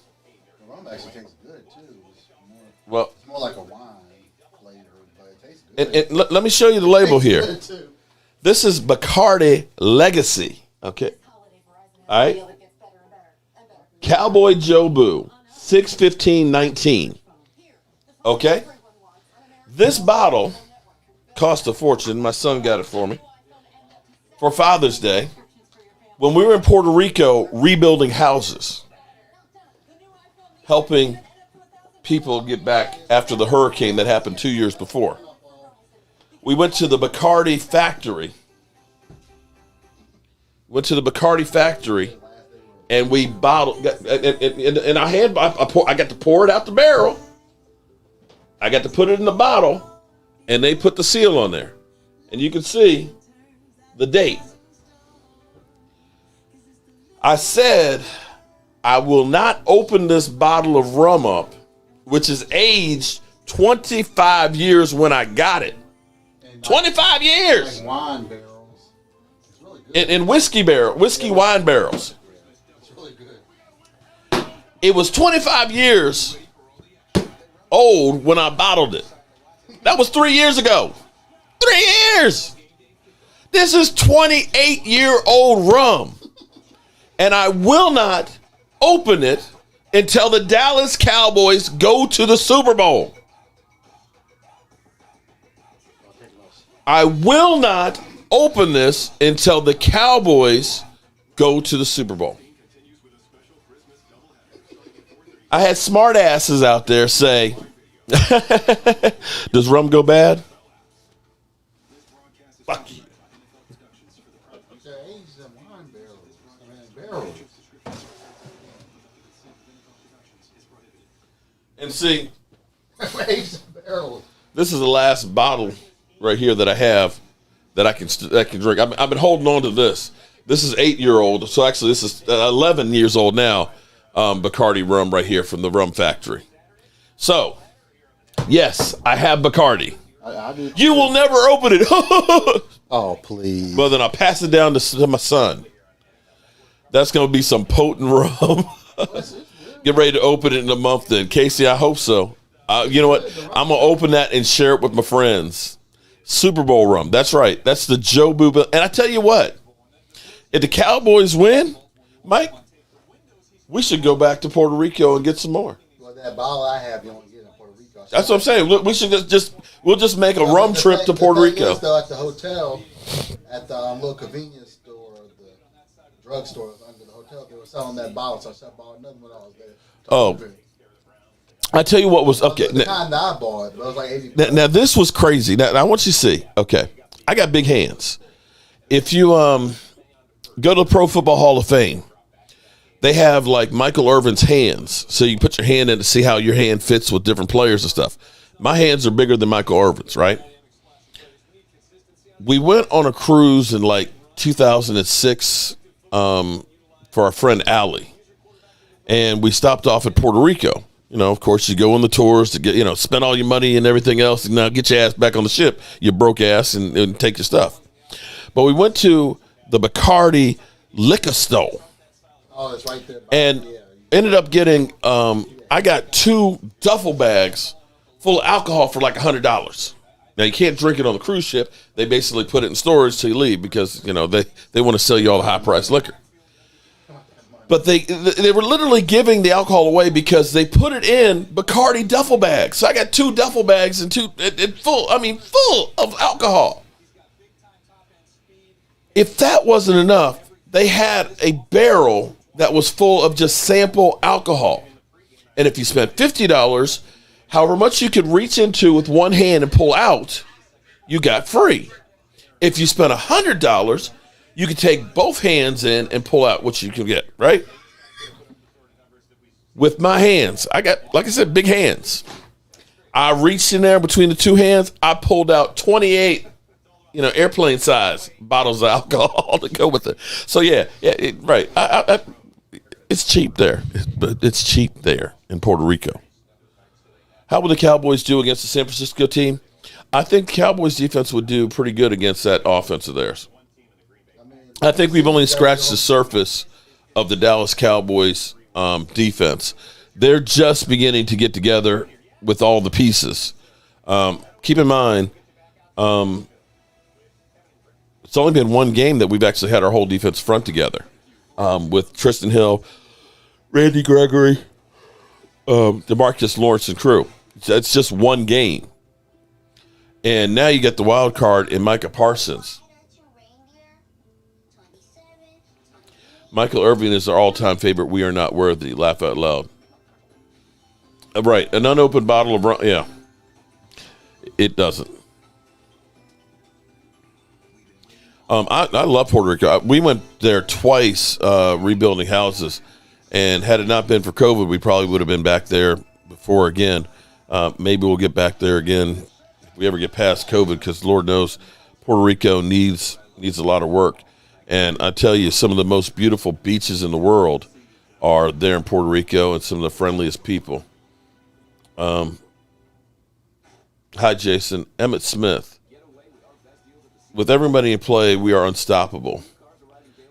The rum actually tastes good, too. It's more like a wine flavor, but it tastes good. And let me show you the label here. This is Bacardi Legacy. Okay. All right. Cowboy Jobu, 6/15/19. Okay. This bottle cost a fortune. My son got it for me for Father's Day when we were in Puerto Rico rebuilding houses, helping people get back after the hurricane that happened 2 years before. We went to the Bacardi factory. And we bottled, and I got to pour it out the barrel. I got to put it in the bottle, and they put the seal on there. And you can see the date. I said, I will not open this bottle of rum up, which is aged 25 years when I got it. 25 years! Like wine barrels. It's really good. In whiskey wine barrels. It's really good. It was 25 years old when I bottled it. That was 3 years ago. 3 years! This is 28-year-old rum. And I will not open it until the Dallas Cowboys go to the Super Bowl. I will not open this until the Cowboys go to the Super Bowl. I had smart asses out there say, does rum go bad? Fuck you. They're aged in wine barrels. And see, Aged in barrels. this is the last bottle right here that I have that I can drink. I've been holding on to this. This is 8-year-old. So actually this is 11 years old now. Bacardi rum right here from the rum factory. So, yes, I have Bacardi. I do. You will never open it. Oh, please. Well, then I'll pass it down to my son. That's going to be some potent rum. Get ready to open it in a month then. Casey, I hope so. You know what? I'm going to open that and share it with my friends. Super Bowl rum. That's right. That's the Jobu. And I tell you what, if the Cowboys win, Mike, we should go back to Puerto Rico and get some more. Well, that bottle I have, you don't get in Puerto Rico. That's what I'm saying. We should we'll just make a rum trip to Puerto Rico. Though, at the hotel, at the little convenience store, the drugstore under the hotel, they were selling that bottle. So I bought another when I was there. Oh, I tell you what was okay. The kind that I bought, but it was like 80. Now this was crazy. Now I want you to see. Okay, I got big hands. If you go to the Pro Football Hall of Fame, they have like Michael Irvin's hands. So you put your hand in to see how your hand fits with different players and stuff. My hands are bigger than Michael Irvin's, right? We went on a cruise in like 2006 for our friend Allie. And we stopped off at Puerto Rico. You know, of course, you go on the tours to get, spend all your money and everything else. And now get your ass back on the ship, you broke ass, and take your stuff. But we went to the Bacardi liquor store. Oh, it's right there. And ended up getting, I got 2 duffel bags full of alcohol for like $100. Now, you can't drink it on the cruise ship. They basically put it in storage till you leave because, they want to sell you all the high-priced liquor. But they were literally giving the alcohol away because they put it in Bacardi duffel bags. So I got 2 duffel bags and full of alcohol. If that wasn't enough, they had a barrel that was full of just sample alcohol. And if you spent $50, however much you could reach into with one hand and pull out, you got free. If you spent $100, you could take both hands in and pull out what you can get, right? With my hands, I got, like I said, big hands. I reached in there between the two hands. I pulled out 28, airplane size bottles of alcohol to go with it. So right. It's cheap there, but it's cheap there in Puerto Rico. How will the Cowboys do against the San Francisco team? I think the Cowboys defense would do pretty good against that offense of theirs. I think we've only scratched the surface of the Dallas Cowboys defense. They're just beginning to get together with all the pieces. Keep in mind, it's only been one game that we've actually had our whole defense front together with Tristan Hill, Randy Gregory, DeMarcus Lawrence, and crew. It's just one game. And now you get the wild card in Micah Parsons. Michael Irvin is our all-time favorite. We are not worthy. Laugh out loud. Right. An unopened bottle of rum. Yeah. It doesn't. I love Puerto Rico. We went there twice rebuilding houses. And had it not been for COVID, we probably would have been back there before again. Maybe we'll get back there again if we ever get past COVID, because Lord knows Puerto Rico needs a lot of work. And I tell you, some of the most beautiful beaches in the world are there in Puerto Rico, and some of the friendliest people. Hi, Jason. Emmitt Smith. With everybody in play, we are unstoppable.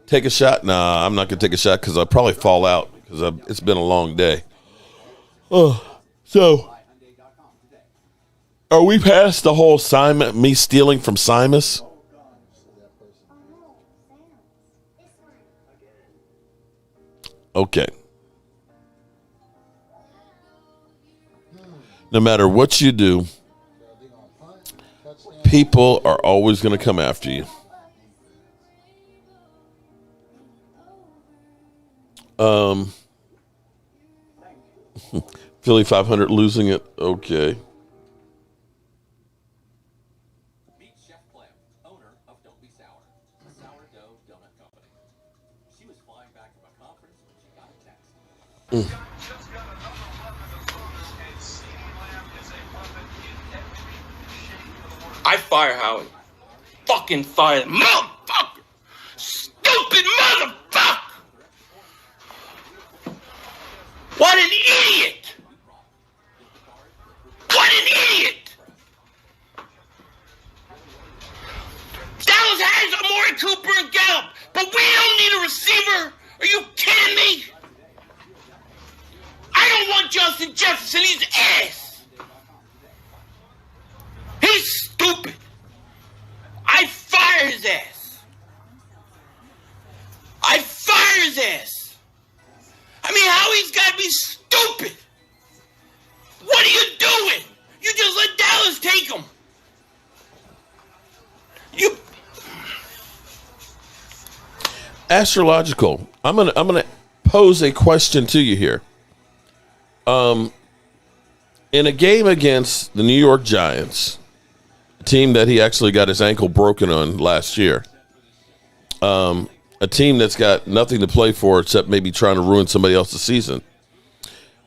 Take a shot? Nah, I'm not going to take a shot because I'll probably fall out because it's been a long day. So are we past the whole me stealing from Simus? Okay. No matter what you do, people are always going to come after you. Philly 500 losing it. Okay. Meet Chef Clem, owner of Don't Be Sour, a sourdough donut company. She was flying back from a conference when she got a text. I fire Howie. Fucking fire him. Motherfucker! Stupid motherfucker! What an idiot! What an idiot! Dallas has Amari Cooper and Gallup, but we don't need a receiver. Are you kidding me? I don't want Justin Jefferson. He's ass. He's stupid. I fire his ass. I fire his ass. I mean, Howie's got to be stupid. What are you doing? You just let Dallas take him. You. Astrological. I'm gonna pose a question to you here. In a game against the New York Giants, a team that he actually got his ankle broken on last year, a team that's got nothing to play for except maybe trying to ruin somebody else's season,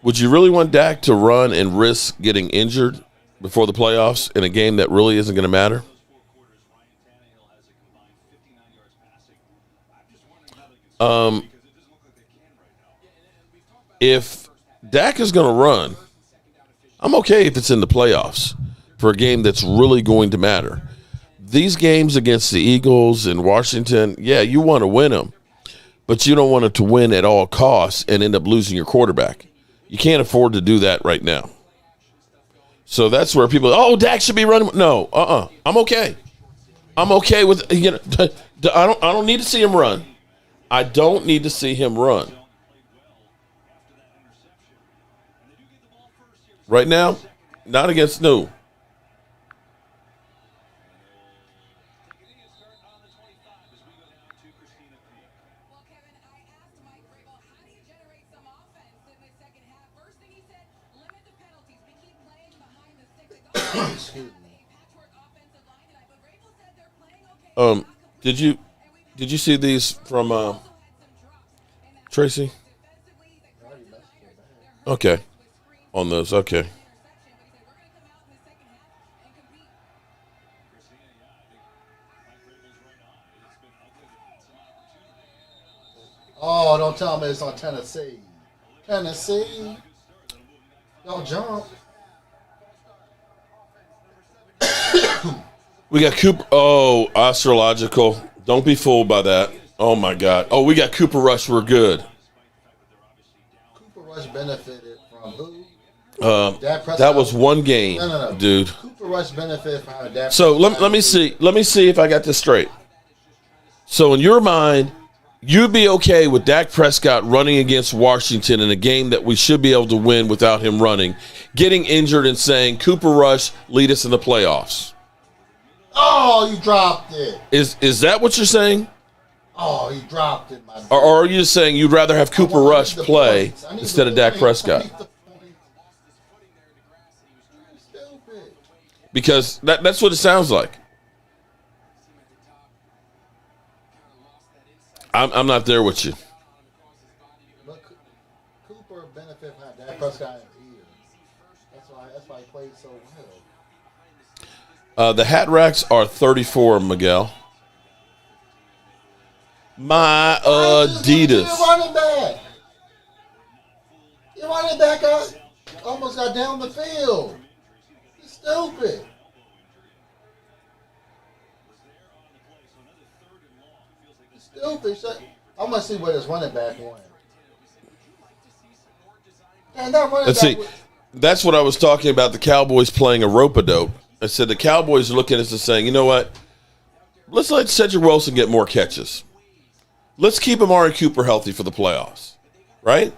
would you really want Dak to run and risk getting injured before the playoffs in a game that really isn't going to matter? If Dak is going to run, I'm okay if it's in the playoffs for a game that's really going to matter. These games against the Eagles and Washington, yeah, you want to win them, but you don't want it to win at all costs and end up losing your quarterback. You can't afford to do that right now. So that's where people, Dak should be running. No, I'm okay. I'm okay with, I don't need to see him run. I don't need to see him run. Right now, not against no. Did you see these from Tracy? Okay. On those, okay. Oh, don't tell me it's on Tennessee. Tennessee. Don't jump. We got Cooper. Oh, astrological. Don't be fooled by that. Oh, my God. Oh, we got Cooper Rush. We're good. Cooper Rush benefited from who? That was one game, no. dude. Cooper Rush benefited from Dak Prescott. So let me see. Let me see if I got this straight. So in your mind, you'd be okay with Dak Prescott running against Washington in a game that we should be able to win without him running, getting injured and saying, Cooper Rush, lead us in the playoffs. Oh, you dropped it. Is that what you're saying? Oh, he dropped it, my dude. Or are you just saying you'd rather have Cooper Rush play instead of Dak Prescott? Because that's what it sounds like. I'm not there with you. But Cooper benefited from Dak Prescott in his ear. That's why he played so well. The hat racks are 34, Miguel. My Adidas. You're running back. Your running back almost got down the field. You're stupid. You're stupid. I want to see where this running back went. Man, that running Let's back see. That's what I was talking about, the Cowboys playing a rope-a-dope. I said the Cowboys are looking at us and saying, you know what? Let's let Cedric Wilson get more catches. Let's keep Amari Cooper healthy for the playoffs, right?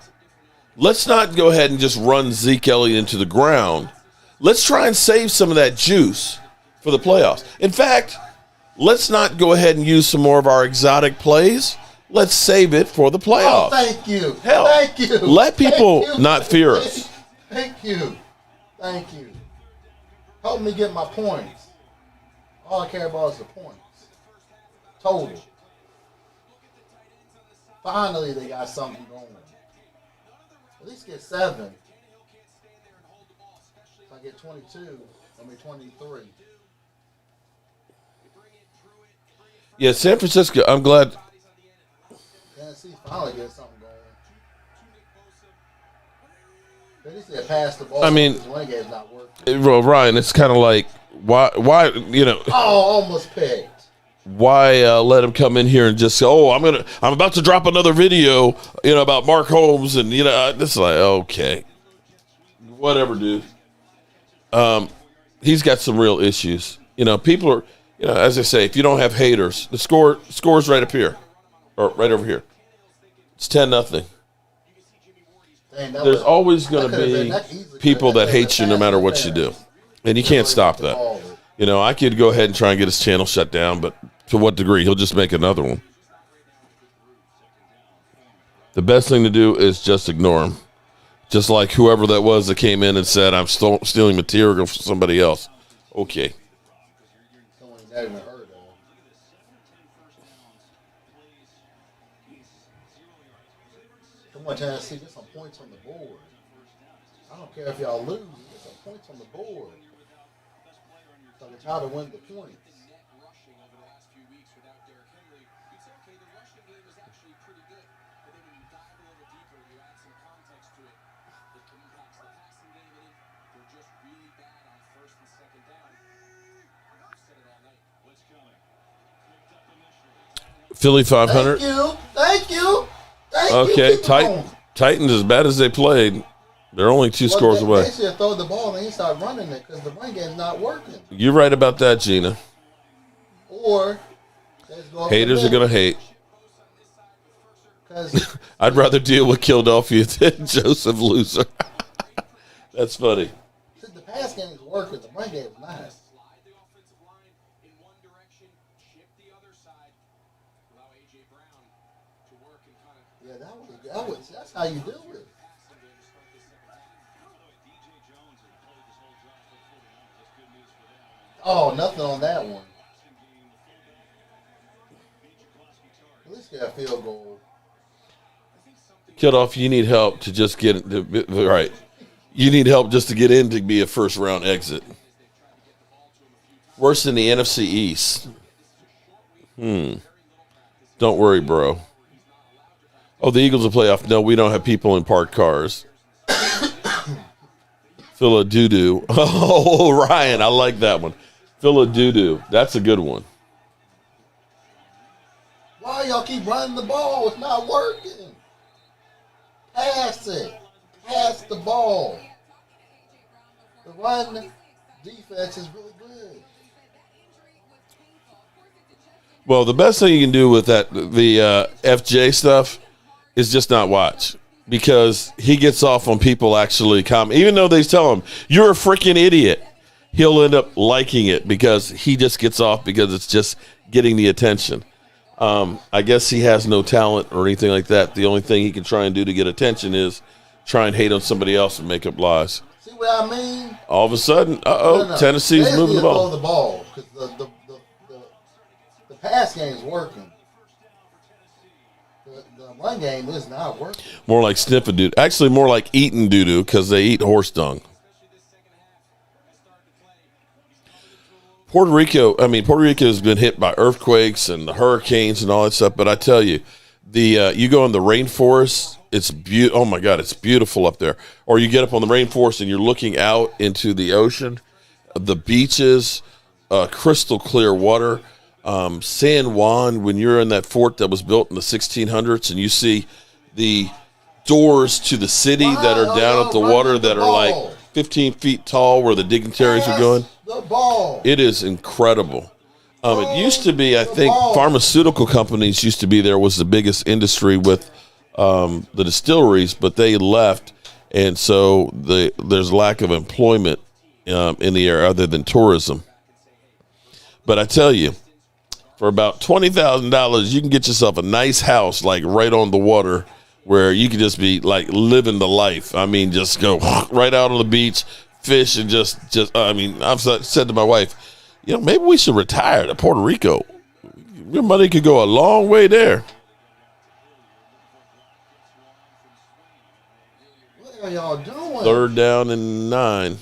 Let's not go ahead and just run Zeke Elliott into the ground. Let's try and save some of that juice for the playoffs. In fact, let's not go ahead and use some more of our exotic plays. Let's save it for the playoffs. Oh, thank you. Hell, Thank you. let people Thank you. not fear us. Thank you. Thank you. Help me get my points. All I care about is the points. Total. Finally, they got something going. At least get 7. If I get 22, I mean 23. Yeah, San Francisco, I'm glad. Tennessee finally get something going. At least they passed the ball. I mean, this one game's not working. Well, Ryan, it's kind of like, why, you know. Oh, almost picked. Why let him come in here and just say, "Oh, I'm about to drop another video, about Mark Holmes," and this is like, okay, whatever, dude. He's got some real issues. People are, as I say, if you don't have haters, the score's right up here, or right over here. It's 10-0. There's always going to be people that hate you no matter what you do, and you can't stop that. I could go ahead and try and get his channel shut down, but to what degree? He'll just make another one. The best thing to do is just ignore him. Just like whoever that was that came in and said, I'm stealing material from somebody else. Okay. Come on, Tennessee, get some points on the board. I don't care if y'all lose, get some points on the board. So they try to win the points. Philly 500. Thank you. Okay, Titans, as bad as they played, they're only 2 scores away. They should throw the ball and they start running it because the run game's not working. You're right about that, Gina. Or haters are going to hate. I'd rather deal with Philadelphia than Joseph Loser. That's funny. The pass game is working. The run game is not. Yeah, that's how you do it. Oh, nothing on that one. get a field goal. Kidoff, you need help to just get right. You need help just to get in to be a first round exit. Worse than the NFC East. Don't worry, bro. Oh, the Eagles are playoff. No, we don't have people in parked cars. Phillip Doo-doo. Oh, Ryan, I like that one. Phillip Doo-doo. That's a good one. Why y'all keep running the ball? It's not working. Pass it. Pass the ball. The run defense is really good. Well, the best thing you can do with the FJ stuff is just not watch, because he gets off on people actually comment. Even though they tell him, you're a freaking idiot, he'll end up liking it because he just gets off because it's just getting the attention. I guess he has no talent or anything like that. The only thing he can try and do to get attention is try and hate on somebody else and make up lies. See what I mean? All of a sudden, Tennessee's they moving the ball. Throw the ball because the pass game is working. The run game is not working. More like sniffing doo. Actually, more like eating doo-doo because they eat horse dung. Puerto Rico has been hit by earthquakes and the hurricanes and all that stuff. But I tell you, you go in the rainforest, it's beautiful. Oh my God, it's beautiful up there. Or you get up on the rainforest and you're looking out into the ocean, the beaches, crystal clear water. San Juan, when you're in that fort that was built in the 1600s and you see the doors to the city that are down at the water that are like 15 feet tall where the dignitaries are going. The ball. It is incredible. It used to be, I think, pharmaceutical companies used to be there was the biggest industry with the distilleries, but they left, and so there's lack of employment in the area other than tourism. But I tell you, for about $20,000, you can get yourself a nice house like right on the water where you can just be like living the life. I mean, just go right out on the beach, fish, and I've said to my wife, maybe we should retire to Puerto Rico. Your money could go a long way there. What are y'all doing? 3rd down and 9.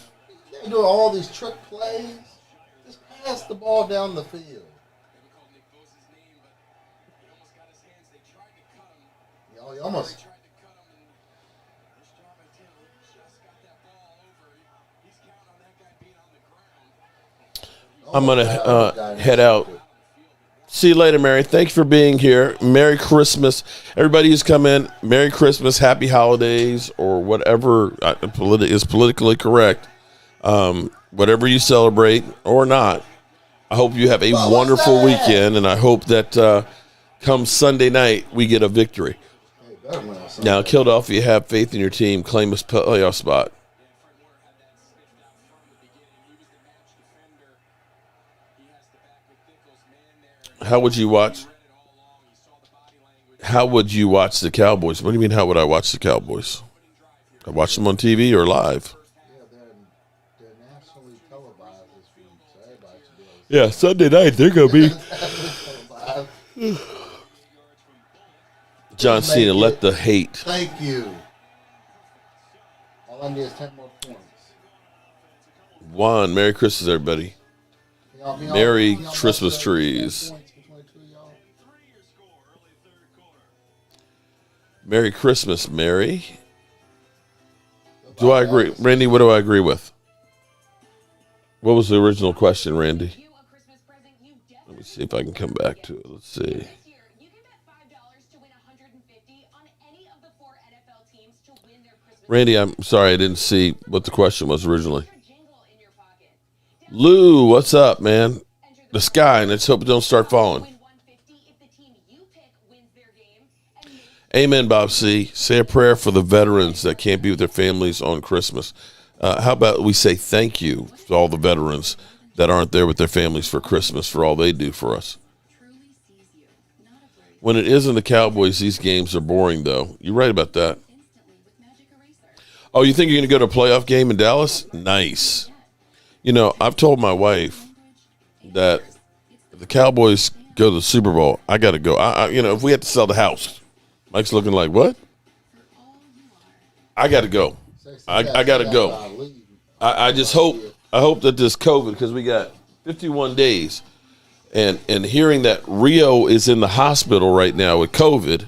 They're doing all these trick plays. Just pass the ball down the field. Y'all almost. I'm going to head out. See you later, Mary. Thank you for being here. Merry Christmas. Everybody who's come in, Merry Christmas, Happy Holidays, or whatever is politically correct. Whatever you celebrate or not. I hope you have a wonderful weekend, and I hope that come Sunday night we get a victory. Now, Kildoff, if you have faith in your team, claim a playoff spot. How would you watch the Cowboys? What do you mean, how would I watch the Cowboys? I watch them on TV or live? They're nationally televised this week, so everybody should be able to see. Yeah, Sunday night, they're going to be. John Cena, let the hate. Thank you. All I need is 10 more points. Juan, Merry Christmas, everybody. Merry Christmas trees. Merry Christmas, Mary. Do I agree? Randy, what do I agree with? What was the original question, Randy? Let me see if I can come back to it. Let's see. Randy, I'm sorry I didn't see what the question was originally. Lou, what's up, man? The sky, and let's hope it don't start falling. Amen, Bob C. Say a prayer for the veterans that can't be with their families on Christmas. How about we say thank you to all the veterans that aren't there with their families for Christmas for all they do for us. When it isn't the Cowboys, these games are boring, though. You're right about that. Oh, you think you're going to go to a playoff game in Dallas? Nice. I've told my wife that if the Cowboys go to the Super Bowl. I got to go. If we have to sell the house, Mike's looking like, what? I got to go. I got to go. I just hope that this COVID, because we got 51 days, and hearing that Rio is in the hospital right now with COVID,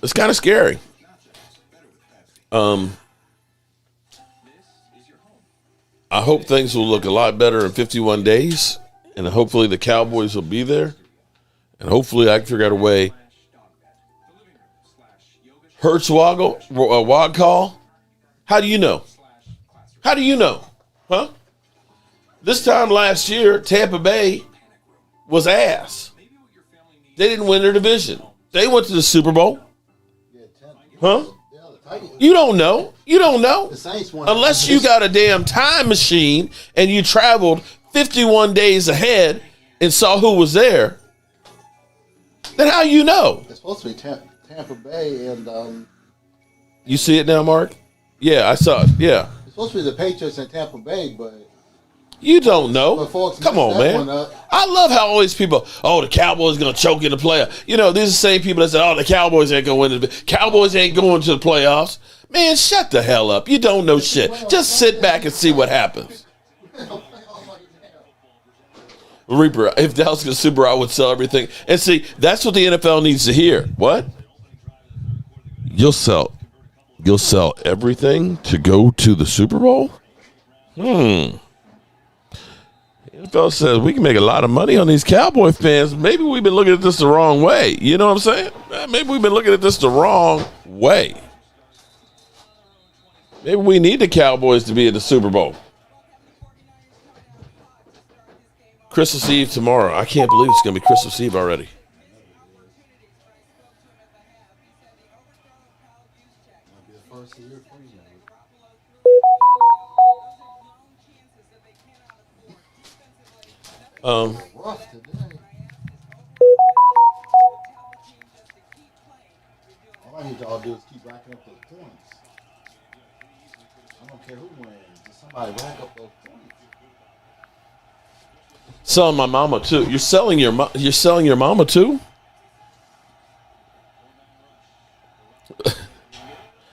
it's kind of scary. I hope things will look a lot better in 51 days, and hopefully the Cowboys will be there, and hopefully I can figure out a way. Hurts Wog call? How do you know? How do you know? Huh? This time last year, Tampa Bay was ass. They didn't win their division. They went to the Super Bowl. Huh? You don't know. You don't know. Unless you got a damn time machine and you traveled 51 days ahead and saw who was there, then how you know? It's supposed to be Tampa Bay and You see it now, Mark? Yeah, I saw it. Yeah. It's supposed to be the Patriots and Tampa Bay, but you don't know. Come on, man. Up. I love how all these people, the Cowboys going to choke in the playoffs. These are the same people that said, the Cowboys ain't going to win. Cowboys ain't going to the playoffs. Man, shut the hell up. You don't know shit. Just sit back and see what happens. Reaper, if Dallas gets Super Bowl, I would sell everything. And see, that's what the NFL needs to hear. What? You'll sell everything to go to the Super Bowl? NFL says we can make a lot of money on these Cowboy fans. Maybe we've been looking at this the wrong way. You know what I'm saying? Maybe we've been looking at this the wrong way. Maybe we need the Cowboys to be at the Super Bowl. Christmas Eve tomorrow. I can't believe it's going to be Christmas Eve already. Rough today. All I need y'all to do is keep racking up those points. I don't care who wins. Just somebody rack up those points. Selling my mama too. You're selling your mama too?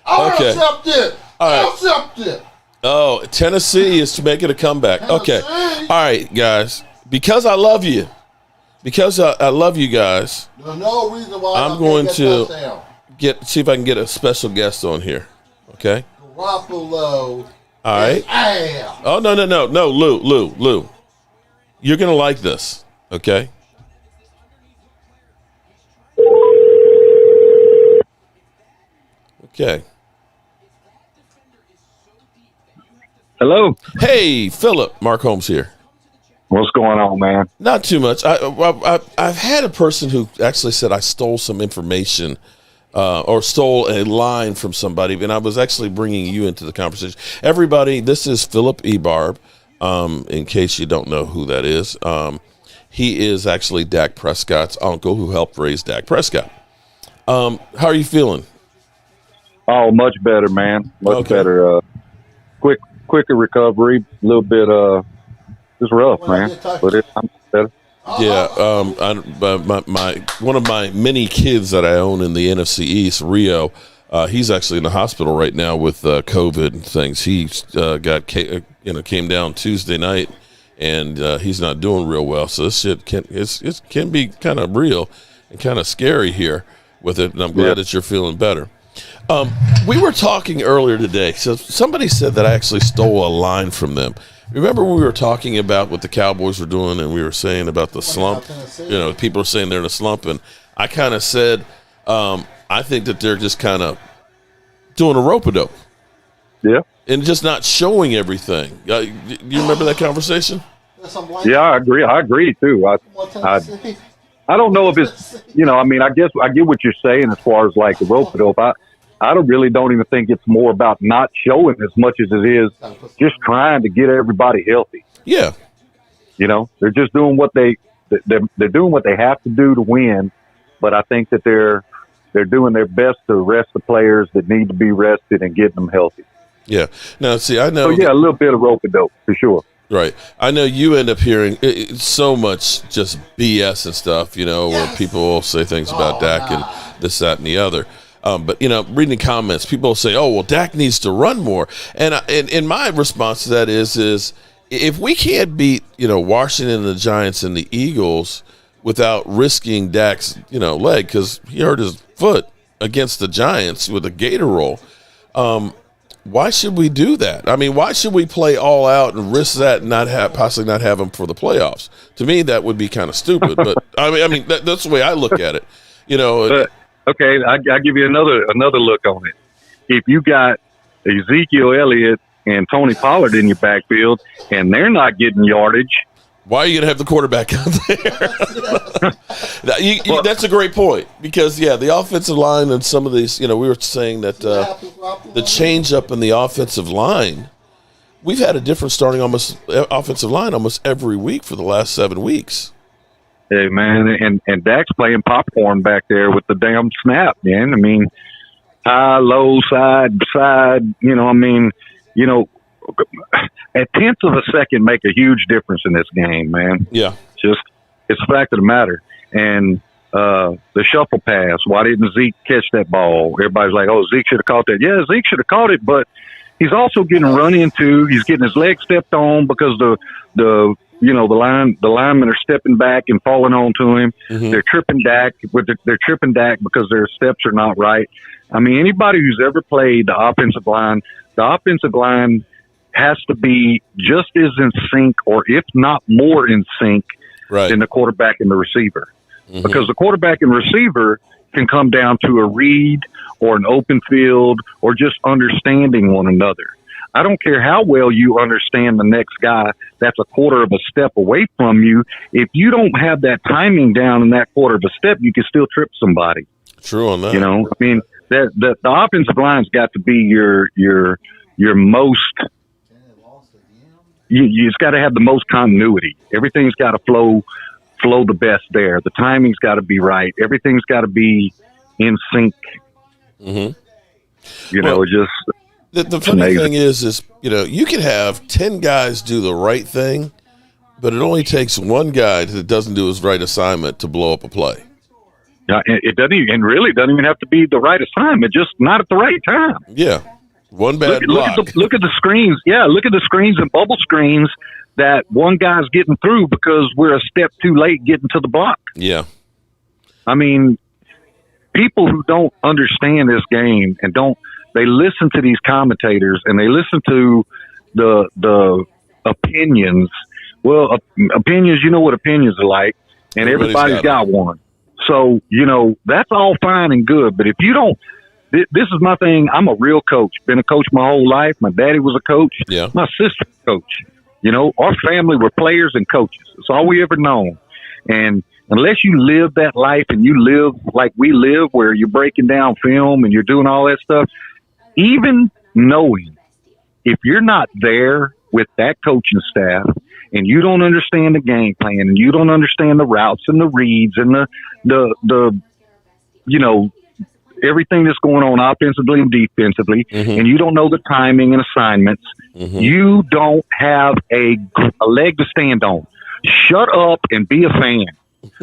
Okay. Accept it. All right. Accept it. Oh, Tennessee is making a comeback. Okay. All right, guys. Because I love you. Because I love you guys. There's no reason why I'm going to see if I can get a special guest on here. Okay? Garoppolo. All right. Oh, no. Lou. You're going to like this. Okay? Okay. Hello. Hey, Phillip. Mark Holmes here. What's going on, man? Not too much. I've had a person who actually said I stole some information or stole a line from somebody, and I was actually bringing you into the conversation. Everybody, this is Phillip Ebarb, in case you don't know who that is. He is actually Dak Prescott's uncle who helped raise Dak Prescott. How are you feeling? Oh, much better, man. Much better. Quicker recovery, a little bit it's rough, man, but I'm better. Yeah, my one of my many kids that I own in the NFC East, Rio, he's actually in the hospital right now with COVID and things. He came down Tuesday night, and he's not doing real well. So this shit can be kind of real and kind of scary here with it. And I'm glad that you're feeling better. We were talking earlier today. So somebody said that I actually stole a line from them. Remember we were talking about what the Cowboys were doing, and we were saying about the slump. People are saying they're in a slump, and I kind of said I think that they're just kind of doing a rope-a-dope. Yeah. And just not showing everything. You remember that conversation? Yeah, I agree. I agree too. I don't know if it's I guess I get what you're saying as far as like the rope-a-dope. I don't even think it's more about not showing as much as it is just trying to get everybody healthy. Yeah. They're just doing what they're doing what they have to do to win, but I think that they're doing their best to rest the players that need to be rested and get them healthy. Yeah. Now, see, I know. So, a little bit of rope-a-dope for sure. Right. I know you end up hearing so much just BS and stuff, where people will say things about Dak and this, that, and the other. But, reading the comments, people will say, oh, well, Dak needs to run more. And my response to that is if we can't beat, Washington, the Giants, and the Eagles without risking Dak's, leg, because he hurt his foot against the Giants with a gator roll, why should we do that? I mean, why should we play all out and risk that and possibly not have him for the playoffs? To me, that would be kind of stupid. But I mean, that's the way I look at it. Okay, I give you another look on it. If you got Ezekiel Elliott and Tony Pollard in your backfield and they're not getting yardage, why are you going to have the quarterback out there? That's a great point because, the offensive line and some of these, we were saying that the change up in the offensive line, we've had a different starting offensive line almost every week for the last 7 weeks. Hey, man, and Dak's playing popcorn back there with the damn snap, man. I mean, high, low, side, a tenth of a second make a huge difference in this game, man. Yeah. It's a fact of the matter. And the shuffle pass, why didn't Zeke catch that ball? Everybody's like, oh, Zeke should have caught that. Yeah, Zeke should have caught it, but he's also getting run into. He's getting his leg stepped on because the linemen are stepping back and falling onto him. Mm-hmm. They're tripping Dak. They're tripping Dak because their steps are not right. I mean, anybody who's ever played the offensive line has to be just as in sync, or if not more in sync, than the quarterback and the receiver. Mm-hmm. Because the quarterback and receiver can come down to a read or an open field or just understanding one another. I don't care how well you understand the next guy that's a quarter of a step away from you. If you don't have that timing down in that quarter of a step, you can still trip somebody. True on that. I mean, the offensive line's got to be your most. You just got to have the most continuity. Everything's got to flow the best there. The timing's got to be right. Everything's got to be in sync. Mm-hmm. The funny thing is you can have 10 guys do the right thing, but it only takes one guy that doesn't do his right assignment to blow up a play. It doesn't even have to be the right assignment, just not at the right time. Yeah. One bad block. Look at the screens. Yeah, look at the screens and bubble screens that one guy's getting through because we're a step too late getting to the block. Yeah. I mean, people who don't understand this game and they listen to these commentators and they listen to the opinions. Well, opinions, you know what opinions are like, and everybody's got one. So, that's all fine and good, but if you don't, this is my thing. I'm a real coach. Been a coach my whole life. My daddy was a coach. Yeah. My sister was a coach. Our family were players and coaches. It's all we ever known. And unless you live that life and you live like we live, where you're breaking down film and you're doing all that stuff, even knowing if you're not there with that coaching staff and you don't understand the game plan and you don't understand the routes and the reads and the everything that's going on offensively and defensively, and you don't know the timing and assignments, you don't have a leg to stand on. Shut up and be a fan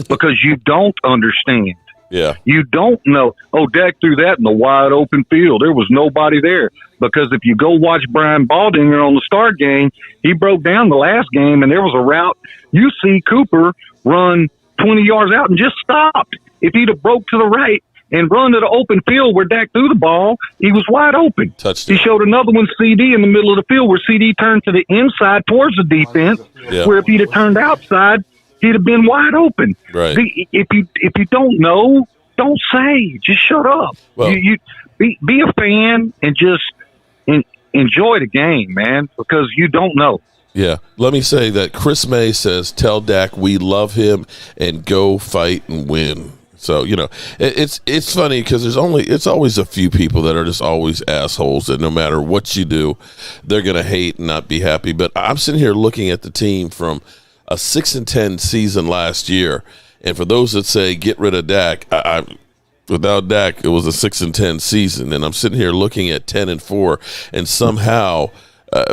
because you don't understand. Yeah. You don't know. Oh, Dak threw that in the wide open field. There was nobody there. Because if you go watch Brian Baldinger on the Star game, he broke down the last game and there was a route. You see Cooper run 20 yards out and just stopped. If he'd have broke to the right and run to the open field where Dak threw the ball, he was wide open. Touchdown. He showed another one, CD, in the middle of the field where CD turned to the inside towards the defense, where if he'd have turned outside, he'd have been wide open. Right. If you don't know, don't say. Just shut up. Well, you be a fan and just enjoy the game, man, because you don't know. Yeah. Let me say that Chris May says, tell Dak we love him and go fight and win. So, it's funny because it's always a few people that are just always assholes that no matter what you do, they're going to hate and not be happy. But I'm sitting here looking at the team from a 6-10 season last year. And for those that say get rid of Dak, without Dak, it was a 6-10 season. And I'm sitting here looking at 10-4, and somehow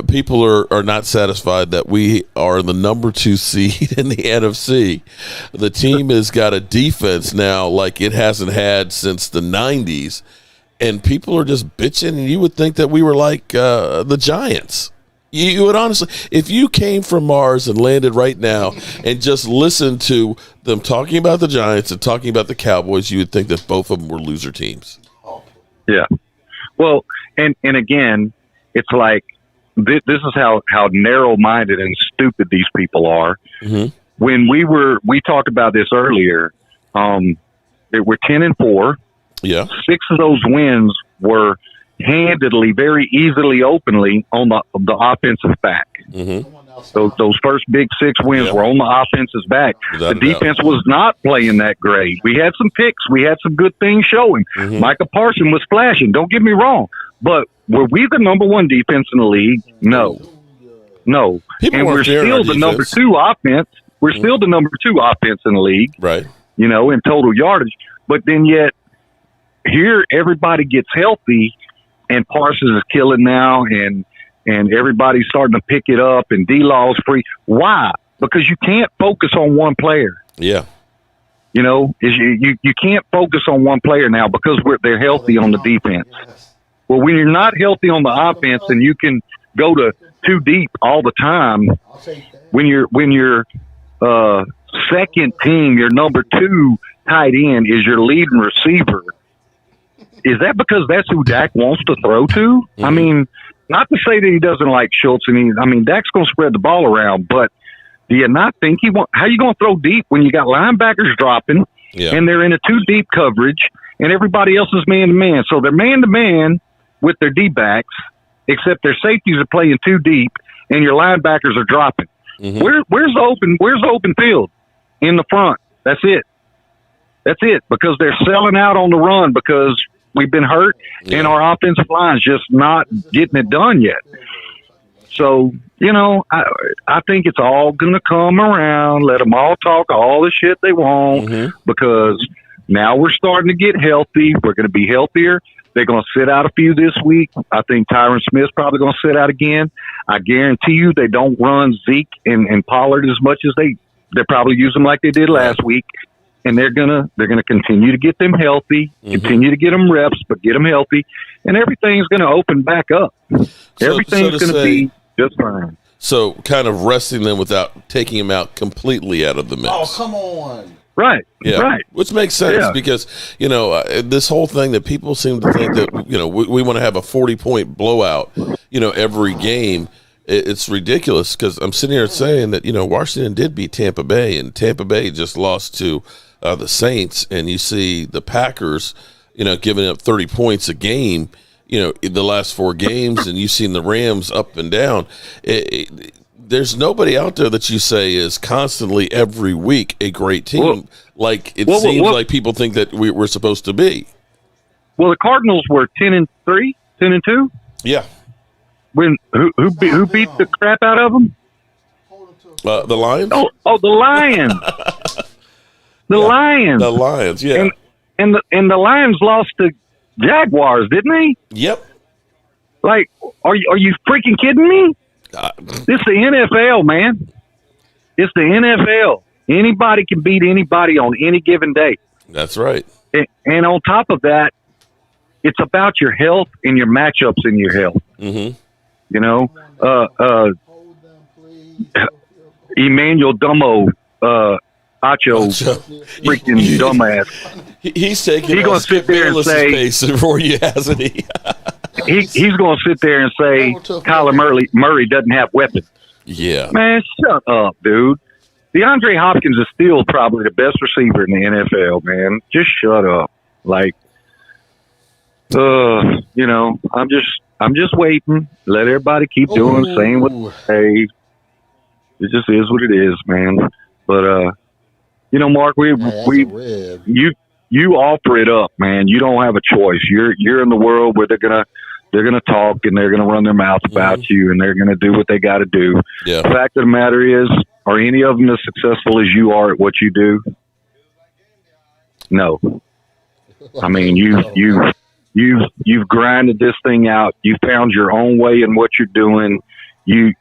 people are not satisfied that we are the number 2 seed in the NFC. The team has got a defense now like it hasn't had since the 90s, and people are just bitching, and you would think that we were like the Giants. You would honestly, if you came from Mars and landed right now and just listened to them talking about the Giants and talking about the Cowboys, you would think that both of them were loser teams. Yeah. Well, and again, it's like this is how narrow-minded and stupid these people are. Mm-hmm. When we talked about this earlier, we're 10-4. Yeah. 6 of those wins were handedly, very easily, openly on the offensive back. Mm-hmm. Those first big 6 wins were on the offense's back. Without the defense was not playing that great. We had some picks. We had some good things showing. Mm-hmm. Micah Parsons was flashing. Don't get me wrong. But were we the number 1 defense in the league? No. People and we're still the number 2 offense. We're still the number 2 offense in the league. Right. In total yardage. But then yet, here everybody gets healthy, and Parsons is killing now, and everybody's starting to pick it up, and D-Law's free. Why? Because you can't focus on one player. Yeah. You can't focus on one player now because they're healthy on the defense. Well, when you're not healthy on the offense and you can go to 2 deep all the time, when your second team, your number 2 tight end is your leading receiver, is that because that's who Dak wants to throw to? Mm-hmm. I mean, not to say that he doesn't like Schultz, Dak's going to spread the ball around, but do you not think how you going to throw deep when you got linebackers dropping and they're in a 2 deep coverage and everybody else is man-to-man? So they're man-to-man with their D-backs, except their safeties are playing 2 deep and your linebackers are dropping. Mm-hmm. Where's the open field? In the front. That's it. Because they're selling out on the run because we've been hurt and our offensive line's just not getting it done yet. So, I think it's all going to come around. Let them all talk all the shit they want because now we're starting to get healthy. We're going to be healthier. They're going to sit out a few this week. I think Tyron Smith's probably going to sit out again. I guarantee you they don't run Zeke and Pollard as much as they'll probably use them like they did last week. And they're gonna continue to get them healthy, continue to get them reps, but get them healthy, and everything's gonna open back up. Everything's gonna be just fine. So, kind of resting them without taking them out completely out of the mix. Oh, come on! Right, right. Which makes sense because this whole thing that people seem to think that we want to have a 40-point blowout, every game. It's ridiculous because I'm sitting here saying that Washington did beat Tampa Bay, and Tampa Bay just lost to the Saints, and you see the Packers, giving up 30 points a game, in the last 4 games, and you've seen the Rams up and down. There's nobody out there that you say is constantly every week a great team, seems like people think that we're supposed to be. Well, the Cardinals were 10-3, 10-2. Yeah. When who beat the crap out of them? The Lions. Oh, the Lions. Lions. The Lions. Yeah. And the Lions lost to Jaguars, didn't they? Yep. Like, are you freaking kidding me? It's the NFL, man. It's the NFL. Anybody can beat anybody on any given day. That's right. And on top of that, it's about your health and your matchups in your health. Mm-hmm. Emmanuel Dumbo, Acho, freaking dumbass. He's taking. He's going to sit there and say for you, hasn't he? He's going to sit there and say Kyler Murray doesn't have weapons. Yeah, man, shut up, dude. DeAndre Hopkins is still probably the best receiver in the NFL, man. Just shut up. Like, I'm just waiting. Let everybody keep saying what they say. It just is what it is, man. But Mark, you offer it up, man. You don't have a choice. You're in the world where they're gonna talk and they're gonna run their mouth about you and they're gonna do what they got to do. Yeah. The fact of the matter is, are any of them as successful as you are at what you do? No. I mean, You've grinded this thing out. You found your own way in what you're doing. You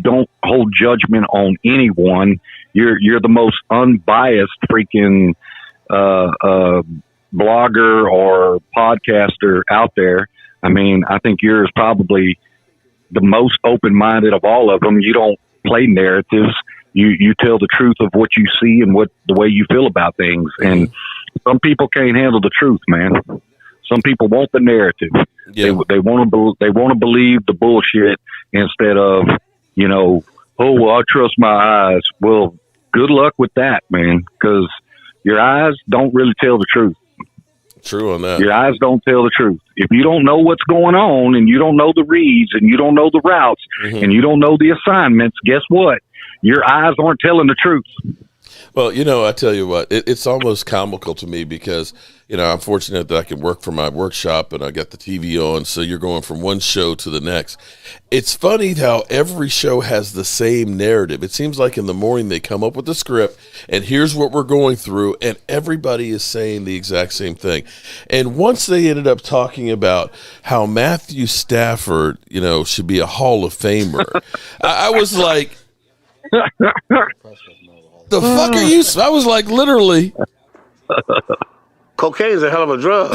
don't hold judgment on anyone. You're the most unbiased freaking blogger or podcaster out there. I mean, I think you're probably the most open-minded of all of them. You don't play narratives. You tell the truth of what you see and the way you feel about things. And some people can't handle the truth, man. Some people want the narrative. Yeah. They want to believe the bullshit instead of, oh, well, I trust my eyes. Well, good luck with that, man, because your eyes don't really tell the truth. True on that. Your eyes don't tell the truth. If you don't know what's going on and you don't know the reads and you don't know the routes and you don't know the assignments, guess what? Your eyes aren't telling the truth. Well, I tell you what, it's almost comical to me because, I'm fortunate that I can work from my workshop and I got the TV on. So you're going from one show to the next. It's funny how every show has the same narrative. It seems like in the morning they come up with the script and here's what we're going through. And everybody is saying the exact same thing. And once they ended up talking about how Matthew Stafford, should be a Hall of Famer, I was like, the fuck are you? I was like, literally. Cocaine's a hell of a drug.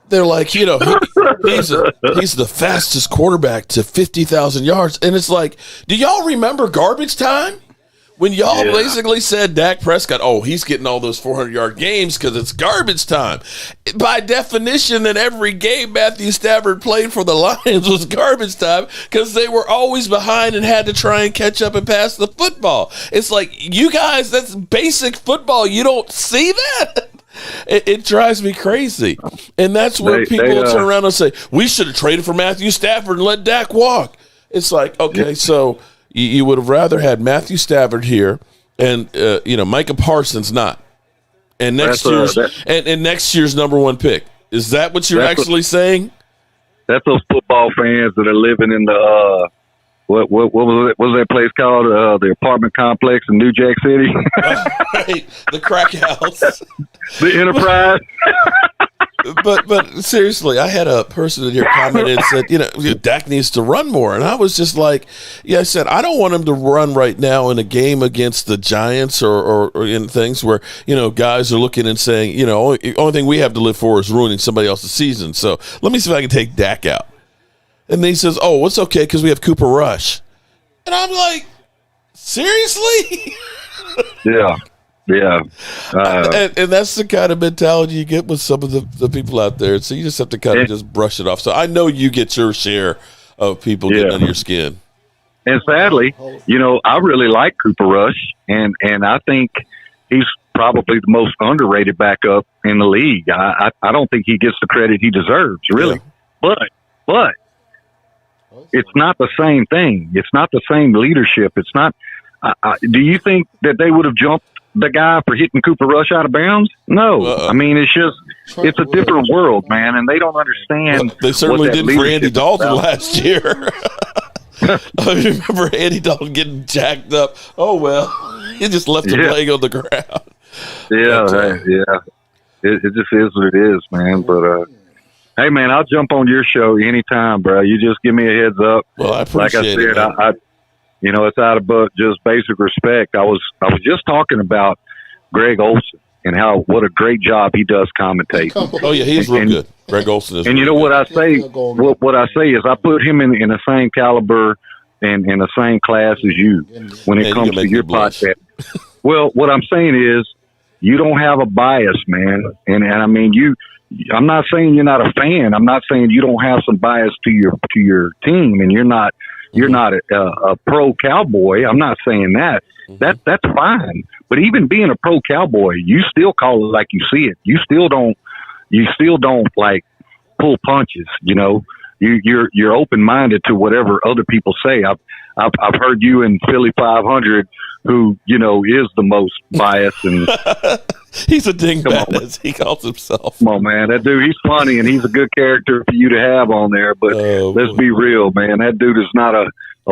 They're like, he's the fastest quarterback to 50,000 yards. And it's like, do y'all remember garbage time? When y'all basically said Dak Prescott, he's getting all those 400-yard games because it's garbage time. By definition, then every game Matthew Stafford played for the Lions was garbage time because they were always behind and had to try and catch up and pass the football. It's like, you guys, that's basic football. You don't see that? It drives me crazy. And that's where people turn around and say, we should have traded for Matthew Stafford and let Dak walk. It's like, okay, so you would have rather had Matthew Stafford here and, Micah Parsons not. And next year's number one pick. Is that what you're actually saying? That's those football fans that are living in the what was that place called? The apartment complex in New Jack City. Right, the crack house, the Enterprise. But seriously, I had a person in here comment and said, Dak needs to run more. And I was just like, I said, I don't want him to run right now in a game against the Giants or in things where, guys are looking and saying, only thing we have to live for is ruining somebody else's season. So let me see if I can take Dak out. And then he says, it's okay because we have Cooper Rush. And I'm like, seriously? Yeah. Yeah. And that's the kind of mentality you get with some of the people out there. So you just have to kind of just brush it off. So I know you get your share of people getting under your skin. And sadly, I really like Cooper Rush, and I think he's probably the most underrated backup in the league. I don't think he gets the credit he deserves, really. Yeah. But it's not the same thing. It's not the same leadership. It's not. Do you think that they would have jumped the guy for hitting Cooper Rush out of bounds? No. I mean, it's a different world, man, and they don't understand. Well, they certainly didn't for Andy Dalton last year. I remember Andy Dalton getting jacked up. Oh, well, he just left him laying on the ground. It just is what it is, man. But, hey, man, I'll jump on your show anytime, bro. You just give me a heads up. Well, I appreciate it. Like I said, it's out of just basic respect. I was just talking about Greg Olson and what a great job he does commentate. Oh yeah, he's real good. Greg Olson is. And you know what I say? What I say is I put him in the same caliber and in the same class as you when it comes to your podcast. Well, what I'm saying is you don't have a bias, man. And I mean I'm not saying you're not a fan. I'm not saying you don't have some bias to your team and you're not a pro Cowboy. I'm not saying that. That's fine. But even being a pro Cowboy, you still call it like you see it. You still don't like pull punches. You're open minded to whatever other people say. I've heard you in Philly 500, who is the most biased and he's a dingbat, as he calls himself. Come on, man, that dude, he's funny and he's a good character for you to have on there. But let's be real, man, that dude is not a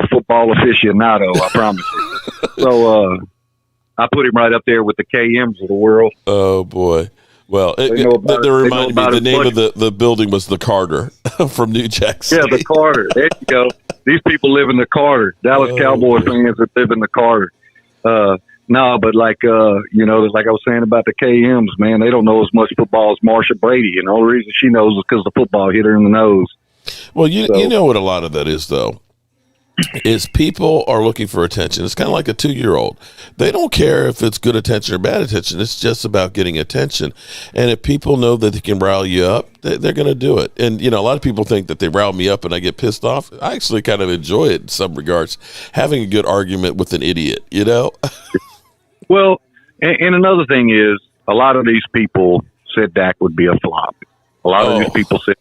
football aficionado. I promise you. So I put him right up there with the KMs of the world. Oh boy. Well, they reminded me the name of the building was the Carter from New Jack City. Yeah, the Carter. There you go. These people live in the Carter. Dallas Cowboys fans that live in the Carter. No, but like like I was saying about the KMs, man, they don't know as much football as Marsha Brady, and the only reason she knows is because the football hit her in the nose. Well, you know what a lot of that is, though, is people are looking for attention. It's kind of like a 2-year-old. They don't care if it's good attention or bad attention. It's just about getting attention. And if people know that they can rile you up, they're going to do it. And, a lot of people think that they rile me up and I get pissed off. I actually kind of enjoy it in some regards, having a good argument with an idiot, Well, and another thing is, a lot of these people said Dak would be a flop. A lot of these people said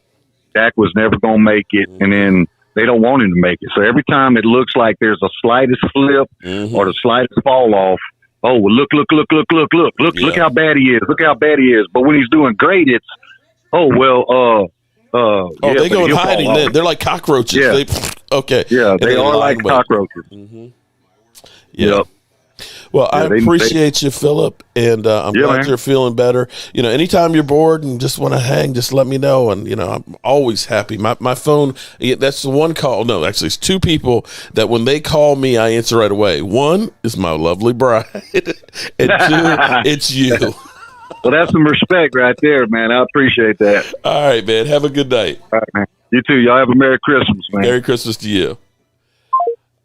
Dak was never going to make it, and then they don't want him to make it. So every time it looks like there's a slightest flip or the slightest fall off, well, look how bad he is. Look how bad he is. But when he's doing great, it's, they go in hiding. They're like cockroaches. Yeah. They are like cockroaches. Mm-hmm. Yep. Well, I appreciate you, Phillip, and I'm glad you're feeling better. Anytime you're bored and just want to hang, just let me know. And, I'm always happy. My phone, that's the one call. No, actually, it's 2 people that when they call me, I answer right away. One is my lovely bride, and 2, it's you. Well, that's some respect right there, man. I appreciate that. All right, man. Have a good night. All right, man. You too. Y'all have a Merry Christmas, man. Merry Christmas to you.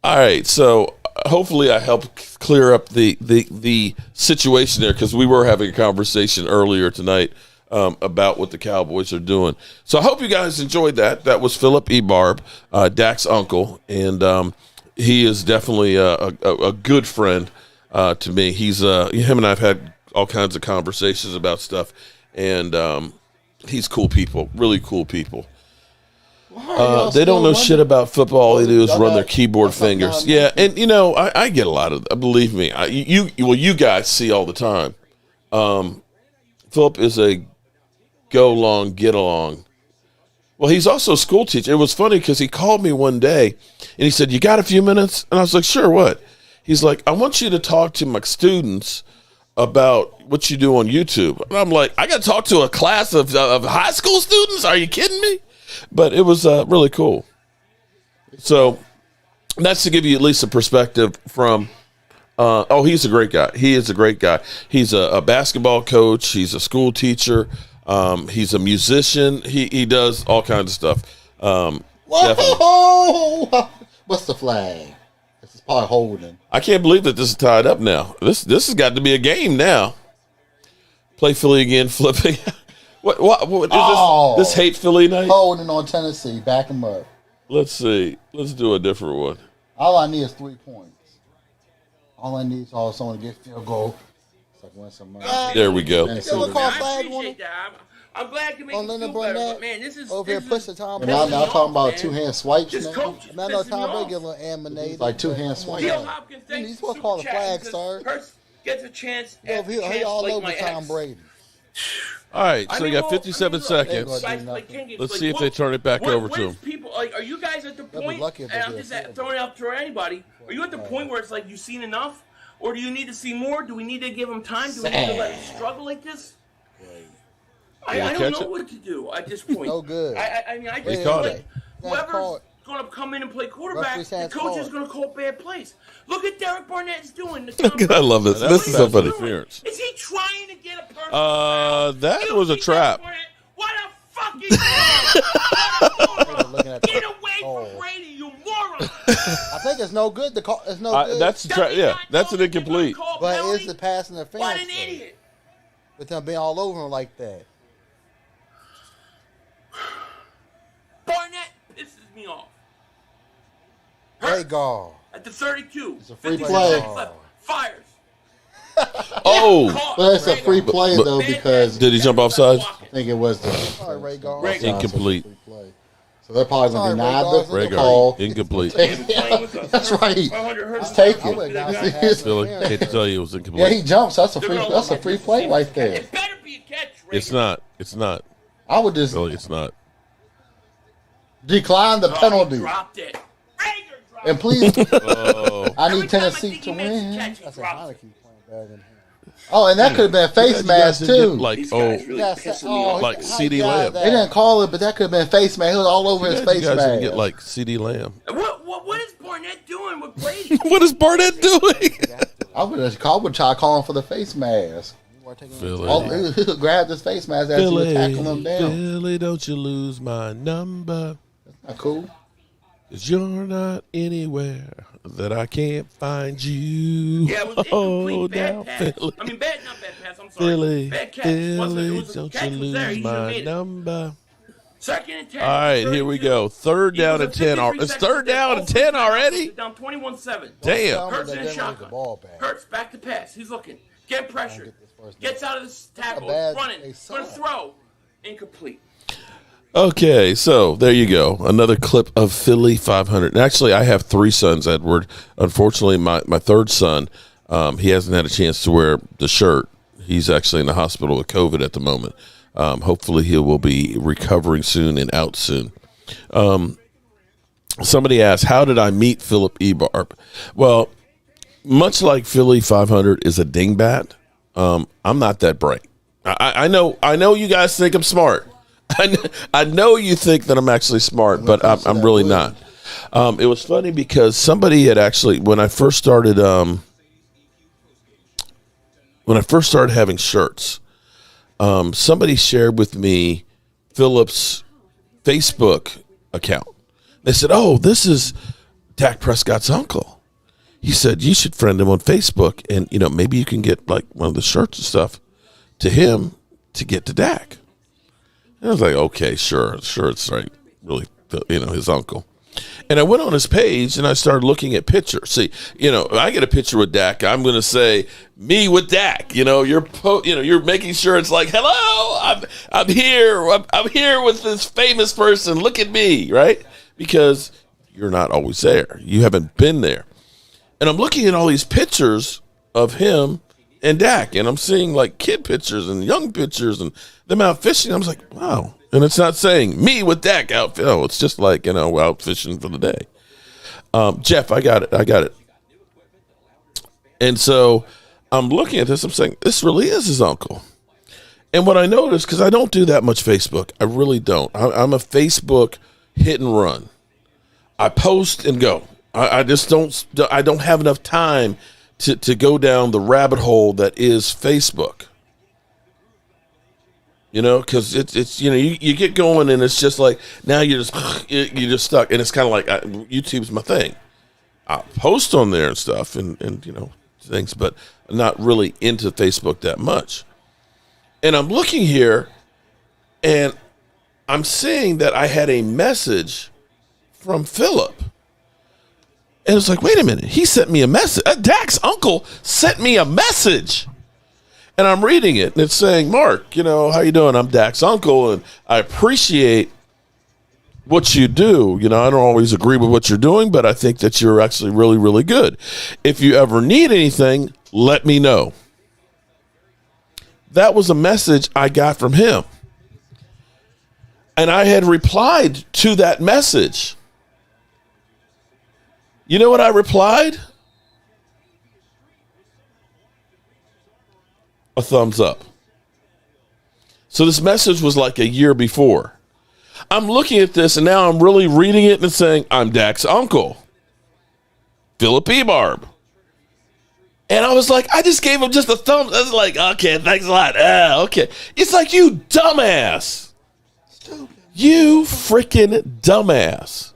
All right, so hopefully I helped clear up the situation there, because we were having a conversation earlier tonight about what the Cowboys are doing. So I hope you guys enjoyed that. That was Phillip Ebarb, Dak's uncle, and he is definitely a good friend to me. He's him and I've had all kinds of conversations about stuff, and he's cool people, really cool people. They don't know shit about football. All they do is run their keyboard fingers. Yeah, and I get a lot of. Believe me, you guys see all the time. Phillip is a go along, get along. Well, he's also a school teacher. It was funny because he called me one day and he said, "You got a few minutes?" And I was like, "Sure." What? He's like, "I want you to talk to my students about what you do on YouTube." And I'm like, "I got to talk to a class of high school students? Are you kidding me?" But it was really cool. So that's to give you at least a perspective from, he's a great guy. He is a great guy. He's a basketball coach. He's a school teacher. He's a musician. He does all kinds of stuff. Whoa! What's the flag? This is probably holding. I can't believe that this is tied up now. This has got to be a game now. Play Philly again, flipping. What is this hate Philly night? Holding on Tennessee. Back them up. Let's see. Let's do a different one. All I need is 3 points. All I need is someone to get field goal. It's like win some money. There we go. I appreciate that. I'm glad to make you feel better, but man, this is over here. Push the Tom Brady. Now talking about 2-hand swipes. Now I know Tom Brady get a little animated. Like 2-hand swipes. He's supposed to call the flag, sir. Gets a chance. He all over Tom Brady. All right, so you got 57 seconds. Let's see if they turn it back over to him. People, are you guys at the point, and I'm just throwing it out to anybody, are you at the point where it's like you've seen enough? Or do you need to see more? Do we need to give him time? Do we need to let him struggle like this? I don't know what to do at this point. No good. I just feel like whoever's going to come in and play quarterback, the coach is going to call bad plays. Look at Derek Barnett's doing. I love this. This is so funny. Is he trying to get a person? That was a trap. What a fucking moron! Get away from Brady, you moron! I think it's no good. It's no good. That's that's an incomplete. But it's the pass interference. What an idiot! With them being all over him like that. Barnett pisses me off. Hey, God. At the 32. It's a free play. Fires. But it's a free play, though, because... Did he jump off sides? I think it was the... Incomplete. So they're probably going to deny the call. Incomplete. That's right. It's taken. Philly, hate to tell you it was incomplete. Yeah, he jumps. That's a free play right there. It better be a catch, Rager. It's not. I would just... Philly, it's not. Decline the penalty. Dropped it. And please, I need Tennessee to win. I said Heineke playing Oh, and that could have been a face mask too. Like like CD Lamb. They didn't call it, but that could have been face mask. It was all over his face mask. mask. Get like CD Lamb. What is Barnett doing with Brady? What is Barnett doing? I would try calling for the face mask. Philly. He grabbed his face mask as he was tackling him down. Philly, don't you lose my number. That's not cool. 'Cause you're not anywhere that I can't find you. Yeah, it was incomplete. Bad pass. Philly. I mean, not bad pass. I'm sorry. Philly, Bad catch. Philly, don't you lose my number. Second and 10. All right, here we go. Third down and 10. It's third down and 10 already? Down 21-7. Damn. Hurts in a shotgun. Hurts back to pass. He's looking. Get pressure. Gets out of the tackle. Running. Going to throw. Incomplete. Okay, so there you go. Another clip of Philly 500. And actually, I have 3 sons, Edward. Unfortunately, my third son, he hasn't had a chance to wear the shirt. He's actually in the hospital with COVID at the moment. Hopefully, he will be recovering soon and out soon. Somebody asked, how did I meet Phillip Ebarb? Well, much like Philly 500 is a dingbat, I'm not that bright. I know you guys think I'm smart. I know you think that I'm actually smart, but I'm really not. It was funny because somebody had actually, when I first started having shirts, somebody shared with me Phillip's Facebook account. They said, "Oh, this is Dak Prescott's uncle." He said, "You should friend him on Facebook, and maybe you can get like one of the shirts and stuff to him to get to Dak." And I was like, "Okay, sure, it's right, really, his uncle." And I went on his page and I started looking at pictures. See, I get a picture with Dak, I'm going to say me with Dak. You're making sure it's like, "Hello, I'm here. I'm here with this famous person. Look at me," right? Because you're not always there. You haven't been there. And I'm looking at all these pictures of him and Dak, and I'm seeing like kid pictures and young pictures and them out fishing. I was like, wow. And it's not saying me with Dak out. Oh, it's just like, out fishing for the day. Jeff, I got it. And so I'm looking at this. I'm saying, this really is his uncle. And what I noticed, because I don't do that much Facebook. I really don't. I'm a Facebook hit and run. I post and go. I just don't have enough time to go down the rabbit hole that is Facebook. Because it's you get going and it's just like now you're just stuck, and it's kind of like YouTube's my thing. I post on there and stuff and things, but I'm not really into Facebook that much. And I'm looking here, and I'm seeing that I had a message from Phillip. And it's like, wait a minute, he sent me a message. Dak's uncle sent me a message. And I'm reading it, and it's saying, "Mark, how you doing? I'm Dak's uncle, and I appreciate what you do. I don't always agree with what you're doing, but I think that you're actually really, really good. If you ever need anything, let me know." That was a message I got from him. And I had replied to that message. You know what I replied? A thumbs up. So this message was like a year before. I'm looking at this, and now I'm really reading it and saying, "I'm Dak's uncle, Phillip Ebarb." And I was like, I just gave him just a thumbs. I was like, "Okay, thanks a lot." Okay. It's like, you dumbass. You freaking dumbass.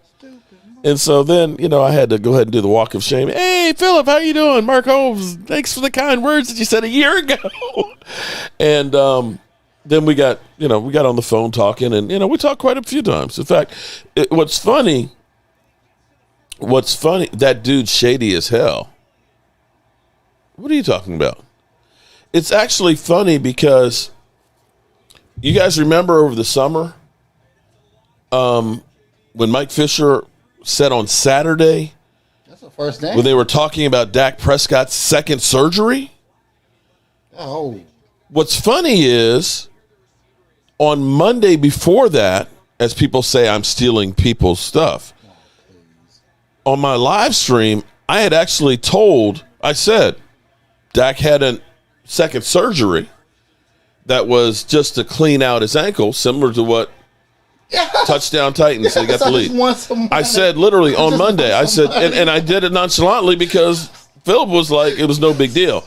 And so then, I had to go ahead and do the walk of shame. "Hey, Phillip, how you doing? Mark Holmes, thanks for the kind words that you said a year ago." And then we got on the phone talking, and, we talked quite a few times. In fact, what's funny, that dude's shady as hell. What are you talking about? It's actually funny because you guys remember over the summer when Mike Fisher said on Saturday, that's the first day, when they were talking about Dak Prescott's second surgery. Oh. What's funny is on Monday before that, as people say I'm stealing people's stuff, on my live stream, I had actually I said, Dak had a second surgery that was just to clean out his ankle, similar to what Touchdown Titans, they got the lead. I said literally on Monday, I said, and I did it nonchalantly because Phillip was like, it was no big deal.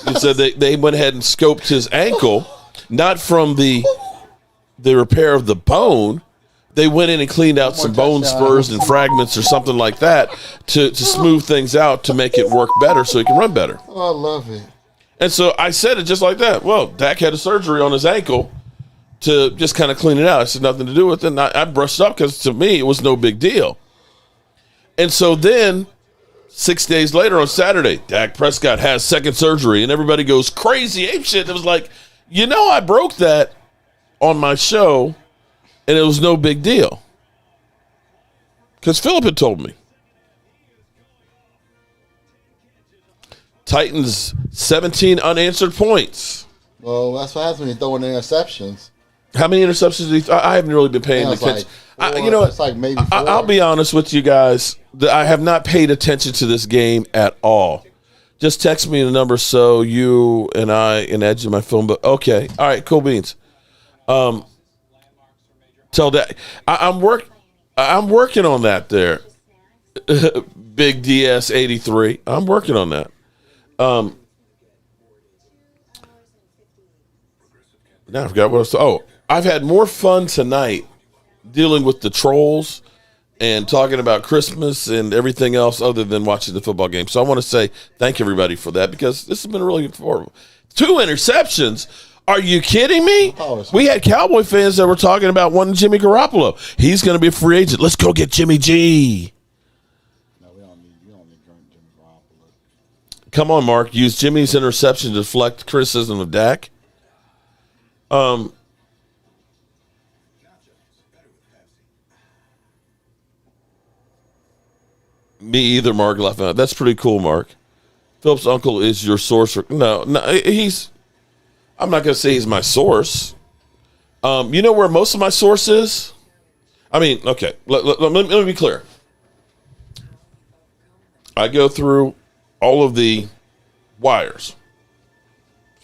He said they went ahead and scoped his ankle, not from the repair of the bone. They went in and cleaned out some bone spurs and fragments or something like that to smooth things out to make it work better so he can run better. Oh, I love it. And so I said it just like that. Well, Dak had a surgery on his ankle to just kind of clean it out. I said nothing to do with it. And I brushed up because to me it was no big deal. And so then 6 days later on Saturday, Dak Prescott has second surgery and everybody goes crazy ape shit. It was like, I broke that on my show and it was no big deal. Because Phillip had told me. Titans 17 unanswered points. Well, that's what happens when you throw in interceptions. How many interceptions did he throw? I haven't really been paying attention. It's like maybe 4. I'll be honest with you guys. I have not paid attention to this game at all. Just text me the number so you and I and Edge in my phone. But okay, all right, cool beans. Tell that I'm working on that there. Big DS 83. I'm working on that. Now I forgot what I was. I've had more fun tonight dealing with the trolls and talking about Christmas and everything else other than watching the football game. So I want to say thank everybody for that because this has been really horrible. 2 interceptions. Are you kidding me? We had Cowboy fans that were talking about wanting Jimmy Garoppolo. He's going to be a free agent. Let's go get Jimmy G. No, we don't need Jimmy Garoppolo. Come on, Mark. Use Jimmy's interception to deflect criticism of Dak. Me either, Mark. Laughing. That's pretty cool, Mark. Phillip's uncle is your source. No, he's. I'm not going to say he's my source. You know where most of my source is? I mean, okay. Let me be clear. I go through all of the wires.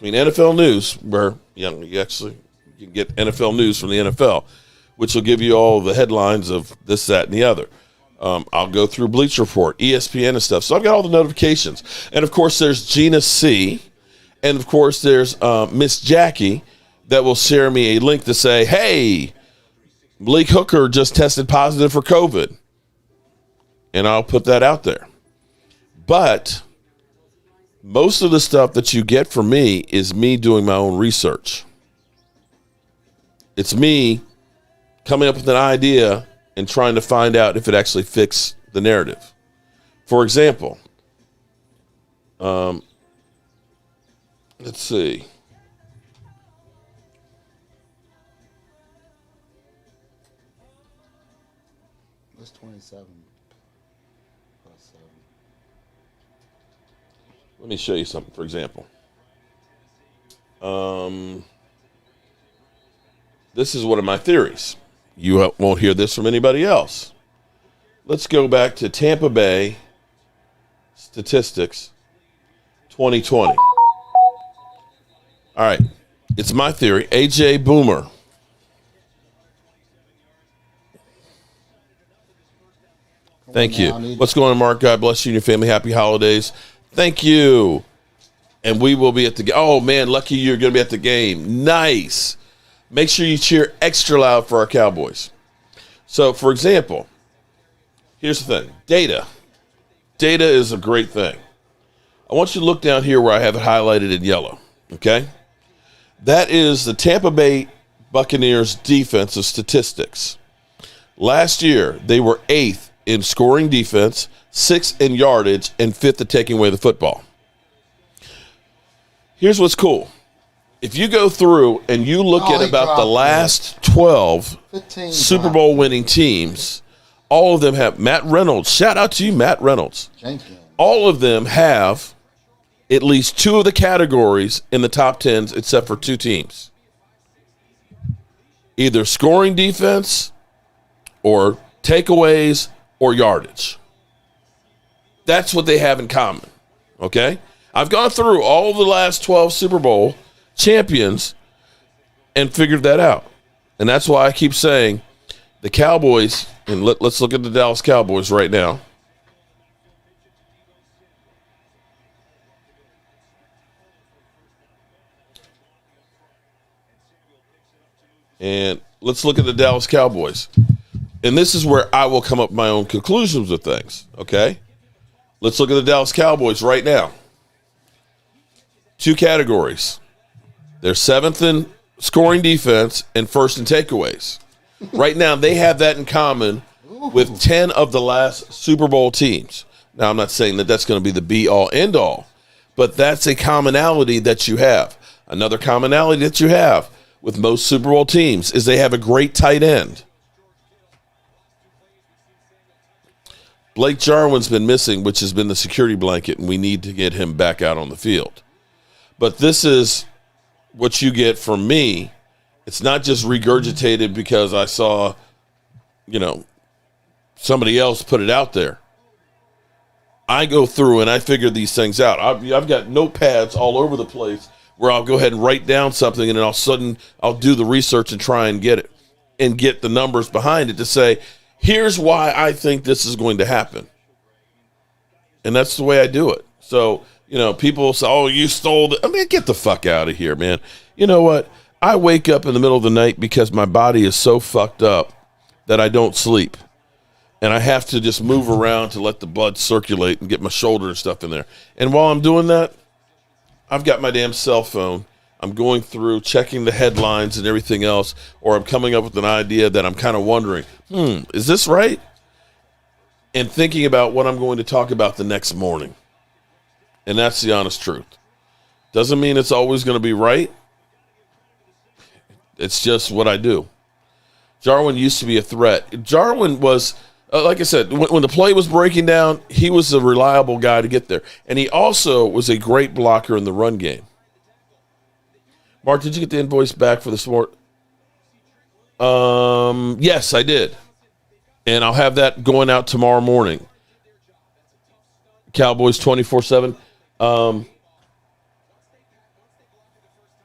I mean, NFL News, where you can get NFL News from the NFL, which will give you all the headlines of this, that, and the other. I'll go through Bleacher Report, ESPN, and stuff. So I've got all the notifications. And, of course, there's Gina C. And, of course, there's Miss Jackie that will share me a link to say, hey, Malik Hooker just tested positive for COVID. And I'll put that out there. But most of the stuff that you get from me is me doing my own research. It's me coming up with an idea and trying to find out if it actually fits the narrative. For example, let's see. That's 27 plus 7. Let me show you something, for example. This is one of my theories. You won't hear this from anybody else. Let's go back to Tampa Bay statistics 2020. All right. It's my theory. A.J. Boomer. Thank you. What's going on, Mark? God bless you and your family. Happy holidays. Thank you. And we will be at the game. Oh, man, lucky you're going to be at the game. Nice. Make sure you cheer extra loud for our Cowboys. So, for example, here's the thing. Data. Data is a great thing. I want you to look down here where I have it highlighted in yellow. Okay? That is the Tampa Bay Buccaneers defensive statistics. Last year, they were 8th in scoring defense, 6th in yardage, and 5th at taking away the football. Here's what's cool. If you go through and you look at about the last 12 Super Bowl winning teams, all of them have Matt Reynolds. Shout out to you, Matt Reynolds. All of them have at least 2 of the categories in the top 10s except for 2 teams. Either scoring defense or takeaways or yardage. That's what they have in common, okay? I've gone through all the last 12 Super Bowl champions and figured that out. And that's why I keep saying the Cowboys, and let's look at the Dallas Cowboys right now. And let's look at the Dallas Cowboys. And this is where I will come up with my own conclusions with things, okay? Let's look at the Dallas Cowboys right now. 2 categories. They're 7th in scoring defense and 1st in takeaways. Right now, they have that in common with 10 of the last Super Bowl teams. Now, I'm not saying that that's going to be the be-all, end-all, but that's a commonality that you have. Another commonality that you have with most Super Bowl teams is they have a great tight end. Blake Jarwin's been missing, which has been the security blanket, and we need to get him back out on the field. But this is what you get from me. It's not just regurgitated because I saw, somebody else put it out there. I go through and I figure these things out. I've got notepads all over the place where I'll go ahead and write down something, and then all of a sudden I'll do the research and try and get it and get the numbers behind it to say, here's why I think this is going to happen. And that's the way I do it. So, people say, oh, you stole it. I mean, get the fuck out of here, man. You know what? I wake up in the middle of the night because my body is so fucked up that I don't sleep. And I have to just move around to let the blood circulate and get my shoulder and stuff in there. And while I'm doing that, I've got my damn cell phone. I'm going through, checking the headlines and everything else, or I'm coming up with an idea that I'm kind of wondering, is this right? And thinking about what I'm going to talk about the next morning. And that's the honest truth. Doesn't mean it's always going to be right. It's just what I do. Jarwin used to be a threat. Jarwin was, like I said, when the play was breaking down, he was a reliable guy to get there. And he also was a great blocker in the run game. Mark, did you get the invoice back for the sport? Yes, I did. And I'll have that going out tomorrow morning. Cowboys 24/7.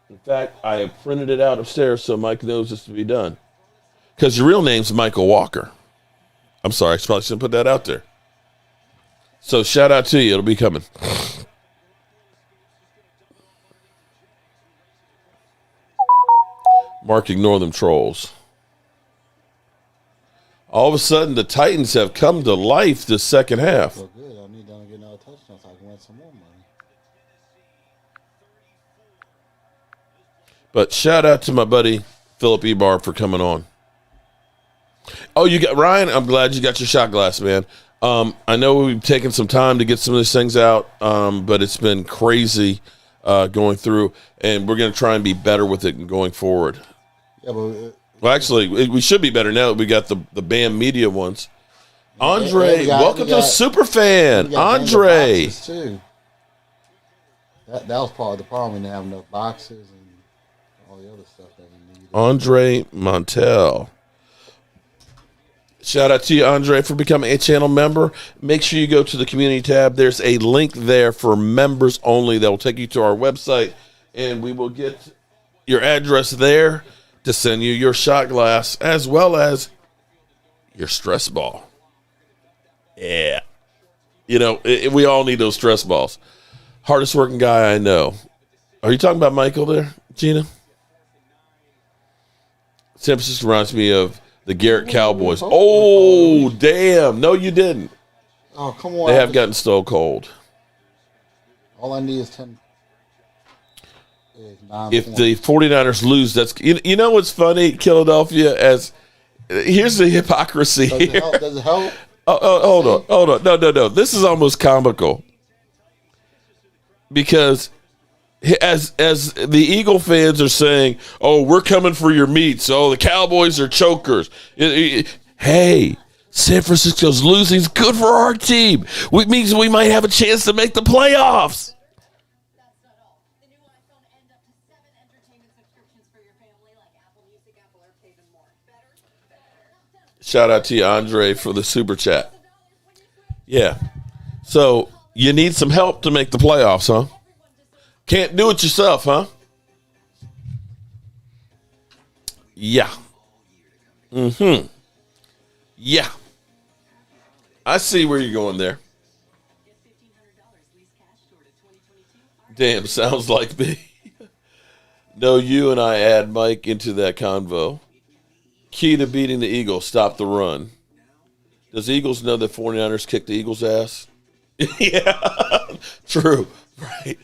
In fact, I have printed it out upstairs so Mike knows this to be done. Because your real name's Michael Walker. I'm sorry, I probably shouldn't put that out there. So shout out to you. It'll be coming. Mark, ignore them trolls. All of a sudden, the Titans have come to life this second half. So good. I need them to get another touchdown so I can win some more money. But shout out to my buddy Phillip Ebarb for coming on. Oh, you got Ryan? I'm glad you got your shot glass, man. I know we've taken some time to get some of these things out, but it's been crazy going through, and we're going to try and be better with it going forward. Yeah, but well, actually, we should be better now that we got the B.A.M. media ones. Andre, welcome to the super fan. Andre. Too. That was part of the problem. We didn't have enough boxes and all the other stuff that we needed. Andre Montel. Shout out to you, Andre, for becoming a channel member. Make sure you go to the community tab. There's a link there for members only that will take you to our website, and we will get your address there to send you your shot glass as well as your stress ball. Yeah. We all need those stress balls. Hardest working guy I know. Are you talking about Michael there, Gina? San Francisco reminds me of the Garrett Cowboys. Oh, damn. No, you didn't. Oh, come on. They have gotten so cold. All I need is 10. If the 49ers lose, that's you know what's funny, Philadelphia, as here's the hypocrisy here. Does it help? Hold on. No. This is almost comical. Because as the Eagle fans are saying, oh, we're coming for your meat, so the Cowboys are chokers. Hey, San Francisco's losing is good for our team. Which means we might have a chance to make the playoffs. That's not all. The new iPhone and up to 7 entertainment subscriptions for your family, like Apple Music, Apple Arcade, and more. Better. Shout out to you, Andre, for the super chat. Yeah. So you need some help to make the playoffs, huh? Can't do it yourself, huh? Yeah. Mm-hmm. Yeah. I see where you're going there. Damn, sounds like me. No, you and I add Mike into that convo. Key to beating the Eagles, stop the run. Does the Eagles know that 49ers kicked the Eagles' ass? Yeah, true. Right.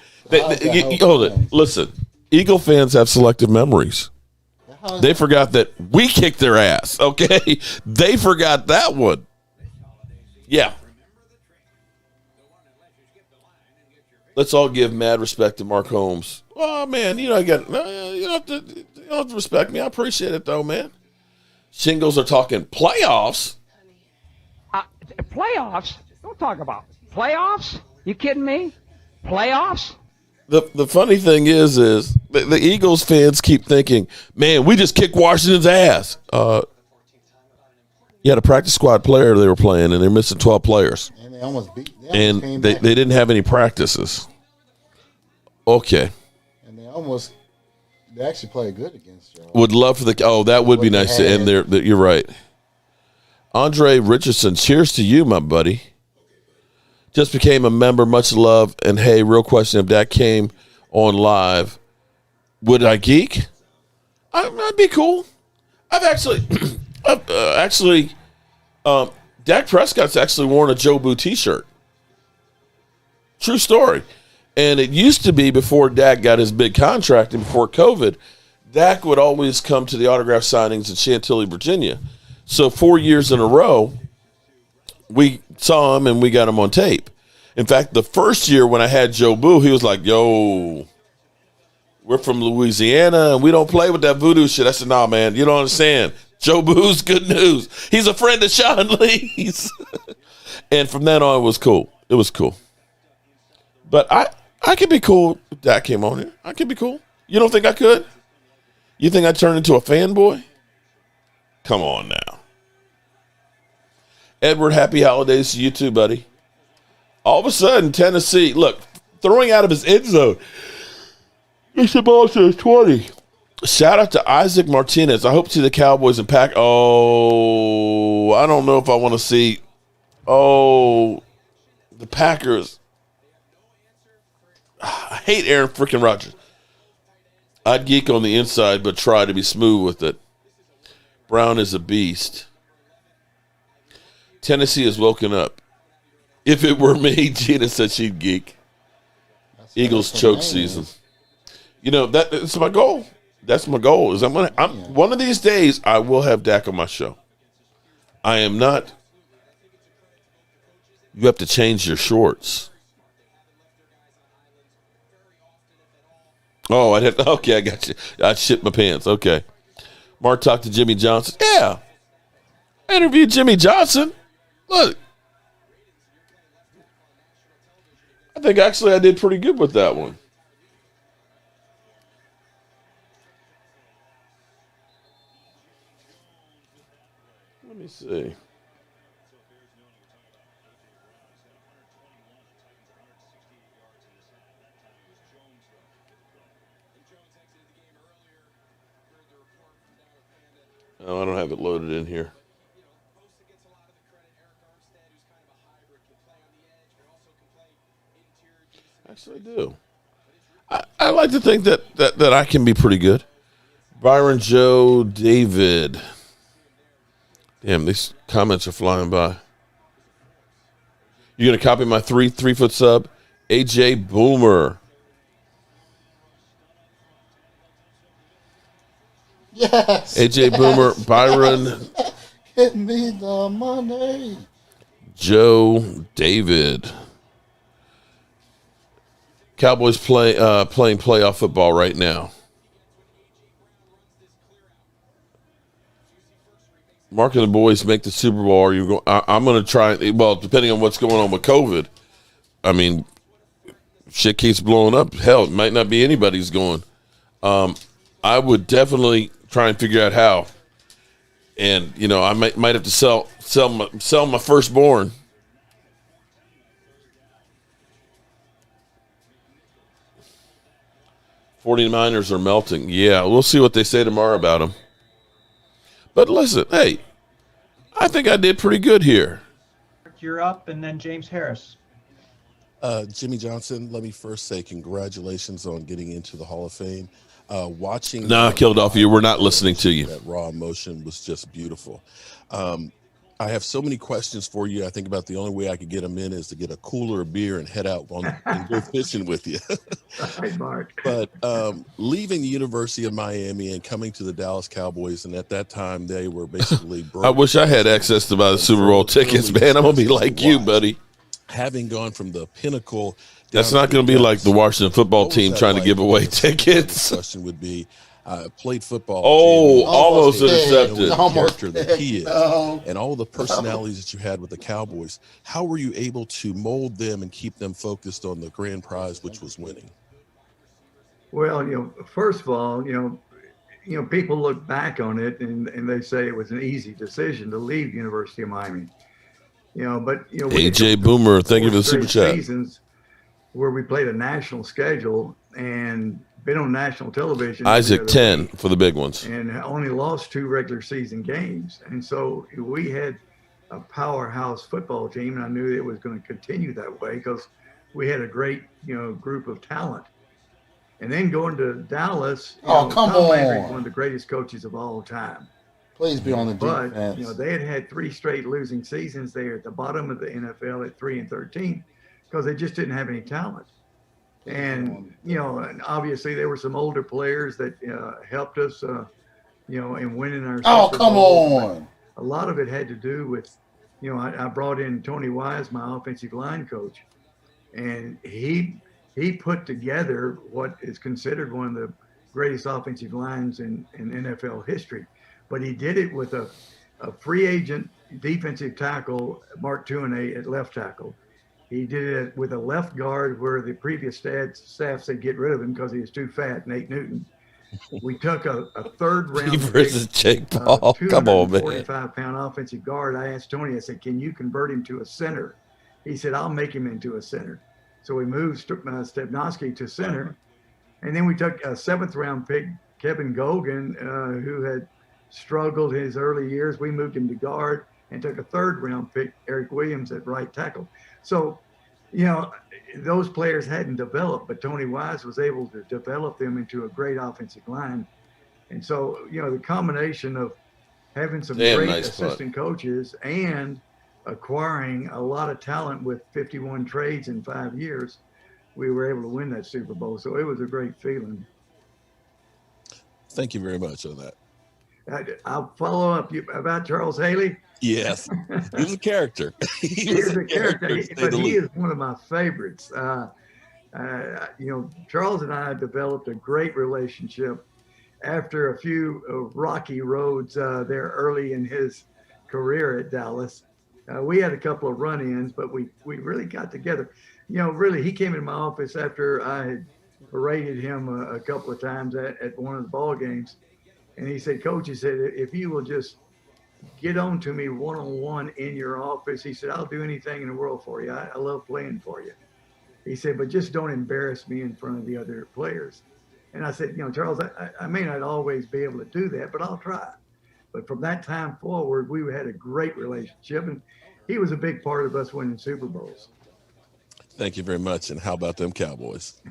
Hold it. Listen, Eagle fans have selective memories. They forgot that we kicked their ass, okay? They forgot that one. Yeah. Let's all give mad respect to Mark Holmes. Oh, man, you don't have to respect me. I appreciate it, though, man. Shingles are talking playoffs. Playoffs? Don't talk about playoffs. You kidding me? Playoffs? The funny thing is the Eagles fans keep thinking, man, we just kicked Washington's ass. You had a practice squad player they were playing, and they're missing 12 players. And they almost beat. They didn't have any practices. Okay. And they actually played good against you. Would love for that would be nice to end there. You're right. Andre Richardson, cheers to you, my buddy. Just became a member. Much love. And hey, real question: if that came on live, would I geek? I'd be cool. I've actually, Dak Prescott's actually worn a Jobu T-shirt. True story. And it used to be before Dak got his big contract and before COVID, Dak would always come to the autograph signings in Chantilly, Virginia. So 4 years in a row, we saw him and we got him on tape. In fact, the first year when I had Jobu, he was like, yo, we're from Louisiana and we don't play with that voodoo shit. I said, nah, man, you don't understand. Jobu's good news. He's a friend of Sean Lee's. And from then on, it was cool. It was cool. But I could be cool if Dak came on here. I could be cool. You don't think I could? You think I'd turn into a fanboy? Come on now. Edward, happy holidays to you too, buddy. All of a sudden, Tennessee, look, throwing out of his end zone. It's the ball to his 20. Shout out to Isaac Martinez. I hope to see the Cowboys and Pack. Oh, I don't know if I want to see. Oh, the Packers. I hate Aaron freaking Rodgers. I'd geek on the inside, but try to be smooth with it. Brown is a beast. Tennessee has woken up. If it were me, Gina said she'd geek. Eagles choke season. You know, that's my goal. That's my goal. Is I'm one of these days I will have Dak on my show. I am not. You have to change your shorts. Oh, okay, I got you. I shit my pants. Okay. Mark talked to Jimmy Johnson. Yeah. I interviewed Jimmy Johnson. Look. I think actually I did pretty good with that one. Let me see. Oh, I don't have it loaded in here. Actually, I do. I like to think that I can be pretty good. Byron Joe David. Damn, these comments are flying by. You gonna copy my 3-foot sub? AJ Boomer. Yes. AJ Boomer, Byron. Hit me the money. Joe David. Cowboys playing playoff football right now. Mark and the boys make the Super Bowl. Are you going? I'm going to try. Well, depending on what's going on with COVID, I mean, shit keeps blowing up. Hell, it might not be anybody's going. I would definitely try and figure out how. And you know, I might have to sell my firstborn. 49ers are melting. Yeah, we'll see what they say tomorrow about them. But listen, hey, I think I did pretty good here. You're up, and then James Harris. Jimmy Johnson, let me first say congratulations on getting into the Hall of Fame. Watching Philadelphia, we're not listening to you. That raw emotion was just beautiful. I have so many questions for you. I think about the only way I could get them in is to get a cooler of beer and head out and go fishing with you. Hi, Mark. But leaving the University of Miami and coming to the Dallas Cowboys, and at that time they were basically broke. I wish I had access to buy the Super Bowl tickets, man. I'm going to be like you, buddy. Having gone from the pinnacle. That's not going to be like the Washington football team trying to give away tickets. The question would be, played football. Almost intercepted. Character that he is, and all the personalities that you had with the Cowboys. How were you able to mold them and keep them focused on the grand prize, which was winning? Well, first of all, people look back on it and they say it was an easy decision to leave University of Miami. But AJ Boomer, thank you for the super chat. Seasons where we played a national schedule and been on national television. Isaac 10 for the big ones. And only lost 2 regular season games. And so we had a powerhouse football team, and I knew it was going to continue that way because we had a great, group of talent. And then going to Dallas, come Landry is on. one of the greatest coaches of all time. Please be on the But, defense. they had 3 straight losing seasons. They were at the bottom of the NFL at 3-13 because they just didn't have any talent. And, and obviously there were some older players that helped us, in winning our Super come Bowl. on. But a lot of it had to do with, I brought in Tony Wise, my offensive line coach, and he put together what is considered one of the greatest offensive lines in NFL history. But he did it with a free agent defensive tackle, Mark Tuinei, at left tackle. He did it with a left guard where the previous staff said get rid of him because he was too fat, Nate Newton. We took a third round versus Jake Paul. Come on, man. 45-pound offensive guard. I asked Tony, I said, can you convert him to a center? He said, I'll make him into a center. So we moved Stepnoski to center. And then we took a 7th round pick, Kevin Gogan, who had struggled his early years. We moved him to guard and took a 3rd round pick, Eric Williams, at right tackle. So, those players hadn't developed, but Tony Wise was able to develop them into a great offensive line. And so, the combination of having some great assistant coaches and acquiring a lot of talent with 51 trades in 5 years, we were able to win that Super Bowl. So it was a great feeling. Thank you very much on that. I'll follow up about Charles Haley. Yes, he was a character. He was a character, but he is one of my favorites. Charles and I developed a great relationship after a few rocky roads there early in his career at Dallas. We had a couple of run-ins, but we really got together. Really, he came into my office after I had berated him a couple of times at one of the ball games. And he said, Coach, he said, if you will just get on to me one-on-one in your office, he said, I'll do anything in the world for you. I love playing for you. He said, but just don't embarrass me in front of the other players. And I said, Charles, I may not always be able to do that, but I'll try. But from that time forward, we had a great relationship, and he was a big part of us winning Super Bowls. Thank you very much. And how about them Cowboys?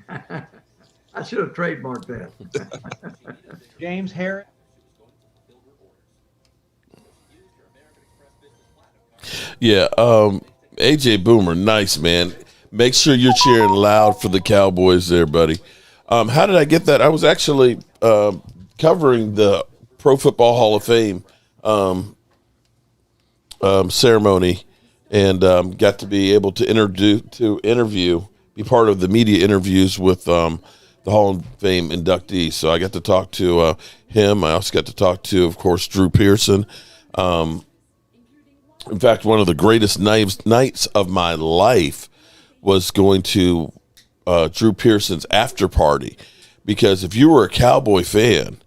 I should have trademarked that. James Harris. Yeah, AJ Boomer, nice, man. Make sure you're cheering loud for the Cowboys there, buddy. How did I get that? I was actually covering the Pro Football Hall of Fame ceremony, and got to be able to be part of the media interviews with the Hall of Fame inductees. So I got to talk to him. I also got to talk to, of course, Drew Pearson. In fact, one of the greatest nights of my life was going to Drew Pearson's after party, because if you were a Cowboy fan,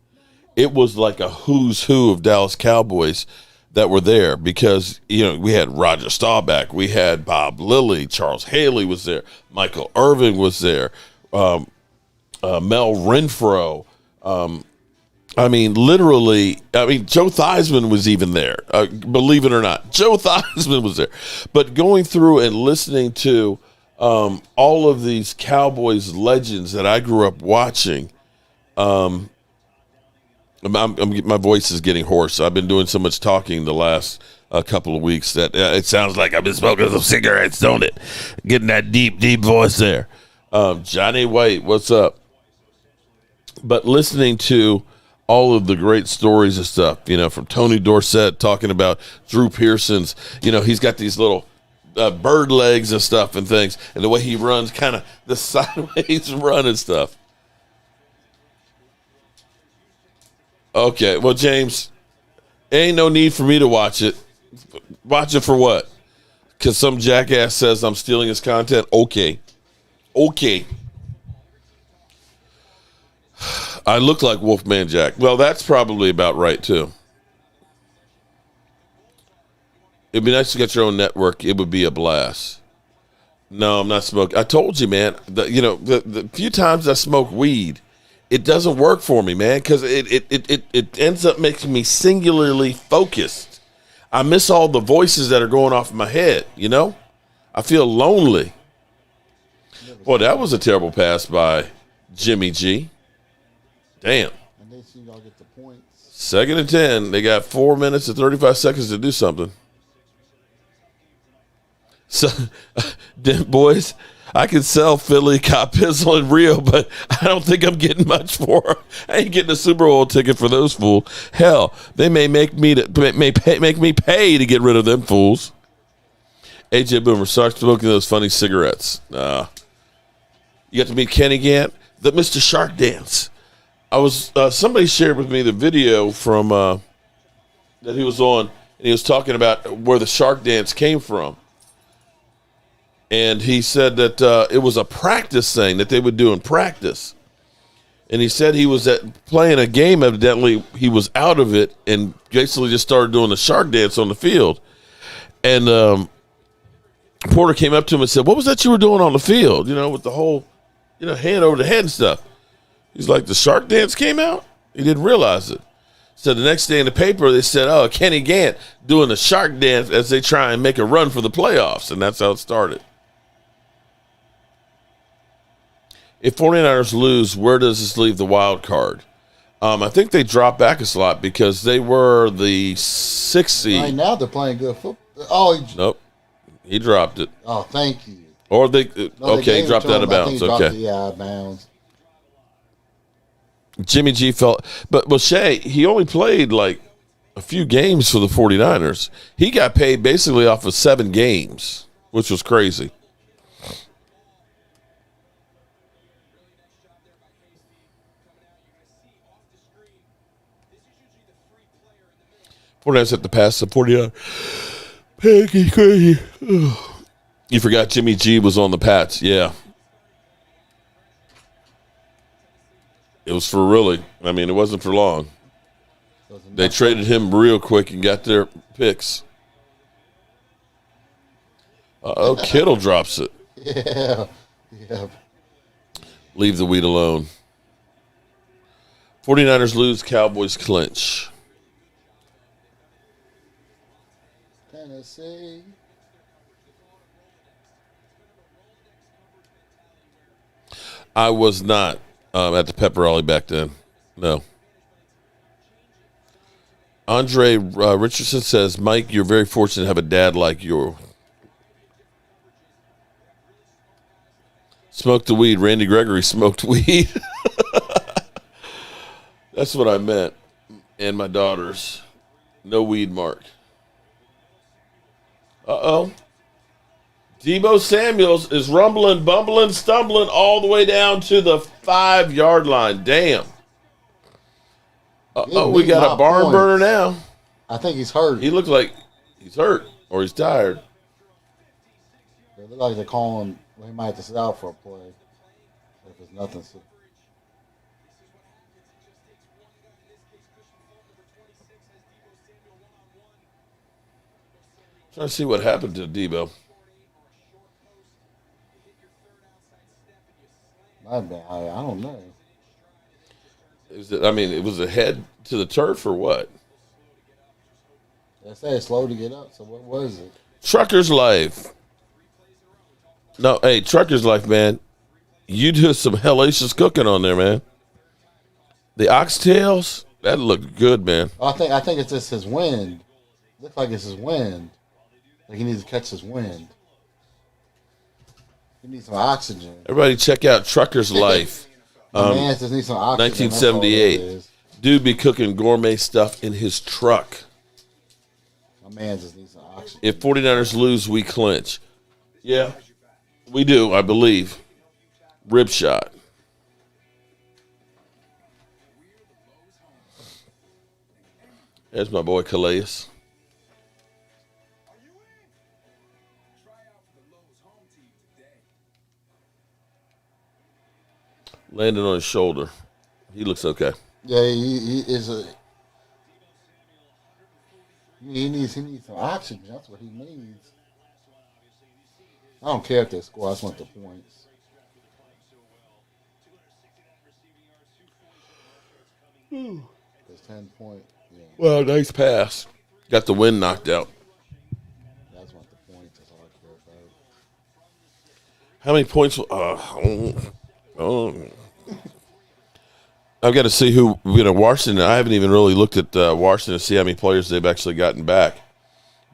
it was like a who's who of Dallas Cowboys that were there, because we had Roger Staubach, we had Bob Lilly, Charles Haley was there, Michael Irvin was there, Mel Renfro. I mean, literally, Joe Theismann was even there. Believe it or not, Joe Theismann was there. But going through and listening to all of these Cowboys legends that I grew up watching, my voice is getting hoarse. I've been doing so much talking the last couple of weeks that it sounds like I've been smoking some cigarettes, don't it? Getting that deep, deep voice there. Johnny White, what's up? But listening to all of the great stories and stuff, from Tony Dorsett talking about Drew Pearson's, he's got these little bird legs and stuff and things, and the way he runs, kind of the sideways run and stuff. Okay, well, James, ain't no need for me to watch it. Watch it for what? Because some jackass says I'm stealing his content? Okay. I look like Wolfman Jack. Well, that's probably about right, too. It'd be nice to get your own network. It would be a blast. No, I'm not smoking. I told you, man, the few times I smoke weed, it doesn't work for me, man, because it ends up making me singularly focused. I miss all the voices that are going off in my head, I feel lonely. Boy, that was a terrible pass by Jimmy G. Damn. And they see y'all get the points. 2nd and 10. They got 4 minutes and 35 seconds to do something. So, boys, I can sell Philly, Cop Pizzle, and Rio, but I don't think I'm getting much for them. I ain't getting a Super Bowl ticket for those fools. Hell, they may make me pay to get rid of them fools. AJ Boomer, start smoking those funny cigarettes. You got to meet Kenny Gant, the Mr. Shark Dance. I was somebody shared with me the video from that he was on, and he was talking about where the Shark Dance came from. And he said that it was a practice thing that they would do in practice. And he said he was playing a game, evidently he was out of it, and basically just started doing the Shark Dance on the field. And Porter came up to him and said, "What was that you were doing on the field, with the whole, hand over the head and stuff?" He's like, "The Shark Dance came out?" He didn't realize it. So the next day in the paper, they said, "Oh, Kenny Gant doing the Shark Dance as they try and make a run for the playoffs." And that's how it started. If 49ers lose, where does this leave the wild card? I think they drop back a slot because they were the 6th seed. Right now they're playing good football. Oh, nope. He dropped it. Oh, thank you. Or they he dropped out of bounds. Okay. Out of bounds. Jimmy G felt, but Shay, he only played like a few games for the 49ers. He got paid basically off of 7 games, which was crazy. 49ers have to pass the 49. Crazy. You forgot Jimmy G was on the Pats. Yeah. It was for really. It wasn't for long. They traded him real quick and got their picks. Kittle drops it. Yeah. Leave the weed alone. 49ers lose, Cowboys clinch. Tennessee. I was not at the pep rally back then. No. Andre Richardson says, "Mike, you're very fortunate to have a dad like you." Smoked the weed. Randy Gregory smoked weed. That's what I meant. And my daughters. No weed, Mark. Uh-oh. Deebo Samuels is rumbling, bumbling, stumbling all the way down to the 5-yard line. Damn. Uh-oh, we got a barn burner now. I think he's hurt. He looks like he's hurt or he's tired. It looks like they're calling. He might have to sit out for a play if it's nothing. Trying to see what happened to Deebo. I don't know. It was a head to the turf or what? They say it's slow to get up. So what was it? Trucker's Life. No, hey, Trucker's Life, man. You do some hellacious cooking on there, man. The oxtails, that looked good, man. I think it's just his wind. Looks like it's his wind. Like he needs to catch his wind. He needs some oxygen. Everybody check out Trucker's Life. Man just needs some oxygen. 1978. Dude be cooking gourmet stuff in his truck. My man just needs some oxygen. If 49ers lose, we clinch. Yeah, we do, I believe. Rib shot. There's my boy Calais. Landed on his shoulder. He looks okay. Yeah, he is a. He needs some oxygen. That's what he needs. I don't care if they score. I just want the points. It's 10 point. Yeah. Well, nice pass. Got the wind knocked out. I just want the points. That's all I care about. How many points? I've got to see who, Washington. I haven't even really looked at Washington to see how many players they've actually gotten back.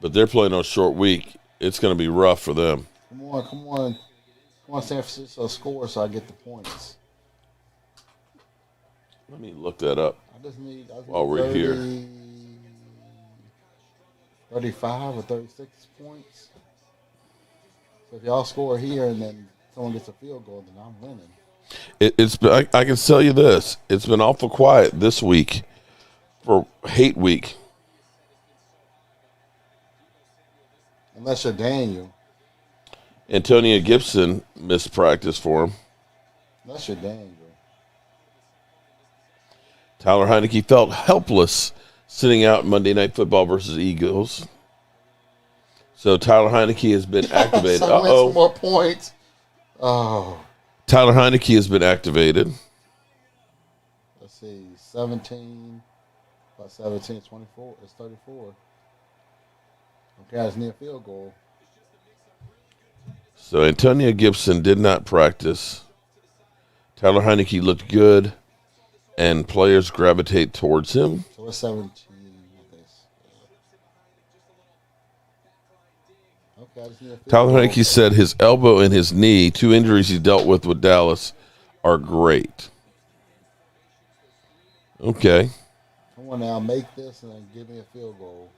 But they're playing on a short week. It's going to be rough for them. Come on, San Francisco score so I get the points. Let me look that up I just need while we're here. 35 or 36 points. So if y'all score here and then someone gets a field goal, then I'm winning. I can tell you this. It's been awful quiet this week for hate week. Unless you're Daniel. Antonio Gibson missed practice for him. Unless you're Daniel. Tyler Heineke felt helpless sitting out Monday Night Football versus Eagles. So Tyler Heineke has been activated. Uh-oh. Some more points. Oh. Tyler Heineke has been activated. Let's see. 17 plus 17 is 24. It's 34. Okay, I just need a field goal. So Antonio Gibson did not practice. Tyler Heineke looked good, and players gravitate towards him. So it's 17. Okay, I just need a field Tyler goal. Heineke said his elbow and his knee, 2 injuries he dealt with Dallas, are great. Okay. Come on now, make this and then give me a field goal.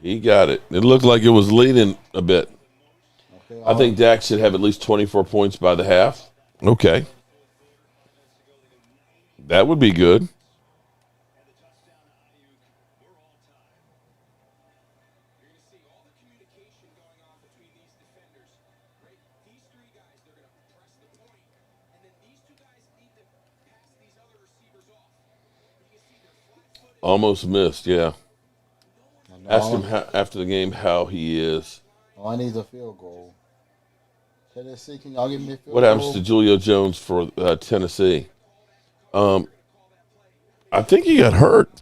He got it. It looked like it was leading a bit. Okay, I think Dak should have at least 24 points by the half. Okay. That would be good. Almost missed, yeah. Asked him after the game how he is. All I need is a field goal. Tennessee, can y'all give me a field goal? What happens to Julio Jones for Tennessee? I think he got hurt.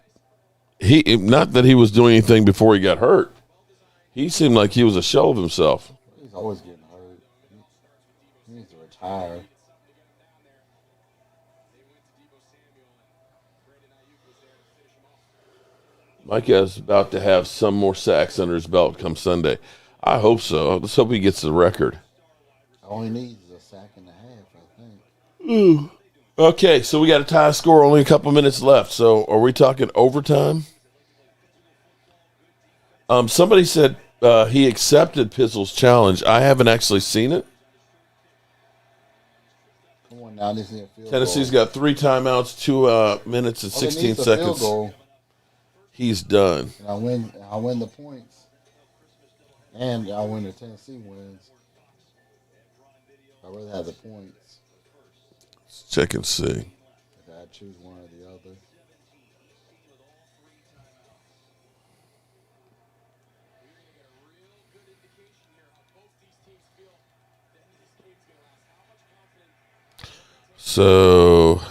Not that he was doing anything before he got hurt. He seemed like he was a shell of himself. He's always getting hurt. He needs to retire. Micah is about to have some more sacks under his belt come Sunday. I hope so. Let's hope he gets the record. All he needs is a sack and a half, I think. Okay, so we got a tie score, only a couple minutes left. So are we talking overtime? Somebody said he accepted Pizzle's challenge. I haven't actually seen it. Come on now, this is a field Tennessee's goal. got 3 timeouts, 2 minutes and All he 16 needs is a field seconds. goal. He's done. And I win the points. And I win the Tennessee wins. I really have the points. Let's check and see. If I choose one or the other. So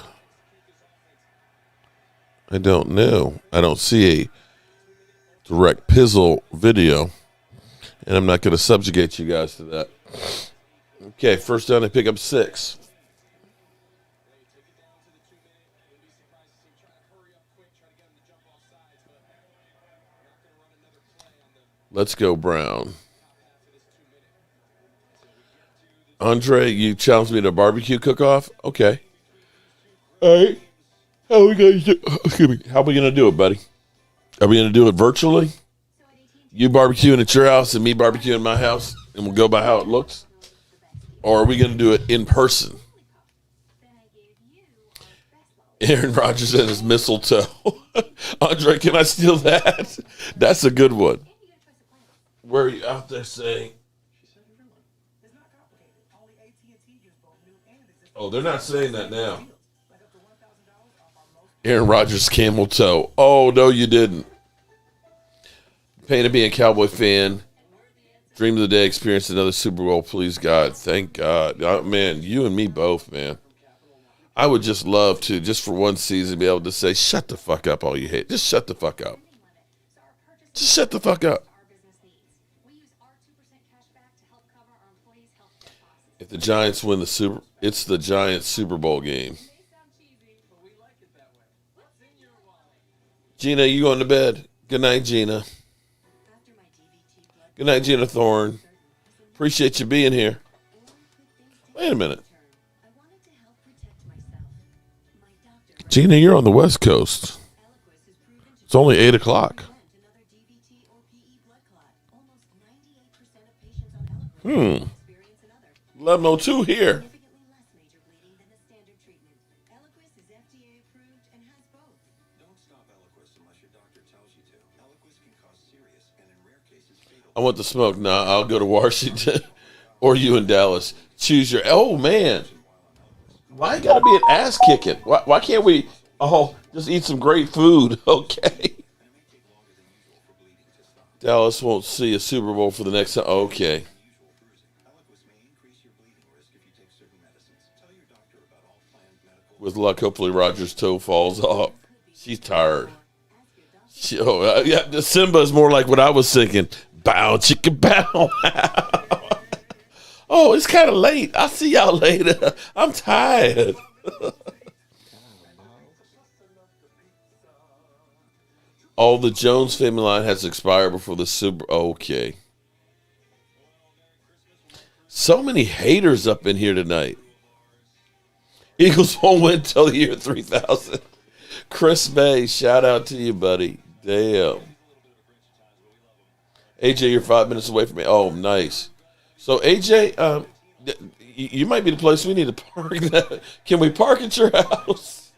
I don't know. I don't see a direct pizzle video, and I'm not going to subjugate you guys to that. Okay, first down, they pick up 6. Let's go, Brown. Andre, you challenged me to a barbecue cook-off? Okay. All right. How are we going to do it, buddy? Are we going to do it virtually? You barbecuing at your house and me barbecuing at my house, and we'll go by how it looks? Or are we going to do it in person? Aaron Rodgers and his mistletoe. Andre, can I steal that? That's a good one. Where are you out there saying? Oh, they're not saying that now. Aaron Rodgers camel toe. Oh, no, you didn't. Pain of being a Cowboy fan. Dream of the day, experience another Super Bowl. Please, God. Thank God. Man, you and me both, man. I would just love to, just for one season, be able to say, shut the fuck up, all you hate. Just shut the fuck up. Just shut the fuck up. If the Giants win the Super, it's the Giants Super Bowl game. Gina, you going to bed? Good night, Gina. Good night, Gina Thorne. Appreciate you being here. Wait a minute. Gina, you're on the West Coast. It's only 8 o'clock. 11:02 here. I want the smoke. Nah, I'll go to Washington or you in Dallas. Choose your. Oh, man. Why gotta be an ass kicking? Why can't we just eat some great food? Okay. Dallas won't see a Super Bowl for the next time. Okay. With luck, hopefully Rodgers' toe falls off. She's tired. The Simba is more like what I was thinking. Bow, chicka, bow. Oh, it's kind of late. I'll see y'all later. I'm tired. Oh, the Jones family line has expired before the Super. Okay. So many haters up in here tonight. Eagles won't win until the year 3000. Chris May, shout out to you, buddy. Damn. AJ, you're 5 minutes away from me. Oh, nice. So, AJ, you might be the place we need to park. Can we park at your house?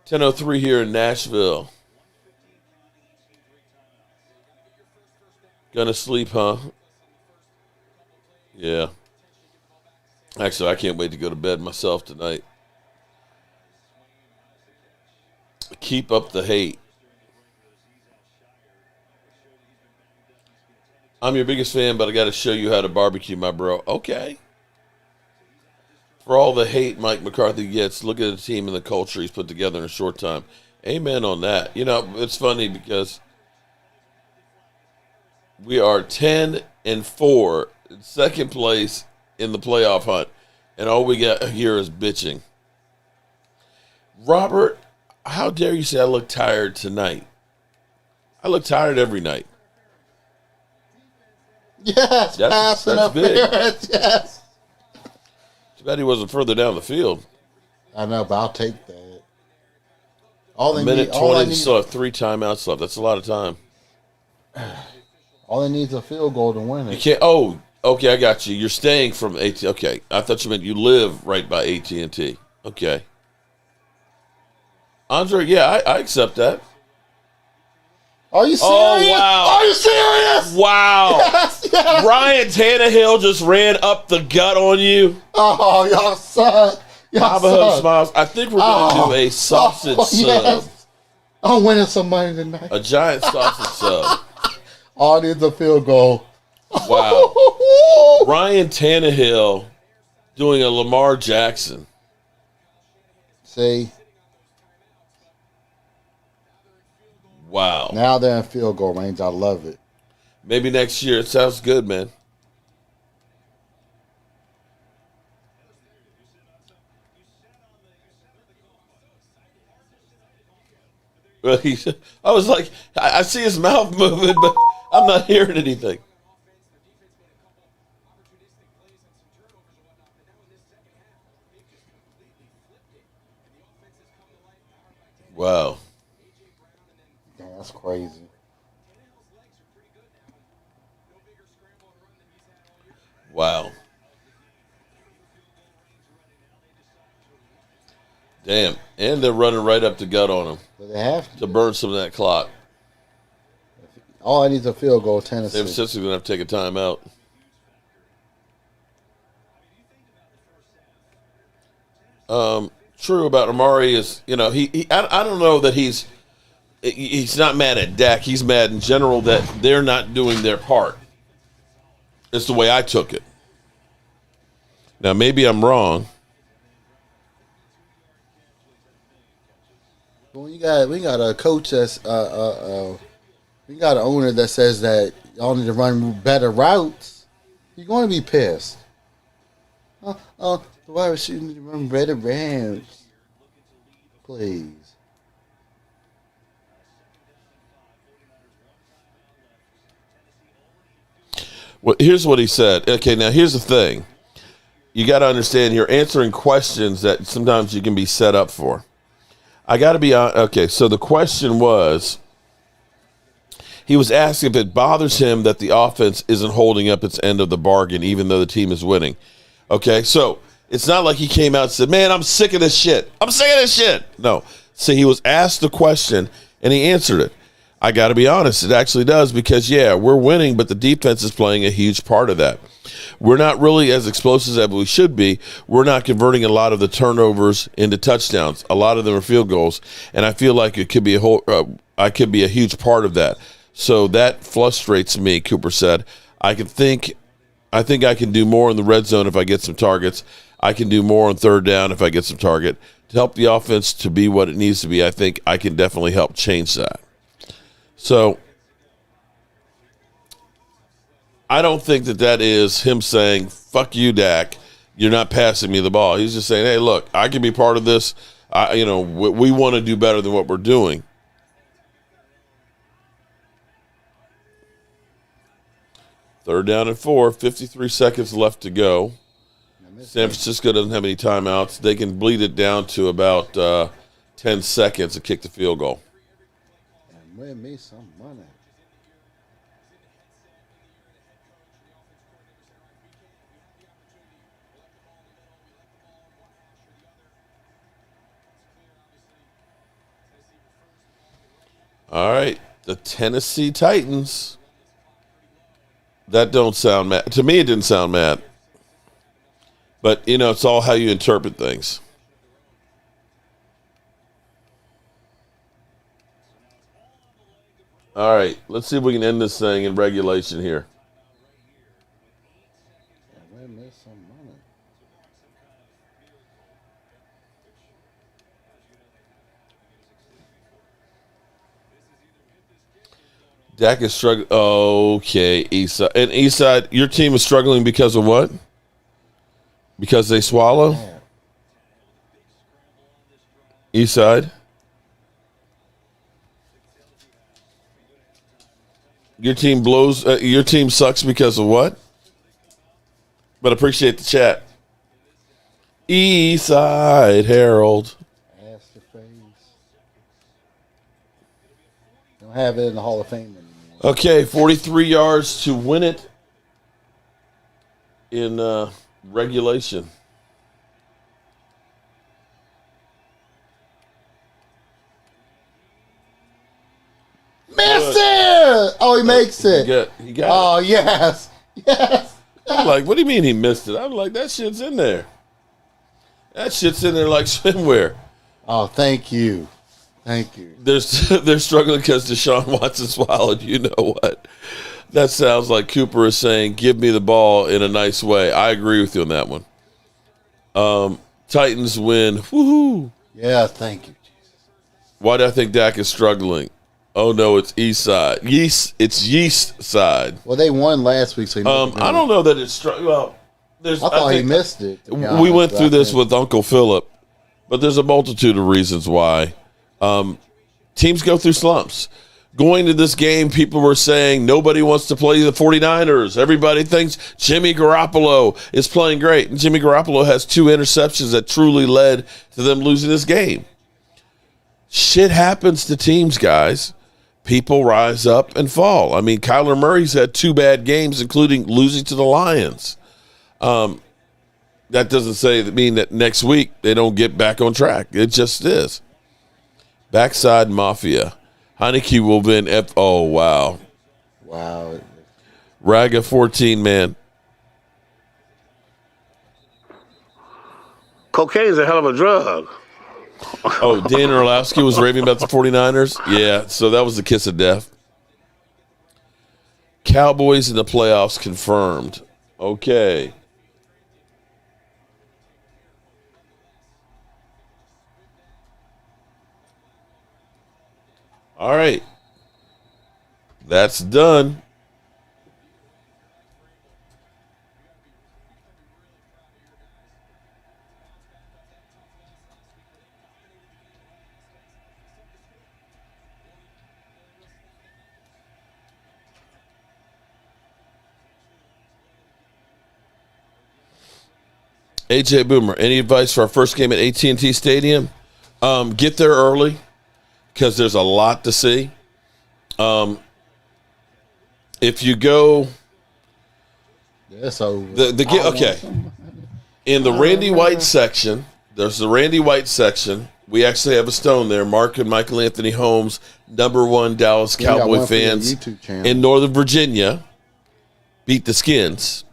10:03 here in Nashville. Gonna sleep, huh? Yeah. Actually, I can't wait to go to bed myself tonight. Keep up the hate. I'm your biggest fan, but I got to show you how to barbecue, my bro. Okay. For all the hate Mike McCarthy gets, look at the team and the culture he's put together in a short time. Amen on that. You know, it's funny because we are 10-4, second place in the playoff hunt, and all we got here is bitching. Robert, how dare you say I look tired tonight? I look tired every night. Yes, pass interference. Yes. Too bad he wasn't further down the field. I know, but I'll take that. A minute 20, they still have 3 timeouts left. That's a lot of time. All they need is a field goal to win it. You can't. Oh, okay, I got you. You're staying from AT. Okay, I thought you meant you live right by AT&T. Okay. Andre, yeah, I accept that. Are you serious? Oh, wow. Are you serious? Wow. Yes, yes. Ryan Tannehill just ran up the gut on you. Oh, y'all suck. Papa Hub smiles. I think we're going to do a sausage sub. Yes. I'm winning some money tonight. A giant sausage sub. All needs a field goal. Wow. Ryan Tannehill doing a Lamar Jackson. See? Wow. Now they're in field goal range. I love it. Maybe next year. It sounds good, man. Well, I was like, I see his mouth moving, but I'm not hearing anything. Wow. Yeah, that's crazy. Wow. Damn. And they're running right up the gut on him. But they have to burn some of that clock. All I need is a field goal, Tennessee. San Francisco's going to have to take a timeout. True about Amari is, I don't know that he's not mad at Dak. He's mad in general that they're not doing their part. That's the way I took it. Now, maybe I'm wrong. Well, we got a coach that's we got an owner that says that y'all need to run better routes. You're going to be pissed. The wide receiver need to run better routes. Please. Well, here's what he said. Okay, now here's the thing. You got to understand you're answering questions that sometimes you can be set up for. I got to be on. Okay, so the question was, he was asked if it bothers him that the offense isn't holding up its end of the bargain, even though the team is winning. Okay, so it's not like he came out and said, man, I'm sick of this shit. I'm sick of this shit. No. So he was asked the question, and he answered it. I got to be honest, it actually does because, yeah, we're winning, but the defense is playing a huge part of that. We're not really as explosive as we should be. We're not converting a lot of the turnovers into touchdowns. A lot of them are field goals, and I feel like it could be I could be a huge part of that. So that frustrates me, Cooper said. I think I can do more in the red zone if I get some targets. I can do more on third down if I get some target. To help the offense to be what it needs to be, I think I can definitely help change that. So I don't think that is him saying, fuck you, Dak, you're not passing me the ball. He's just saying, hey, look, I can be part of this. We want to do better than what we're doing. Third down and 4, 53 seconds left to go. San Francisco doesn't have any timeouts. They can bleed it down to about 10 seconds to kick the field goal. And win me some money. All right, the Tennessee Titans. That don't sound mad. To me, it didn't sound mad. But, it's all how you interpret things. All right, let's see if we can end this thing in regulation here. Win me some money. Dak is struggling. Okay, Eastside. And Eastside, your team is struggling because of what? Because they swallow? Man. Eastside? Your team blows. Your team sucks because of what? But appreciate the chat. Eastside Herald. Ass to face. Don't have it in the Hall of Fame anymore. Okay, 43 yards to win it in regulation. Missed it! Oh, he makes it. He got Oh, it. yes. Yes. I'm like, what do you mean he missed it? I'm like, that shit's in there. That shit's in there like swimwear. Oh, thank you. Thank you. They're struggling because Deshaun Watson swallowed. You know what? That sounds like Cooper is saying, give me the ball in a nice way. I agree with you on that one. Titans win. Woohoo! Yeah, thank you. Why do I think Dak is struggling? Oh no, it's East Side. It's Yeast Side. Well, they won last week, so I don't know that it's well. I thought he missed it. We went through this with Uncle Phillip, but there's a multitude of reasons why. Teams go through slumps. Going to this game, people were saying nobody wants to play the 49ers. Everybody thinks Jimmy Garoppolo is playing great. And Jimmy Garoppolo has 2 interceptions that truly led to them losing this game. Shit happens to teams, guys. People rise up and fall. I mean, Kyler Murray's had 2 bad games, including losing to the Lions. That doesn't mean that next week they don't get back on track. It just is. Backside Mafia. Heineke will win oh, wow. Wow. Raga 14, man. Cocaine's a hell of a drug. Oh, Dan Orlowski was raving about the 49ers? Yeah, so that was the kiss of death. Cowboys in the playoffs confirmed. Okay. All right. That's done. AJ Boomer, any advice for our first game at AT&T Stadium? Get there early because there's a lot to see. If you go, that's over. Okay. In the Randy White section, there's the Randy White section. We actually have a stone there. Mark and Michael Anthony Holmes, #1 Dallas Cowboy fans in Northern Virginia, beat the Skins.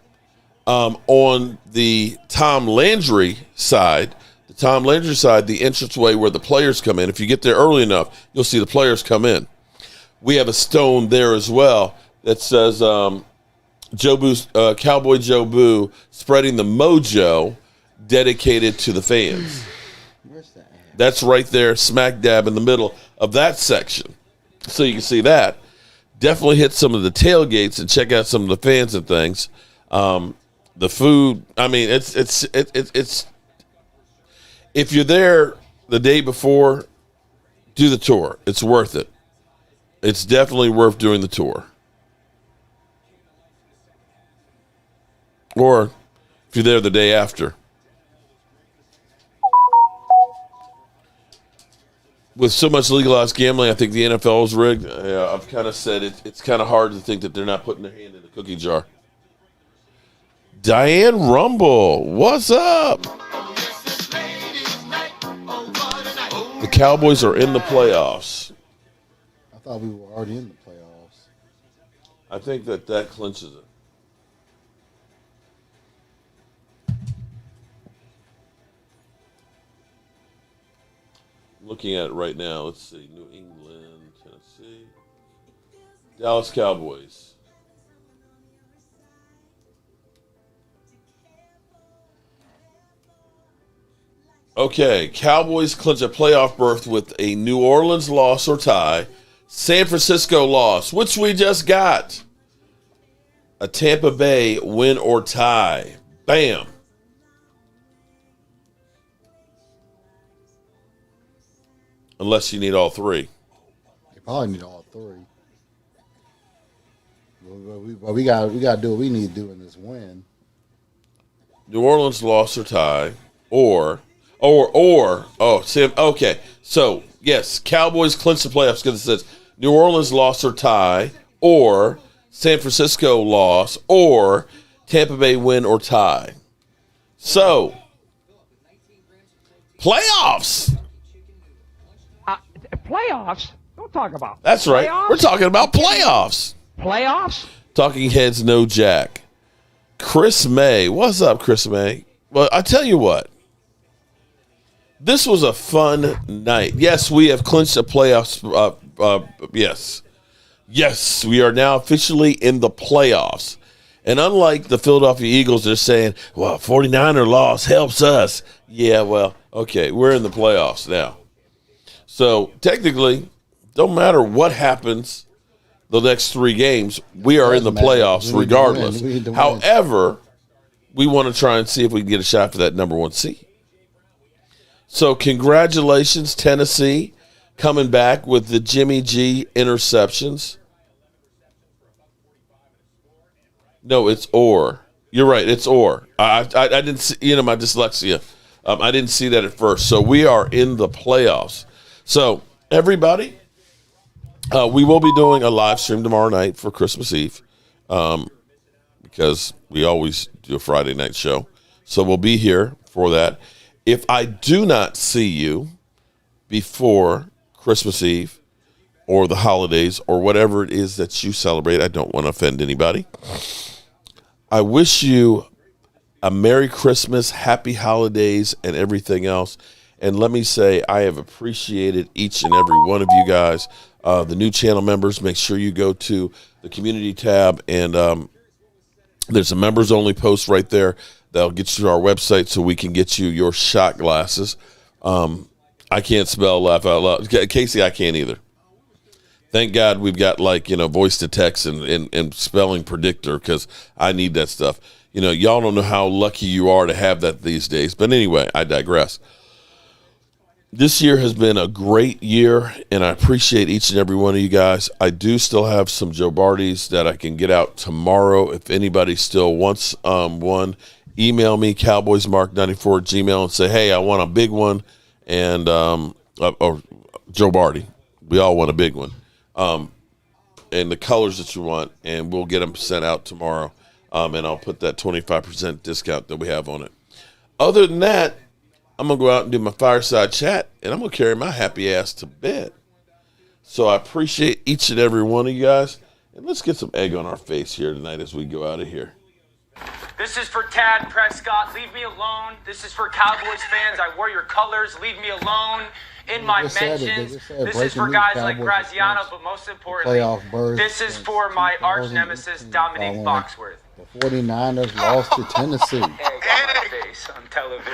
On the Tom Landry side, the entranceway where the players come in, if you get there early enough, you'll see the players come in. We have a stone there as well that says Cowboy Jobu spreading the mojo dedicated to the fans. Where's that? That's right there, smack dab in the middle of that section. So you can see that. Definitely hit some of the tailgates and check out some of the fans and things. The food, I mean, it's if you're there the day before, do the tour. It's worth it. It's definitely worth doing the tour. Or if you're there the day after. With so much legalized gambling, I think the NFL is rigged. I've kind of said it's kind of hard to think that they're not putting their hand in the cookie jar. Diane Rumble, what's up? The Cowboys are in the playoffs. I thought we were already in the playoffs. I think that clinches it. Looking at it right now, let's see. New England, Tennessee. Dallas Cowboys. Okay, Cowboys clinch a playoff berth with a New Orleans loss or tie. San Francisco loss, which we just got. A Tampa Bay win or tie. Bam. Unless you need all 3. You probably need all 3. But we got to do what we need to do in this win. New Orleans loss or tie, Sam. Okay, so yes, Cowboys clinch the playoffs because it says New Orleans loss or tie, or San Francisco loss, or Tampa Bay win or tie. So playoffs. Playoffs? Don't talk about. That's right. Playoffs? We're talking about playoffs. Playoffs? Talking heads, no jack. Chris May. What's up, Chris May? Well, I tell you what. This was a fun night. Yes, we have clinched a playoffs. Yes, we are now officially in the playoffs. And unlike the Philadelphia Eagles, they're saying, well, 49er loss helps us. Yeah, well, okay, we're in the playoffs now. So technically, don't matter what happens the next 3 games, we are in the playoffs regardless. However, we want to try and see if we can get a shot for that number 1 seed. So congratulations, Tennessee, coming back with the Jimmy G interceptions. No, it's or. You're right, it's or. I didn't see, my dyslexia. I didn't see that at first. So we are in the playoffs. So everybody, we will be doing a live stream tomorrow night for Christmas Eve because we always do a Friday night show. So we'll be here for that. If I do not see you before Christmas Eve or the holidays or whatever it is that you celebrate, I don't want to offend anybody. I wish you a Merry Christmas, Happy Holidays, and everything else. And let me say, I have appreciated each and every one of you guys. The new channel members, make sure you go to the community tab, and there's a members-only post right there that'll get you to our website so we can get you your shot glasses. I can't spell laugh out loud. Casey, I can't either. Thank God we've got voice to text and spelling predictor because I need that stuff. Y'all don't know how lucky you are to have that these days. But anyway, I digress. This year has been a great year, and I appreciate each and every one of you guys. I do still have some Joe Bartys that I can get out tomorrow. If anybody still wants one, email me, cowboysmark94@gmail, and say, hey, I want a big one, and or Joe Barty. We all want a big one. And the colors that you want, and we'll get them sent out tomorrow. And I'll put that 25% discount that we have on it. Other than that, I'm going to go out and do my fireside chat, and I'm going to carry my happy ass to bed. So I appreciate each and every one of you guys, and let's get some egg on our face here tonight as we go out of here. This is for Tad Prescott. Leave me alone. This is for Cowboys fans. I wear your colors. Leave me alone. In my mentions, this is for guys like Graziano, but most importantly, this is for my arch nemesis, Dominique Foxworth. The 49ers lost to Tennessee. Egg on my face on television.